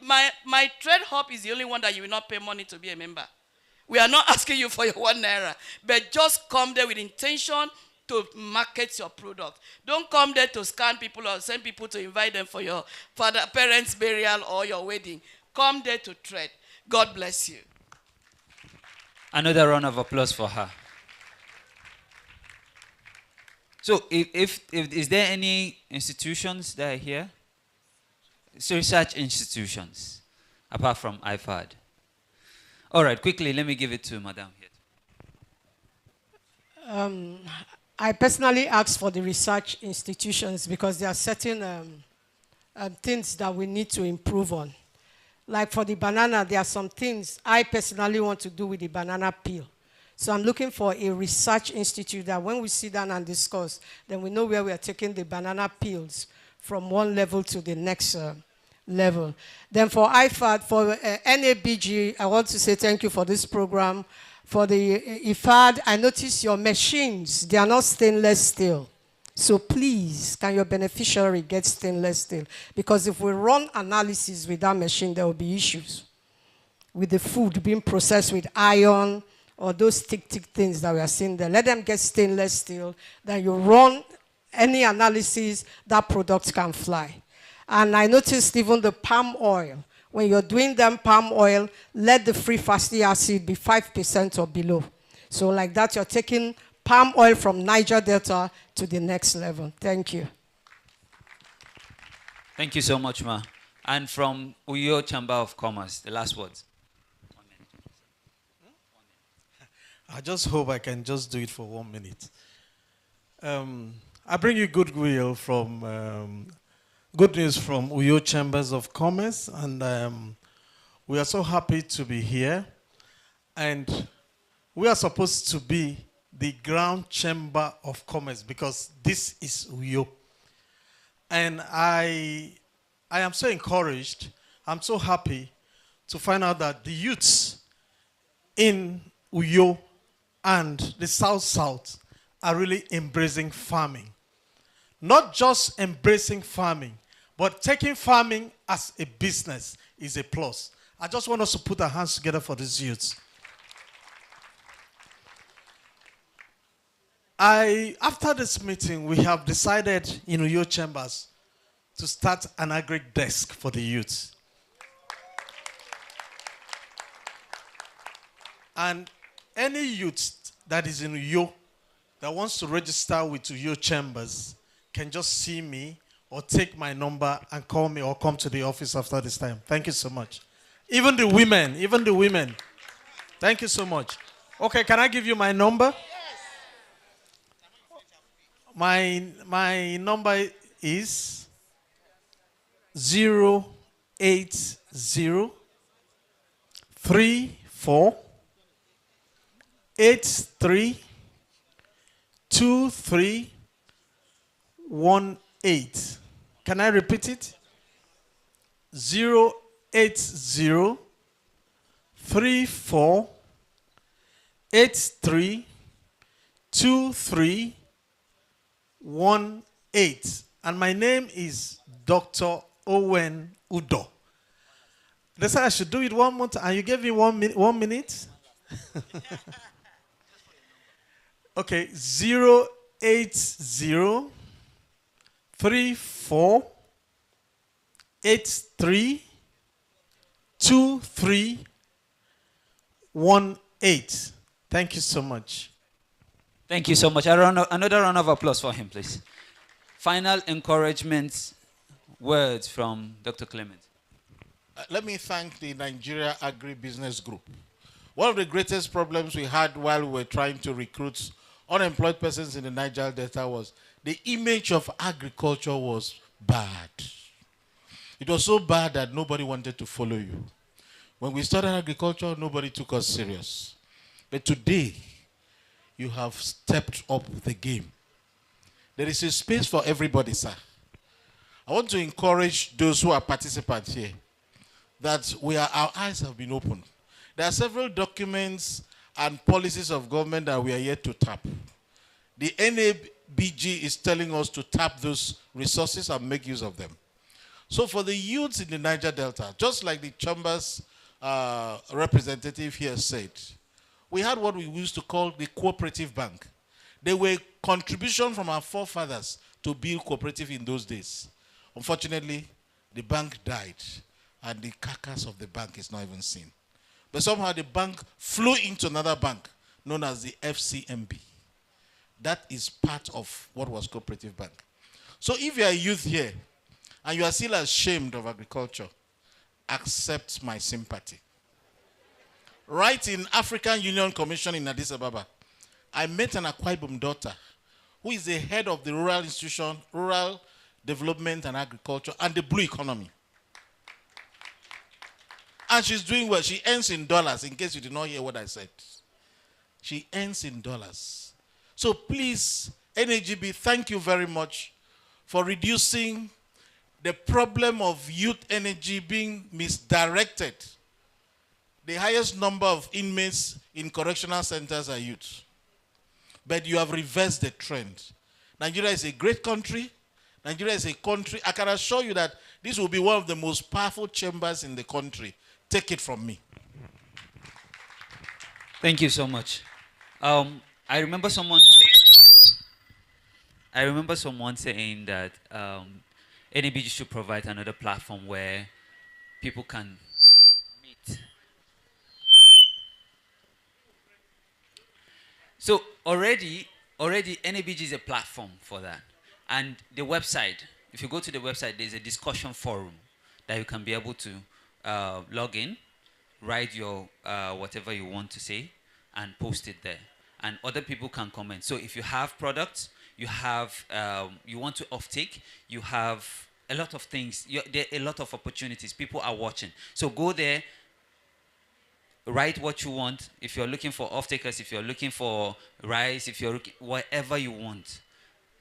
My trade hub is the only one that you will not pay money to be a member. We are not asking you for your 1 naira, but just come there with intention to market your product. Don't come there to scan people or send people to invite them for your parents' burial or your wedding. Come there to trade. God bless you. Another round of applause for her. So, if is there any institutions that are here? So research institutions, apart from IFAD. All right, quickly, let me give it to Madam here. I personally asked for the research institutions because there are certain things that we need to improve on. Like for the banana, there are some things I personally want to do with the banana peel. So I'm looking for a research institute that when we sit down and discuss, then we know where we are taking the banana peels from one level to the next level. Then for IFAD, for NABG, I want to say thank you for this program. For the IFAD, I noticed your machines, they are not stainless steel. So please, can your beneficiary get stainless steel? Because if we run analysis with that machine, there will be issues with the food being processed with iron, or those thick things that we are seeing there. Let them get stainless steel. Then you run any analysis, that product can fly. And I noticed even the palm oil. When you're doing them palm oil, let the free fatty acid be 5% or below. So like that, you're taking palm oil from Niger Delta to the next level. Thank you. Thank you so much, Ma. And from Uyo Chamber of Commerce, the last words. I just hope I can just do it for 1 minute. I bring you goodwill from, good news from Uyo Chambers of Commerce, and we are so happy to be here. And we are supposed to be the ground chamber of commerce because this is Uyo. And I am so encouraged, I'm so happy to find out that the youths in Uyo and the South are really embracing farming. Not just embracing farming, but taking farming as a business is a plus. I just want us to put our hands together for these youths. After this meeting, we have decided in Uyo Chambers to start an agri desk for the youths. And any youth that is in Uyo that wants to register with Uyo Chambers can just see me or take my number and call me or come to the office after this time. Thank you so much. Even the women. Thank you so much. Okay, can I give you my number? my number is 080 34 83 2318. Can I repeat it? 080 34 83 2318. And my name is Dr. Owen Udo. They said I should do it one more time, and you gave me 1 minute. Okay, 080 34 83 2318. Thank you so much. Thank you so much. Another round of applause for him, please. Final encouragement words from Dr. Clement. Let me thank the Nigeria Agribusiness Group. One of the greatest problems we had while we were trying to recruit unemployed persons in the Niger Delta was the image of agriculture was bad. It was so bad that nobody wanted to follow you. When we started agriculture, nobody took us serious. But today, you have stepped up the game. There is a space for everybody, sir. I want to encourage those who are participants here that our eyes have been opened. There are several documents and policies of government that we are yet to tap. The NABG is telling us to tap those resources and make use of them. So for the youths in the Niger Delta, just like the Chambers representative here said, we had what we used to call the cooperative bank. They were contribution from our forefathers to build cooperative in those days. Unfortunately, the bank died, and the carcass of the bank is not even seen. But somehow the bank flew into another bank known as the FCMB. That is part of what was cooperative bank. So if you are a youth here and you are still ashamed of agriculture, accept my sympathy. Right in African Union Commission in Addis Ababa, I met an Akwa Ibom daughter who is the head of the rural institution, rural development and agriculture, and the blue economy. And she's doing well. She earns in dollars, in case you did not hear what I said. She earns in dollars. So please, NAGB, thank you very much for reducing the problem of youth energy being misdirected. The highest number of inmates in correctional centers are youth. But you have reversed the trend. Nigeria is a great country. Nigeria is a country. I can assure you that this will be one of the most powerful chambers in the country. Take it from me. Thank you so much. I remember someone saying that NABG should provide another platform where people can meet. So already NABG is a platform for that. And the website, if you go to the website, there's a discussion forum that you can be able to log in, write your whatever you want to say, and post it there. And other people can comment. So if you have products, you have you want to offtake, you have a lot of things. There are a lot of opportunities. People are watching. So go there, write what you want. If you're looking for off-takers, if you're looking for rice, if you're looking, whatever you want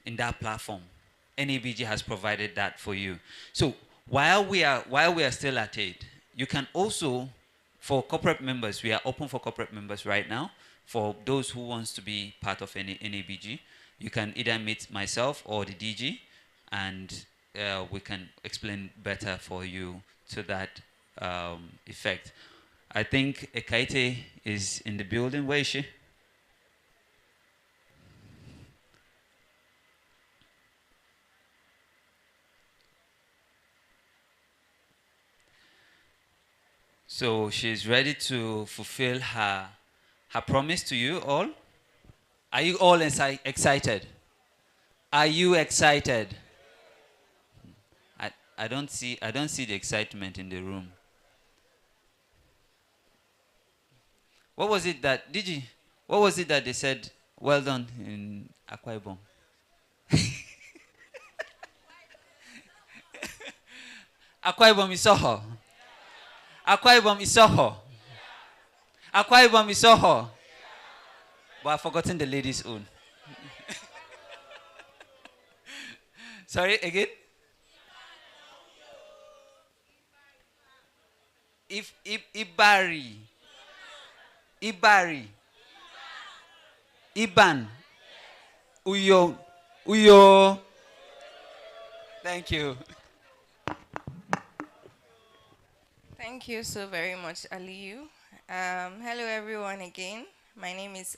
in that platform, NABG has provided that for you. So while we are still at it, you can also, for corporate members, we are open for corporate members right now. For those who wants to be part of NABG, you can either meet myself or the DG, and we can explain better for you to that effect. I think Ekaite is in the building. Where is she? So she's ready to fulfill her promise to you all. Are you all excited? Are you excited? I don't see the excitement in the room. What was it that they said, well done in Akwa Ibom? Akwa Ibom Isoho. Akwa Ibom Isoho. Akwa Ibom Isoho. But I've forgotten the lady's own. Sorry, again? Ibari. Ibari. Iban. Uyo. Uyo. Thank you. Thank you so very much, Aliyu. Hello, everyone, again. My name is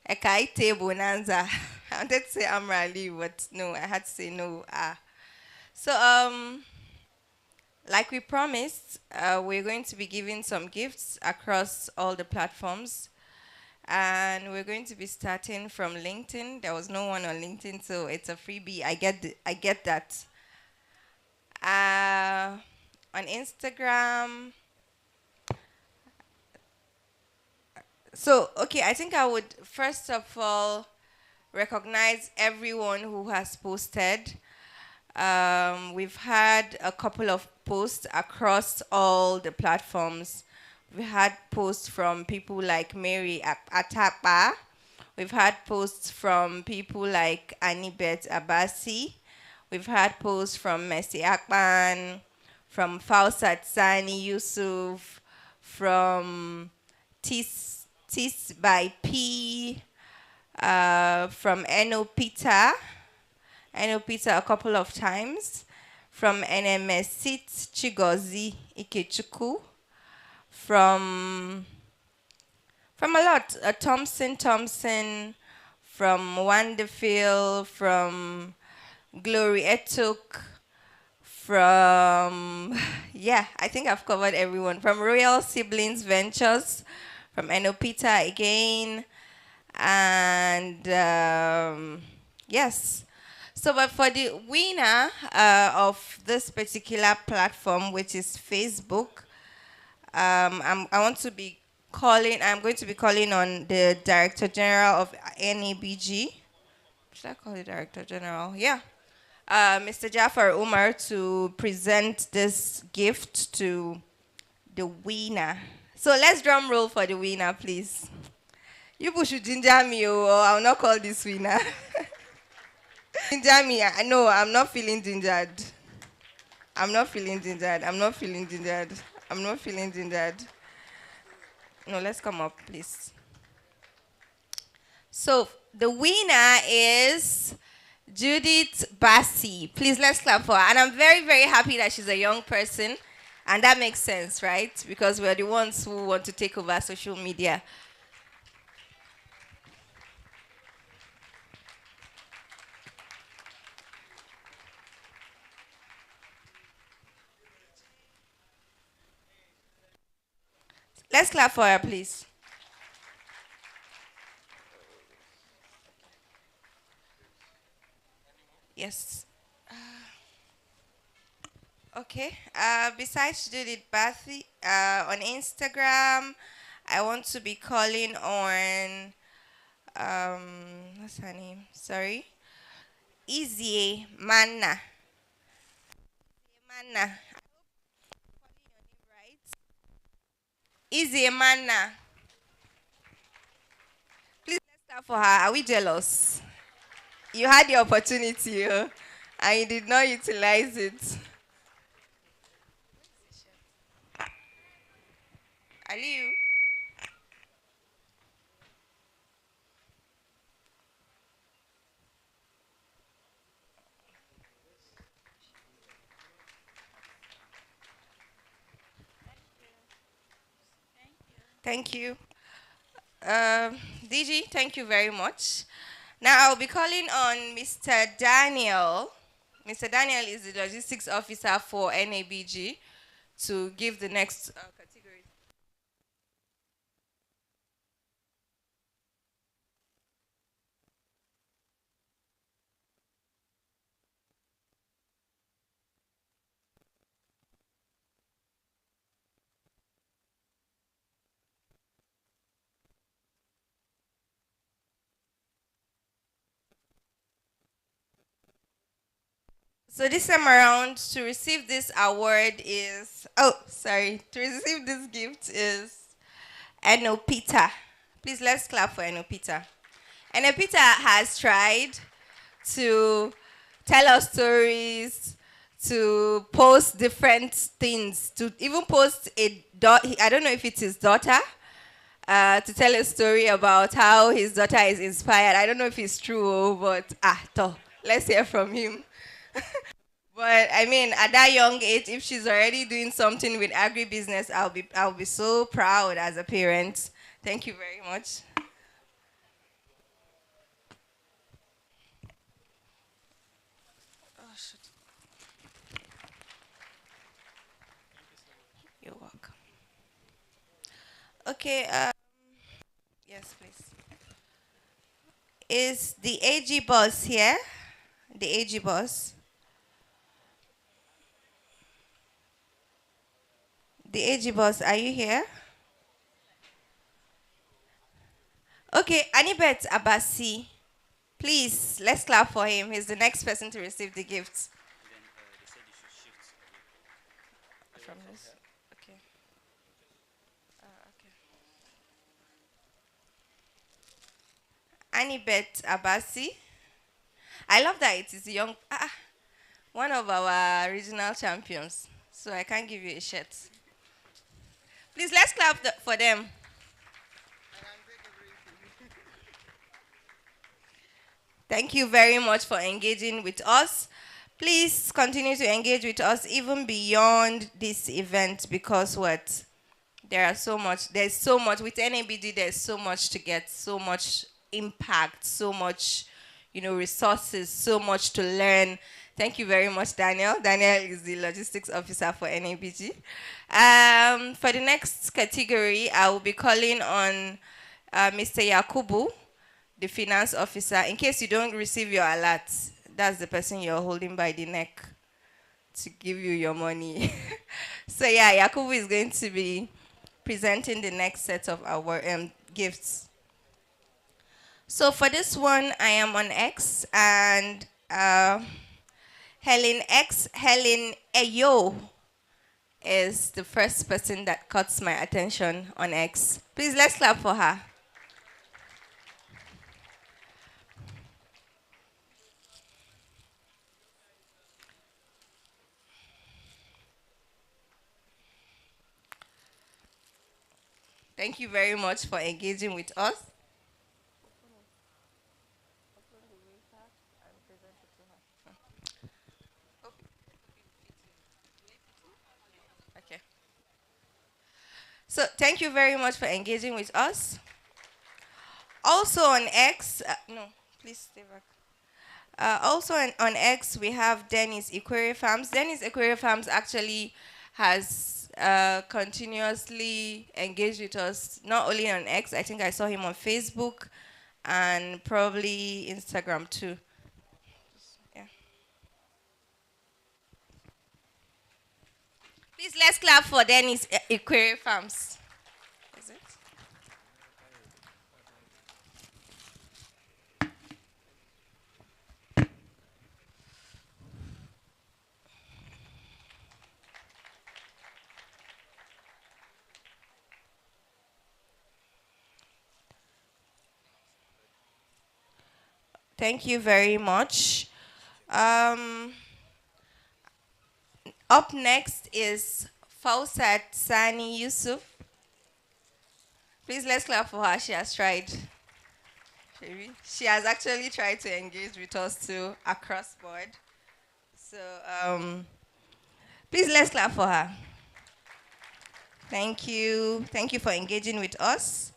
Ekaite Bonanza. I wanted to say Amra Aliyu, but no, I had to say no. So, like we promised, we're going to be giving some gifts across all the platforms. And we're going to be starting from LinkedIn. There was no one on LinkedIn, so it's a freebie. I get that. On Instagram. So, okay, I think I would first of all recognize everyone who has posted. We've had a couple of posts across all the platforms. We had posts from people like Mary Atapa. We've had posts from people like Anibet Abasi. We've had posts from Messi Akban, from Fausat Sani Yusuf, from Tis by P, from Eno Peter a couple of times, from NMS Chigozi Ikechuku, from a lot, Thompson, from Wanderfield, from Glory Etuk, from, yeah, I think I've covered everyone, from Royal Siblings Ventures, from Enopita again, and yes. So, but for the winner of this particular platform, which is Facebook, I'm going to be calling on the Director General of NABG. Should I call the Director General? Yeah. Mr. Jafar Umar to present this gift to the winner. So let's drum roll for the winner, please. You people should ginger me, or I'll not call this winner. Ginger me. No, I'm not feeling gingered. I'm not feeling gingered. No, let's come up, please. So the winner is Judith Bassi. Please, let's clap for her. And I'm very, very happy that she's a young person. And that makes sense, right? Because we're the ones who want to take over social media. Let's clap for her, please. Yes. Okay. Besides Judith Bathy, on Instagram, I want to be calling on, what's her name? Sorry. Izie Manna. Izie Manna. Please, let's start for her. Are we jealous? You had the opportunity, and you did not utilize it. Aliu. Thank you. DG, thank you very much. Now I'll be calling on Mr. Daniel. Mr. Daniel is the logistics officer for NABG to give the next category. So this time around, to receive this award is, to receive this gift is Enopita. Please, let's clap for Enopita. Enopita has tried to tell us stories, to post different things, to even post I don't know if it's his daughter, to tell a story about how his daughter is inspired. I don't know if it's true, but let's hear from him. But I mean, at that young age, if she's already doing something with agribusiness, I'll be so proud as a parent. Thank you very much. Oh, shit. You're welcome. Okay. Yes, please. Is the AG boss here? The AG boss. The AG boss, are you here? Okay, Anibet Abasi. Please, let's clap for him. He's the next person to receive the gift. From this? Okay. Anibet Abasi. I love that it is young, one of our regional champions. So I can't give you a shirt. Please, let's clap for them. Thank you very much for engaging with us. Please continue to engage with us even beyond this event, because there's so much with NABD, there's so much to get, so much impact, so much, resources, so much to learn. Thank you very much, Daniel. Daniel is the logistics officer for NABG. For the next category, I will be calling on Mr. Yakubu, the finance officer. In case you don't receive your alert, that's the person you're holding by the neck to give you your money. So yeah, Yakubu is going to be presenting the next set of our gifts. So for this one, I am on X, and Helen Ayo is the first person that caught my attention on X. Please, let's clap for her. Thank you very much for engaging with us. Okay. So thank you very much for engaging with us. Also on X, no, please stay back. Also on X, we have Dennis Equerry Farms. Dennis Equerry Farms actually has continuously engaged with us, not only on X, I think I saw him on Facebook and probably Instagram too. Yeah. Please, let's clap for Dennis Equerry Farms. Is it? Thank you very much. Up next is Fausat Sani Yusuf. Please, let's clap for her. She has tried. She has actually tried to engage with us too, across board. So, please, let's clap for her. Thank you. Thank you for engaging with us.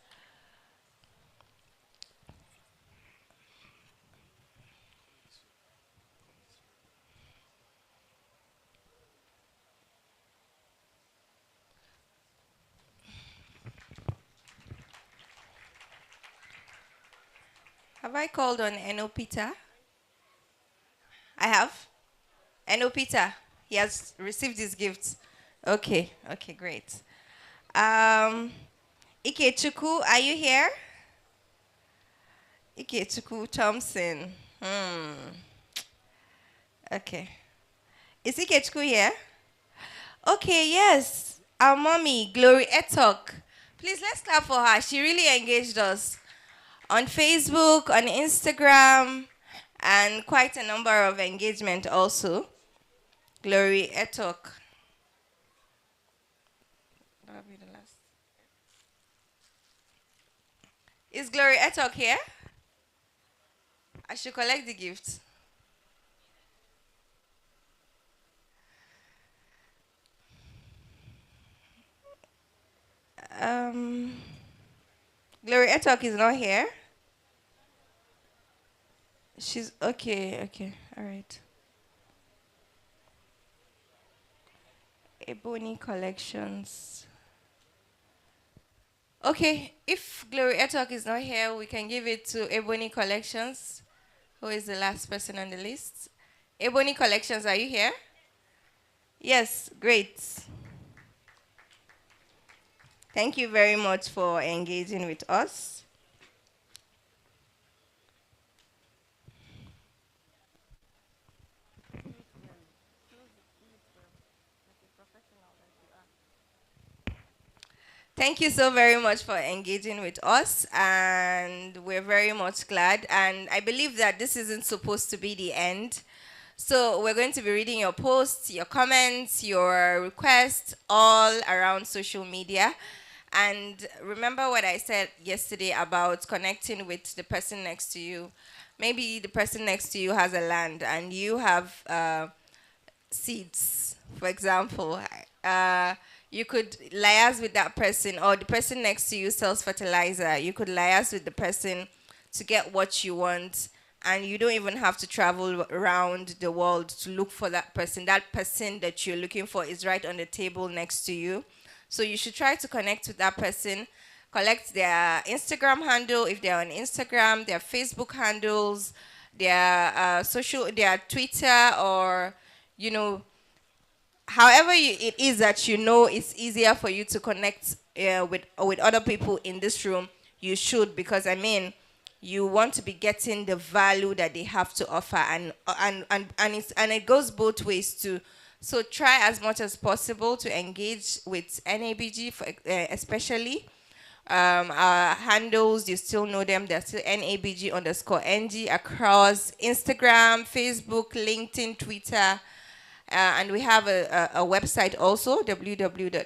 Have I called on Enopita? I have. Enopita, he has received his gifts. Okay, great. Ikechuku, are you here? Ikechuku Thompson. Okay. Is Ikechukwu here? Okay, yes. Our mommy, Glory Etok. Please, let's clap for her. She really engaged us on Facebook, on Instagram, and quite a number of engagement also. Glory Etok. That'll be the last. Is Glory Etok here? I should collect the gift. Glory Etok is not here. She's okay, all right. Ebony Collections. Okay, if Glory Etok is not here, we can give it to Ebony Collections, who is the last person on the list. Ebony Collections, are you here? Yes, great. Thank you very much for engaging with us. Thank you so very much for engaging with us, and we're very much glad. And I believe that this isn't supposed to be the end. So we're going to be reading your posts, your comments, your requests all around social media. And remember what I said yesterday about connecting with the person next to you. Maybe the person next to you has a land and you have seeds, for example. You could liaise with that person, or the person next to you sells fertilizer. You could liaise with the person to get what you want, and you don't even have to travel around the world to look for that person. That person that you're looking for is right on the table next to you. So you should try to connect with that person, collect their Instagram handle if they're on Instagram, their Facebook handles, their their Twitter, or however it is that it's easier for you to connect with other people in this room. You should, because you want to be getting the value that they have to offer, and it goes both ways too. So try as much as possible to engage with NABG, especially. Our handles, you still know them. They're still NABG_NG across Instagram, Facebook, LinkedIn, Twitter. And we have a website also, www.nabg.ng.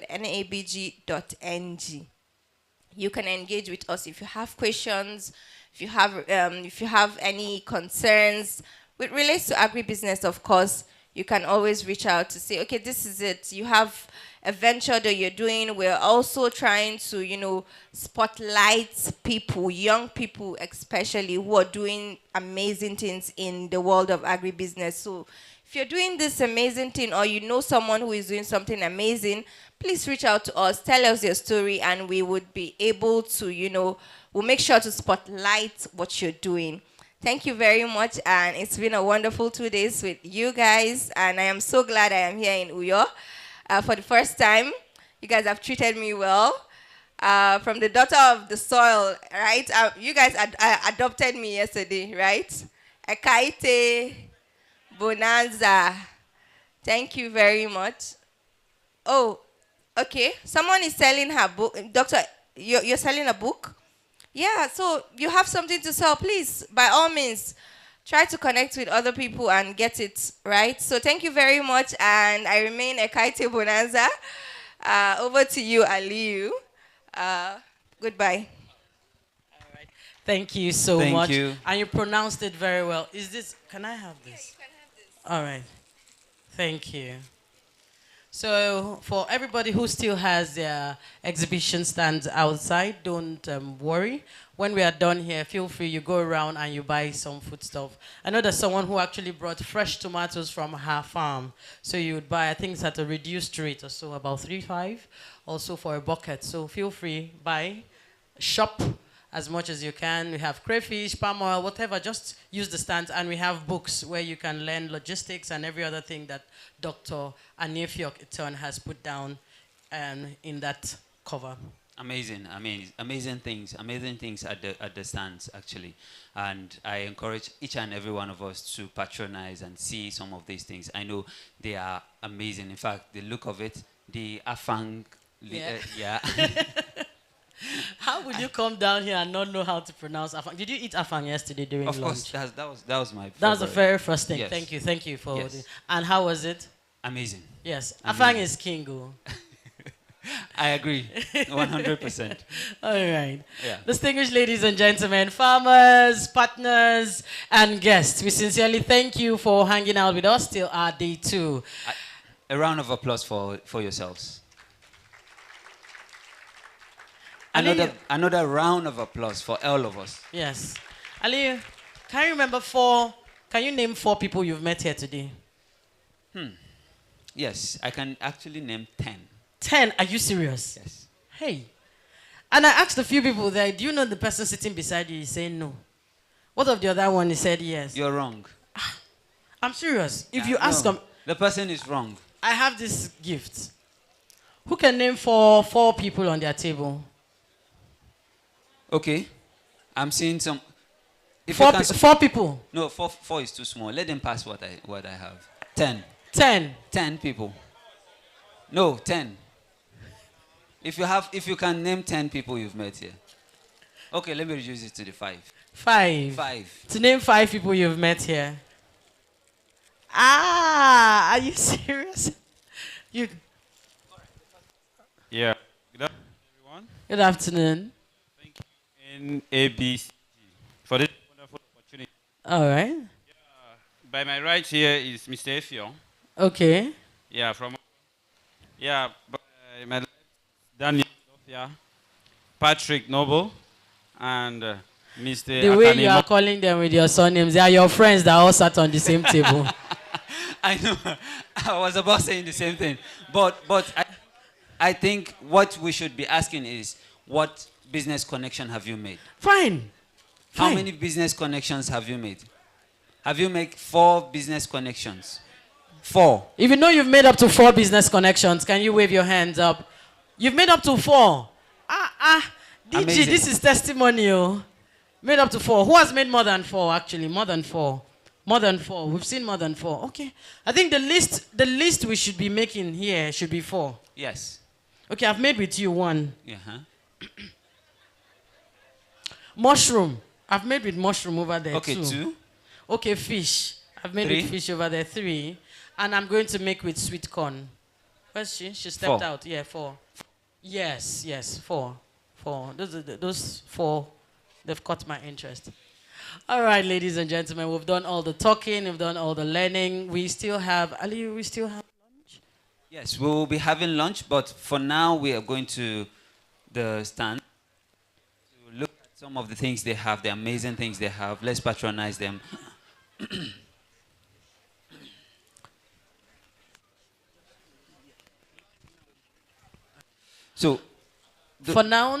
You can engage with us if you have questions, if you have any concerns. With relates to agribusiness, of course, you can always reach out to say, okay, this is it. You have a venture that you're doing. We're also trying to, spotlight people, young people especially, who are doing amazing things in the world of agribusiness. So if you're doing this amazing thing, or you know someone who is doing something amazing, please reach out to us, tell us your story, and we would be able to, we'll make sure to spotlight what you're doing. Thank you very much, and it's been a wonderful 2 days with you guys, and I am so glad I am here in Uyo for the first time. You guys have treated me well. From the daughter of the soil, right? You guys adopted me yesterday, right? Ekaite, Bonanza. Thank you very much. Oh, okay. Someone is selling her book. Doctor, you're selling a book? Yeah, so you have something to sell. Please, by all means, try to connect with other people and get it, right? So thank you very much, and I remain Ekaite Bonanza. Over to you, Aliyu. Goodbye. Thank you so Thank much. you. And you pronounced it very well. Can I have this? Yeah, you can have this. All right. Thank you. So for everybody who still has their exhibition stands outside, don't worry. When we are done here, feel free, you go around and you buy some food stuff. I know there's someone who actually brought fresh tomatoes from her farm. So you would buy, I think it's at a reduced rate or so, about 3.5, also for a bucket. So feel free, buy, shop as much as you can. We have crayfish, palm oil, whatever, just use the stands. And we have books where you can learn logistics and every other thing that Dr. Aniefiok Iton has put down in that cover. Amazing, amazing things at the stands actually, and I encourage each and every one of us to patronize and see some of these things. I know they are amazing. In fact, the look of it, the afang, yeah. How would you come down here and not know how to pronounce afang? Did you eat afang yesterday during lunch? Of course, that was my. That was the very first thing. Yes. Thank you for. Yes. And how was it? Amazing. Yes, Amazing. afang is king. Oh. I agree, 100%. All right. Yeah. Distinguished ladies and gentlemen, farmers, partners, and guests, we sincerely thank you for hanging out with us till our day 2. A round of applause for yourselves. Ali, Another round of applause for all of us. yes. Ali, can you name 4 people you've met here today? Yes, I can actually name 10. 10? Are you serious? Yes. Hey. And I asked a few people there, do you know the person sitting beside you? He said no. What of the other one? He said yes. You're wrong. I'm serious. If you ask them, the person is wrong. I have this gift. Who can name 4 people on their table? Okay. I'm seeing some. If 4 you can 4 people. No, 4 is too small. Let them pass what I have. 10. 10 people. No, 10. If you can name 10 people you've met here. Okay, let me reduce it to the 5. 5. To name 5 people you've met here. Ah, are you serious? You. Yeah. Good afternoon, everyone. Good afternoon. Thank you, NABC, for this wonderful opportunity. All right. Yeah, by my right here is Mr. Efio. Okay. Yeah, but my left, Daniel Sophia, Patrick Noble, and Mr. The way Akane you are calling them with your surnames, they are your friends that all sat on the same table. I know. I was about saying the same thing. But I think what we should be asking is, what business connection have you made? Fine. How many business connections have you made? Have you made 4 business connections? 4. If you know you've made up to 4 business connections, can you wave your hands up? You've made up to 4. DG, Amazing. this is testimonial. Made up to 4. Who has made more than 4, actually? More than 4. More than 4. We've seen more than 4. Okay. I think the list we should be making here should be 4. Yes. Okay, I've made with you 1. Uh-huh. Mushroom. I've made with mushroom over there, Okay, 2. 2. Okay, fish. I've made 3. with fish over there, 3. And I'm going to make with sweet corn. Where's she? She stepped 4. out. Yeah, 4. Yes, 4. 4. Those 4, they've caught my interest. All right, ladies and gentlemen, we've done all the talking, we've done all the learning. We still have lunch? Yes, we will be having lunch, but for now we are going to the stand to look at some of the things they have, the amazing things they have. Let's patronize them. So, for now,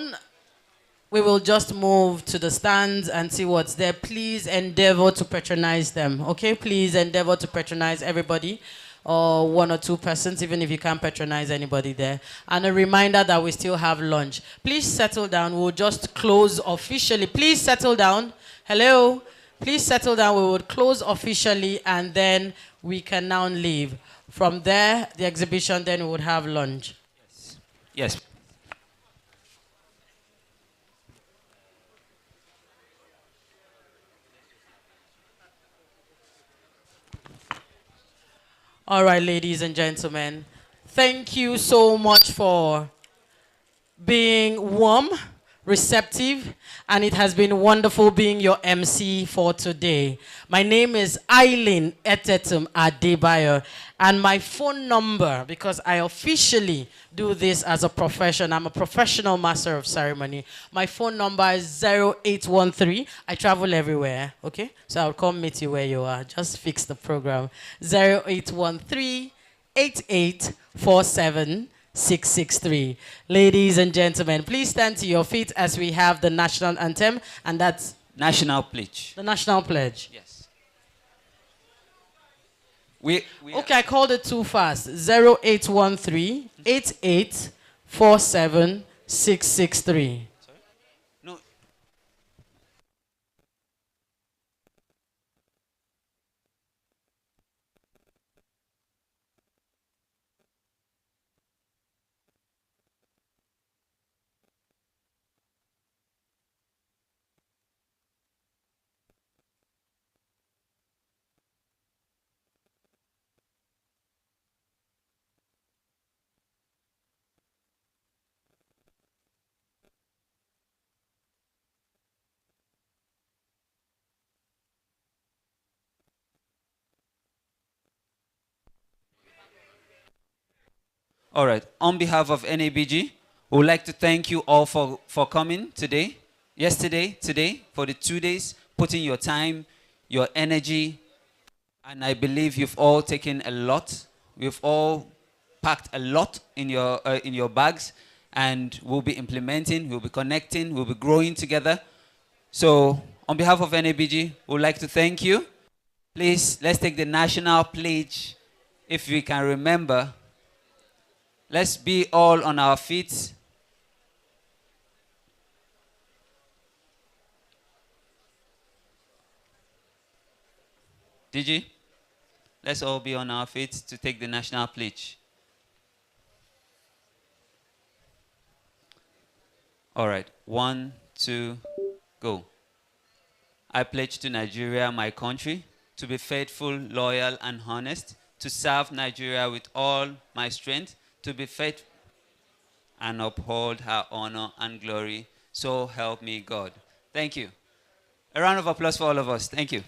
we will just move to the stands and see what's there. Please endeavor to patronize them, okay? Please endeavor to patronize everybody, or 1 or 2 persons, even if you can't patronize anybody there. And a reminder that we still have lunch. Please settle down. We'll just close officially. Please settle down. Hello? Please settle down. We will close officially, and then we can now leave. From there, the exhibition, then we would have lunch. Yes. All right, ladies and gentlemen, thank you so much for being warm, receptive, and it has been wonderful being your MC for today. My name is Eileen Etetum Adebayo, and my phone number, because I officially do this as a profession, I'm a professional master of ceremony. My phone number is 0813. I travel everywhere, okay? So I'll come meet you where you are. Just fix the program. 0813 8847 663. Ladies and gentlemen, please stand to your feet as we have the national anthem, and that's National Pledge. The national pledge. Yes. Okay, I called it too fast. 0813 8847 663. No. All right. On behalf of NABG, we would like to thank you all for coming today, yesterday, today, for the 2 days, putting your time, your energy, and I believe you've all taken a lot. We've all packed a lot in your bags, and we'll be implementing, we'll be connecting, we'll be growing together. So, on behalf of NABG, we would like to thank you. Please, let's take the national pledge, if we can remember. Let's be all on our feet. DG, let's all be on our feet to take the national pledge. All right, 1, 2, go. I pledge to Nigeria, my country, to be faithful, loyal, and honest, to serve Nigeria with all my strength, to be faithful and uphold her honor and glory. So help me God. Thank you. A round of applause for all of us. Thank you.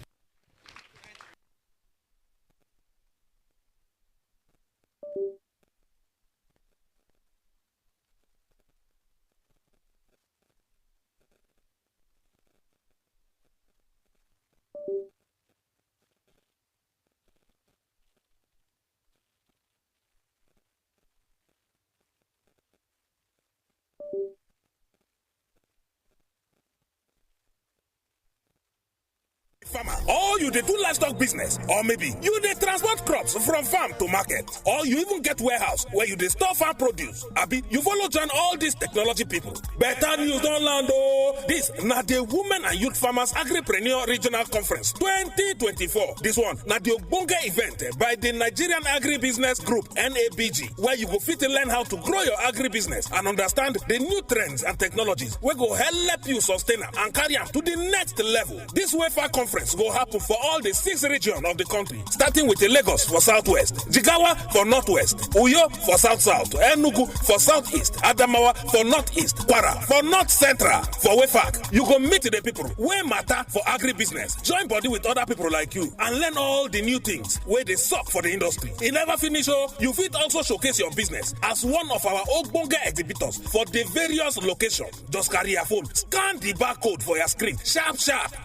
Farmer, or you dey do livestock business, or maybe you dey transport crops from farm to market, or you even get warehouse where you dey store farm produce. Abi, you follow join all these technology people. Better news don land oh! This na the Women and Youth Farmers Agripreneur Regional Conference 2024. This one na the ogbonge event by the Nigerian Agribusiness Group (NABG), where you go fit learn how to grow your agribusiness and understand the new trends and technologies wey go help you sustain am and carry am to the next level. This Wayfarc conference will happen for all the 6 regions of the country, starting with Lagos for southwest, Jigawa for northwest, Uyo for south-south, Enugu for southeast, Adamawa for northeast, Kwara for north central. For Wayfarc, you go meet the people wey matter for agribusiness, join body with other people like you, and learn all the new things wey dey sup for the industry. E never finish oh! You fit also showcase your business as one of our ogbonge exhibitors for the various locations. Just carry your phone, scan the barcode for your screen, sharp,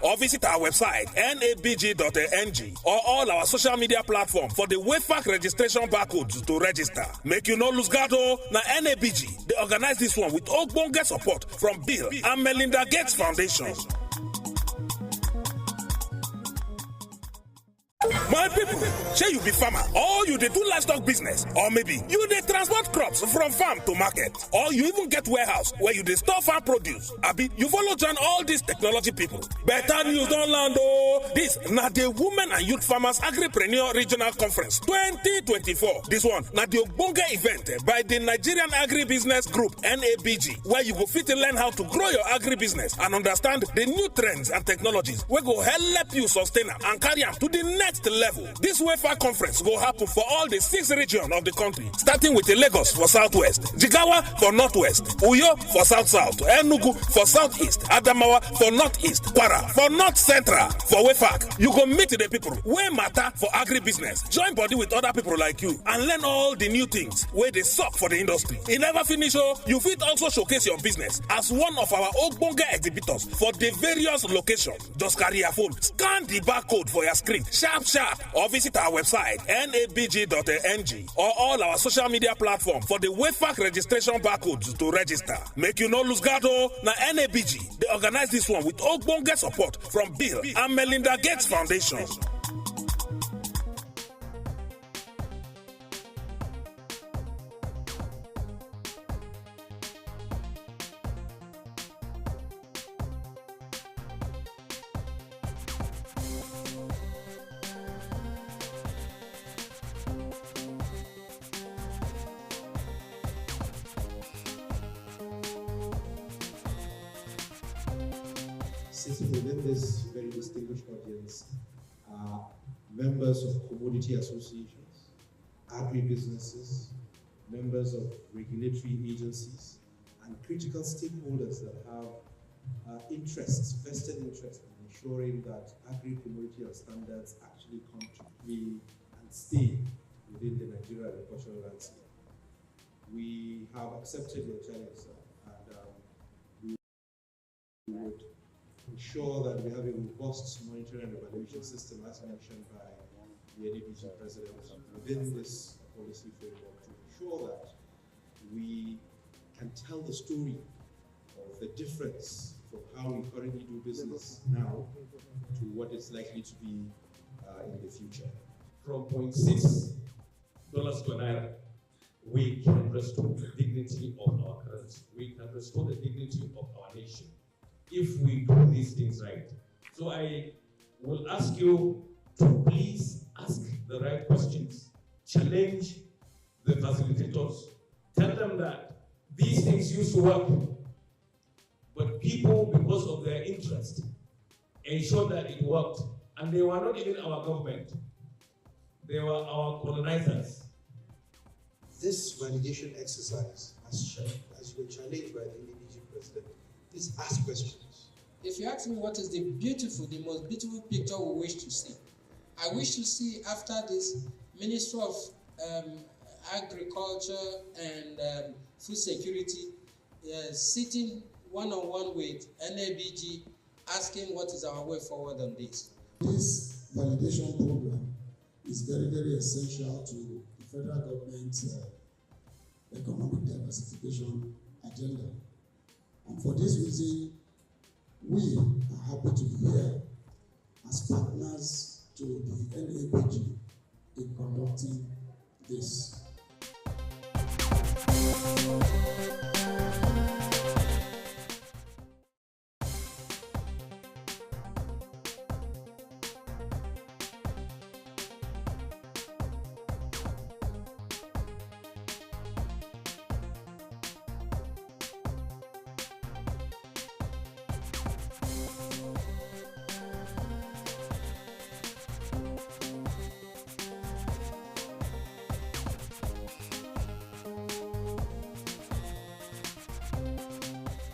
or visit our website nabg.ng or all our social media platforms for the Wayfarc registration barcodes to register. Make you no lose guard oh! Na NABG they organize this one with ogbonge support from Bill and Melinda Gates Foundation. My people, shey you be farmer, or you dey do livestock business, or maybe you dey transport crops from farm to market, or you even get warehouse where you dey store farm produce. Abi, you follow join all these technology people. Better news don land oh! This na the Women and Youth Farmers Agripreneur Regional Conference 2024. This one na the ogbonge event by the Nigerian Agribusiness Group (NABG), where you go fit learn how to grow your agribusiness and understand the new trends and technologies wey go help you sustain am and carry am to the next level. This Wayfarc conference will happen for all the 6 regions of the country, starting with Lagos for southwest, Jigawa for northwest, Uyo for south-south, Enugu for southeast, Adamawa for northeast, Kwara for north central. For Wayfarc, you go meet the people wey matter for agribusiness, join body with other people like you, and learn all the new things wey dey sup for the industry. E never finish oh! You fit also showcase your business as one of our ogbonge exhibitors for the various locations. Just carry your phone, scan the barcode for your screen, sharp, or visit our website nabg.ng or all our social media platforms for the Wayfarc registration barcodes to register. Make you no lose guard oh! Na NABG they organize this one with ogbonge support from Bill and Melinda Gates Foundation. Sitting within this very distinguished audience are members of commodity associations, agribusinesses, members of regulatory agencies, and critical stakeholders that have vested interest in ensuring that agri-commodity standards actually come to play and stay within the Nigerian agricultural landscape. We have accepted your challenge, sir, and we would ensure that we have a robust monitoring and evaluation system, as mentioned by the NABG president, within this policy framework to ensure that we can tell the story of the difference from how we currently do business now to what it's likely to be in the future. From $0.6 to naira, we can restore the dignity of our currency. We can restore the dignity of our nation if we do these things right. So I will ask you to please ask the right questions, challenge the facilitators, tell them that these things used to work, but people, because of their interest, ensured that it worked. And they were not even our government. They were our colonizers. This validation exercise, as you were challenged by the NABG president, please ask questions. If you ask me what is the most beautiful picture we wish to see, I wish to see after this Minister of Agriculture and Food Security sitting one-on-one with NABG, asking what is our way forward on this. This validation program is very, very essential to the federal government's economic diversification agenda. And for this reason, we are happy to be here as partners to the NABG in conducting this.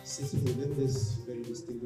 Sitting within this very distinguished